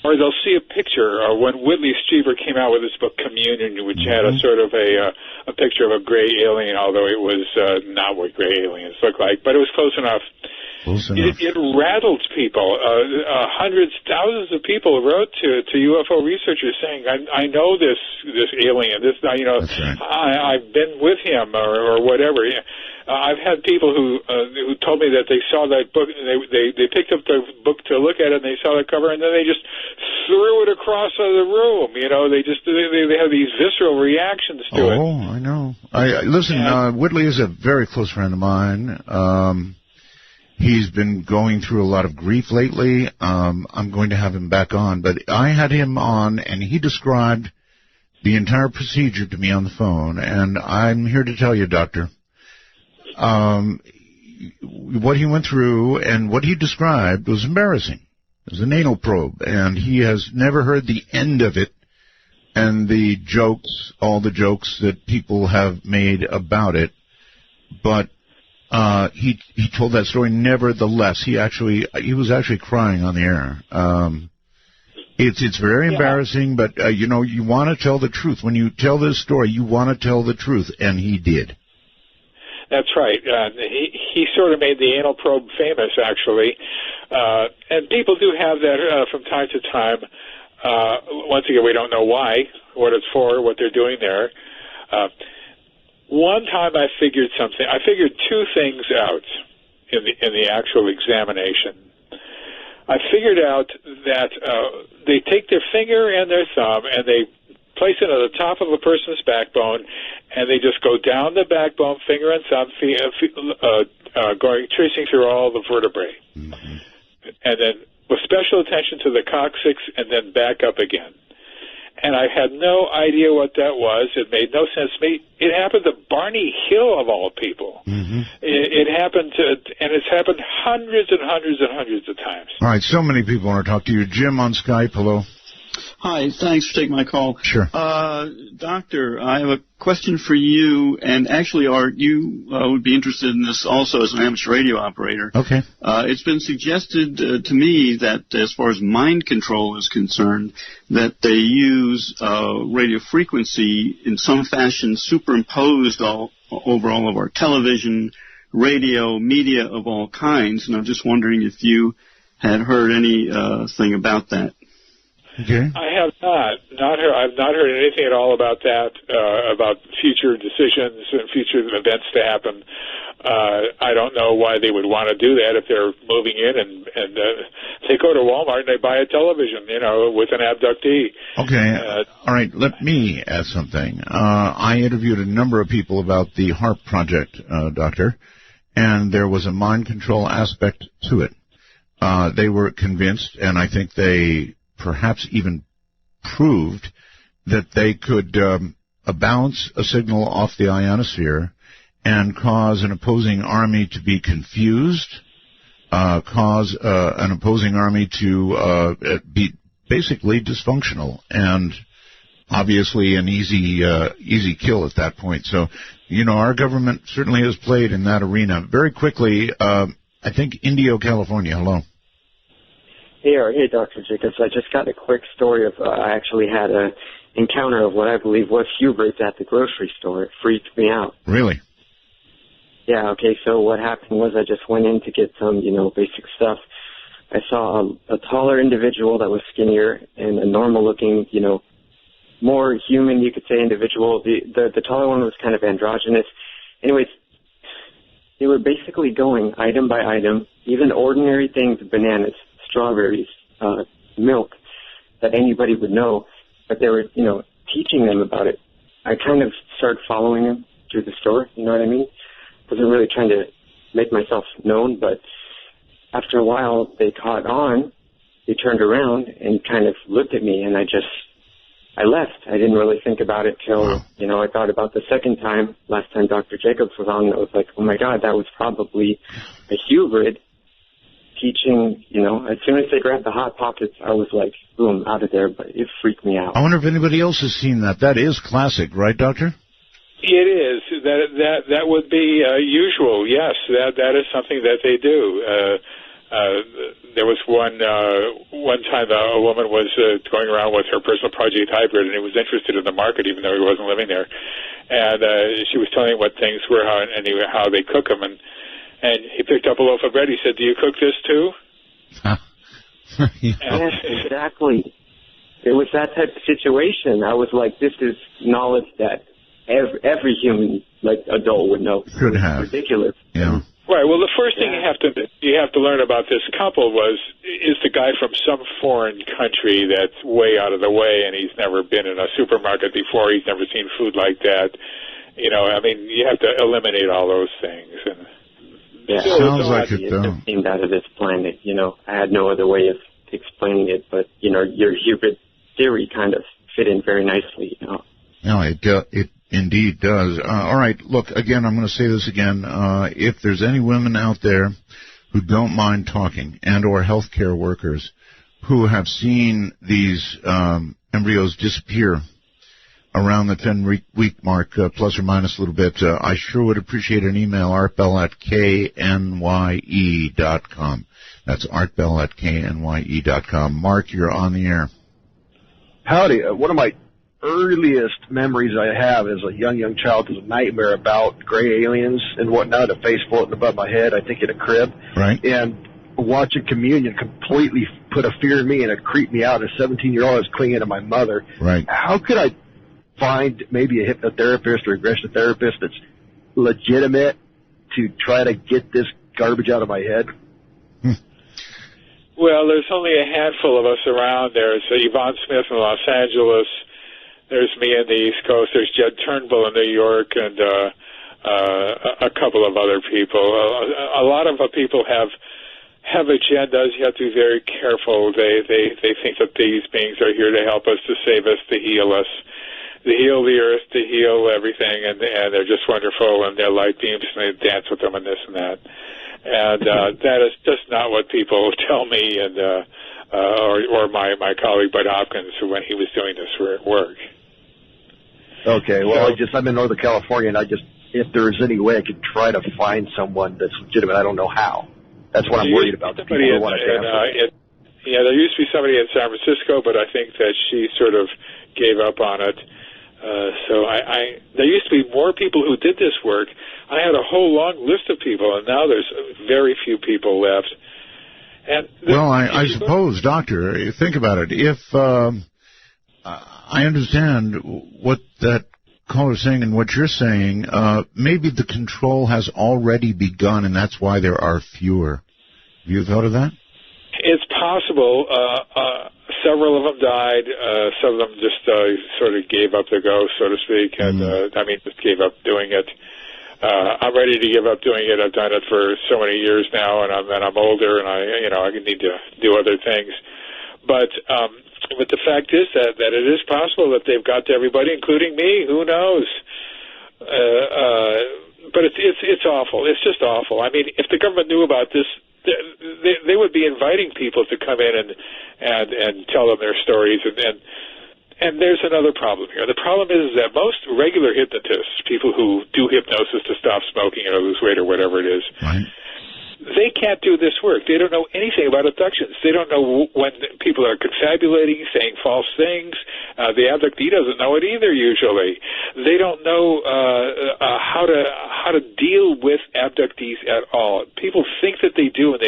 Or they'll see a picture. When Whitley Strieber came out with his book Communion, which had a sort of a picture of a gray alien, although it was not what gray aliens look like, but it was close enough. It rattled people. Hundreds, thousands of people wrote to UFO researchers saying, "I know this alien. This, That's right. I've been with him, or whatever." I've had people who told me that they saw that book. They picked up the book to look at it, and they saw the cover, and then they just threw it across the room. They have these visceral reactions to it. Oh, I know. Listen, Whitley is a very close friend of mine. He's been going through a lot of grief lately. I'm going to have him back on, but I had him on, and he described the entire procedure to me on the phone, and I'm here to tell you, Doctor, what he went through and what he described was embarrassing. It was an anal probe, and he has never heard the end of it, and the jokes, all the jokes that people have made about it, but he told that story. Nevertheless, he was actually crying on the air. It's very embarrassing, but you want to tell the truth. When you tell this story, you want to tell the truth, and he did. That's right. He sort of made the anal probe famous, actually, and people do have that from time to time. Once again, we don't know why, what it's for, what they're doing there. One time I figured something. I figured two things out in the actual examination. I figured out that they take their finger and their thumb and they place it at the top of a person's backbone, and they just go down the backbone, finger and thumb, tracing through all the vertebrae. Mm-hmm. And then with special attention to the coccyx, and then back up again. And I had no idea what that was. It made no sense to me. It happened to Barney Hill, of all people. Mm-hmm. It happened to, and it's happened hundreds and hundreds and hundreds of times. All right, so many people want to talk to you. Jim on Skype, hello. Hi, thanks for taking my call. Sure. Doctor, I have a question for you, and actually, Art, you would be interested in this also as an amateur radio operator. Okay. It's been suggested to me that as far as mind control is concerned, that they use radio frequency in some fashion superimposed over all of our television, radio, media of all kinds, and I'm just wondering if you had heard anything about that. Okay. I have not heard. I've not heard anything at all about that, about future decisions and future events to happen. I don't know why they would want to do that if they're moving in and they go to Walmart and they buy a television, with an abductee. Okay. All right. Let me add something. I interviewed a number of people about the HARP project, Doctor, and there was a mind control aspect to it. They were convinced, and I think they perhaps even proved that they could bounce a signal off the ionosphere and cause an opposing army to be confused, cause an opposing army to be basically dysfunctional, and obviously an easy kill at that point. So, our government certainly has played in that arena. Very quickly, I think Indio, California. Hello. Hey, Dr. Jacobs. I just got a quick story of I actually had an encounter of what I believe was hubris at the grocery store. It freaked me out. Really? Yeah, okay, so what happened was I just went in to get some, basic stuff. I saw a taller individual that was skinnier and a normal-looking, more human, you could say, individual. The taller one was kind of androgynous. Anyways, they were basically going item by item, even ordinary things, bananas, strawberries, milk, that anybody would know, but they were, teaching them about it. I kind of started following them through the store, you know what I mean? Wasn't really trying to make myself known, but after a while they caught on, they turned around and kind of looked at me, and I left. I didn't really think about it till, I thought about the second time, last time Dr. Jacobs was on, and I was like, oh my God, that was probably a hubrid teaching, as soon as they grabbed the Hot Pockets, I was like, boom, out of there, but it freaked me out. I wonder if anybody else has seen that. That is classic, right, Doctor? It is. That would be usual, yes. That is something that they do. There was one time a woman was going around with her personal project hybrid, and he was interested in the market, even though he wasn't living there. And she was telling what things were, how they cook them, and he picked up a loaf of bread. He said, "Do you cook this too?" Yes, exactly. It was that type of situation. I was like, this is knowledge that every human, adult would know. Could have. Ridiculous. Yeah. Right. Well, the first thing you have to learn about this couple is the guy from some foreign country that's way out of the way, and he's never been in a supermarket before. He's never seen food like that. You have to eliminate all those things. And yeah, sounds like it though. It seemed out of this planet. I had no other way of explaining it, but your hubrid theory kind of fit in very nicely. No, it indeed does. All right, look, again, I'm going to say this again. If there's any women out there who don't mind talking, and or healthcare workers who have seen these embryos disappear around the 10-week mark, plus or minus a little bit, I sure would appreciate an email, artbell@knye.com. That's artbell@knye.com. Mark, you're on the air. Howdy. One of my earliest memories I have as a young child was a nightmare about gray aliens and whatnot, a face floating above my head, I think in a crib. Right. And watching communion completely put a fear in me, and it creeped me out. As a 17-year-old, I was clinging to my mother. Right. How could I find maybe a hypnotherapist or regression therapist that's legitimate to try to get this garbage out of my head? Well, there's only a handful of us around. There's Yvonne Smith in Los Angeles. There's me on the East Coast. There's Jed Turnbull in New York, and a couple of other people. A lot of people have agendas. You have to be very careful. They think that these beings are here to help us, to save us, to heal us, to heal the earth, to heal everything, and they're just wonderful, and they're light beams, and they dance with them and this and that. And that is just not what people tell me, and or my colleague Bud Hopkins when he was doing this work. Okay, well, I'm in Northern California, and if there's any way I could try to find someone that's legitimate, I don't know how. That's what I'm worried about. The people who want to dance. Yeah, there used to be somebody in San Francisco, but I think that she sort of gave up on it. So there used to be more people who did this work. I had a whole long list of people, and now there's very few people left. And well, I suppose, Doctor, think about it. If I understand what that caller's saying and what you're saying, maybe the control has already begun, and that's why there are fewer. Have you thought of that? It's possible. Several of them died. Some of them just sort of gave up the ghost, so to speak, and just gave up doing it. I'm ready to give up doing it. I've done it for so many years now, and I'm older, and I need to do other things. But the fact is that it is possible that they've got to everybody, including me. Who knows? But it's awful. It's just awful. I mean, if the government knew about this, they would be inviting people to come in and tell them their stories. And there's another problem here. The problem is that most regular hypnotists, people who do hypnosis to stop smoking or lose weight or whatever it is, right, they can't do this work. They don't know anything about abductions. They don't know when people are confabulating, saying false things. The abductee doesn't know it either, usually. They don't know how to deal with abductees at all. People think that they do, and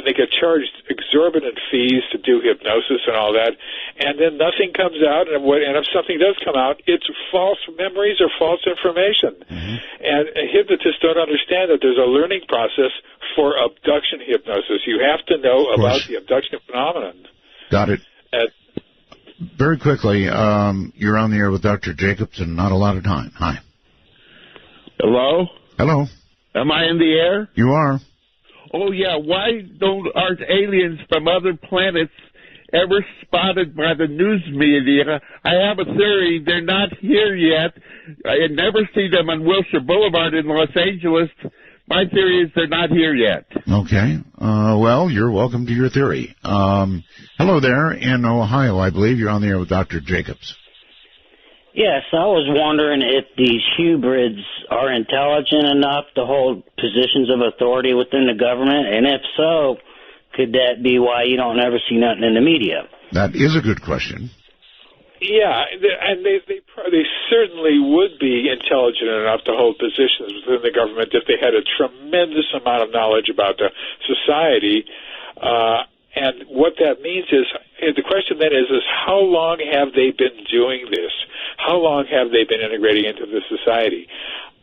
they get charged exorbitant fees to do hypnosis and all that, and then nothing comes out, and if something does come out, it's false memories or false information. Mm-hmm. And hypnotists don't understand that there's a learning process for abduction hypnosis. You have to know about the abduction phenomenon. Got it. Very quickly, you're on the air with Dr. Jacobs, and not a lot of time. Hi. Hello? Hello. Am I in the air? You are. Oh, yeah. Why aren't aliens from other planets ever spotted by the news media? I have a theory they're not here yet. I never see them on Wilshire Boulevard in Los Angeles. My theory is they're not here yet. Okay. Well, you're welcome to your theory. Hello there in Ohio, I believe. You're on the air with Dr. Jacobs. Yes, I was wondering if these hybrids are intelligent enough to hold positions of authority within the government, and if so, could that be why you don't ever see nothing in the media? That is a good question. Yeah, and they certainly would be intelligent enough to hold positions within the government if they had a tremendous amount of knowledge about the society. And what that means is, the question then is how long have they been doing this? How long have they been integrating into the society?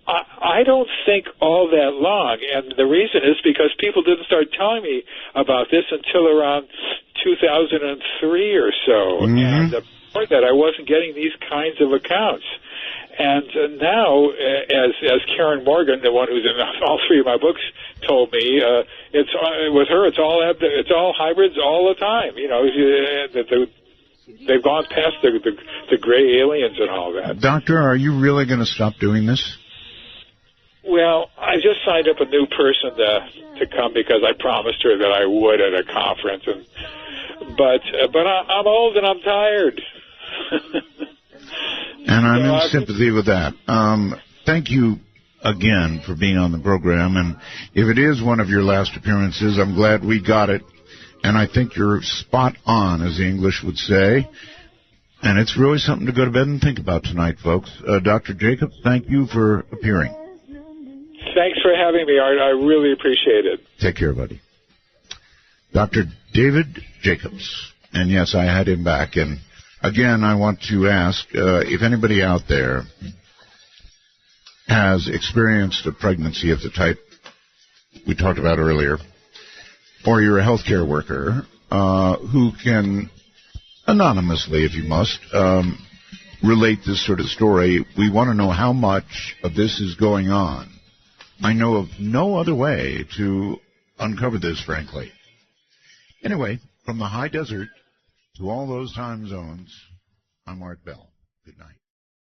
I don't think all that long, and the reason is because people didn't start telling me about this until around 2003 or so. Mm-hmm. And before that, I wasn't getting these kinds of accounts. And now, as Karen Morgan, the one who's in all three of my books, told me, with her, it's all hybrids all the time. They've gone past the gray aliens and all that. Doctor, are you really going to stop doing this? Well, I just signed up a new person to come because I promised her that I would at a conference, but I'm old and I'm tired. And I'm in sympathy with that. Thank you again for being on the program, and if it is one of your last appearances, I'm glad we got it, and I think you're spot on, as the English would say, and it's really something to go to bed and think about tonight, folks. Dr. Jacobs, thank you for appearing. Thanks for having me, Art. I really appreciate it. Take care, buddy. Dr. David Jacobs. And yes, I had him back. And again, I want to ask if anybody out there has experienced a pregnancy of the type we talked about earlier, or you're a healthcare worker who can, anonymously if you must, relate this sort of story, we want to know how much of this is going on. I know of no other way to uncover this, frankly. Anyway, from the high desert to all those time zones, I'm Art Bell. Good night.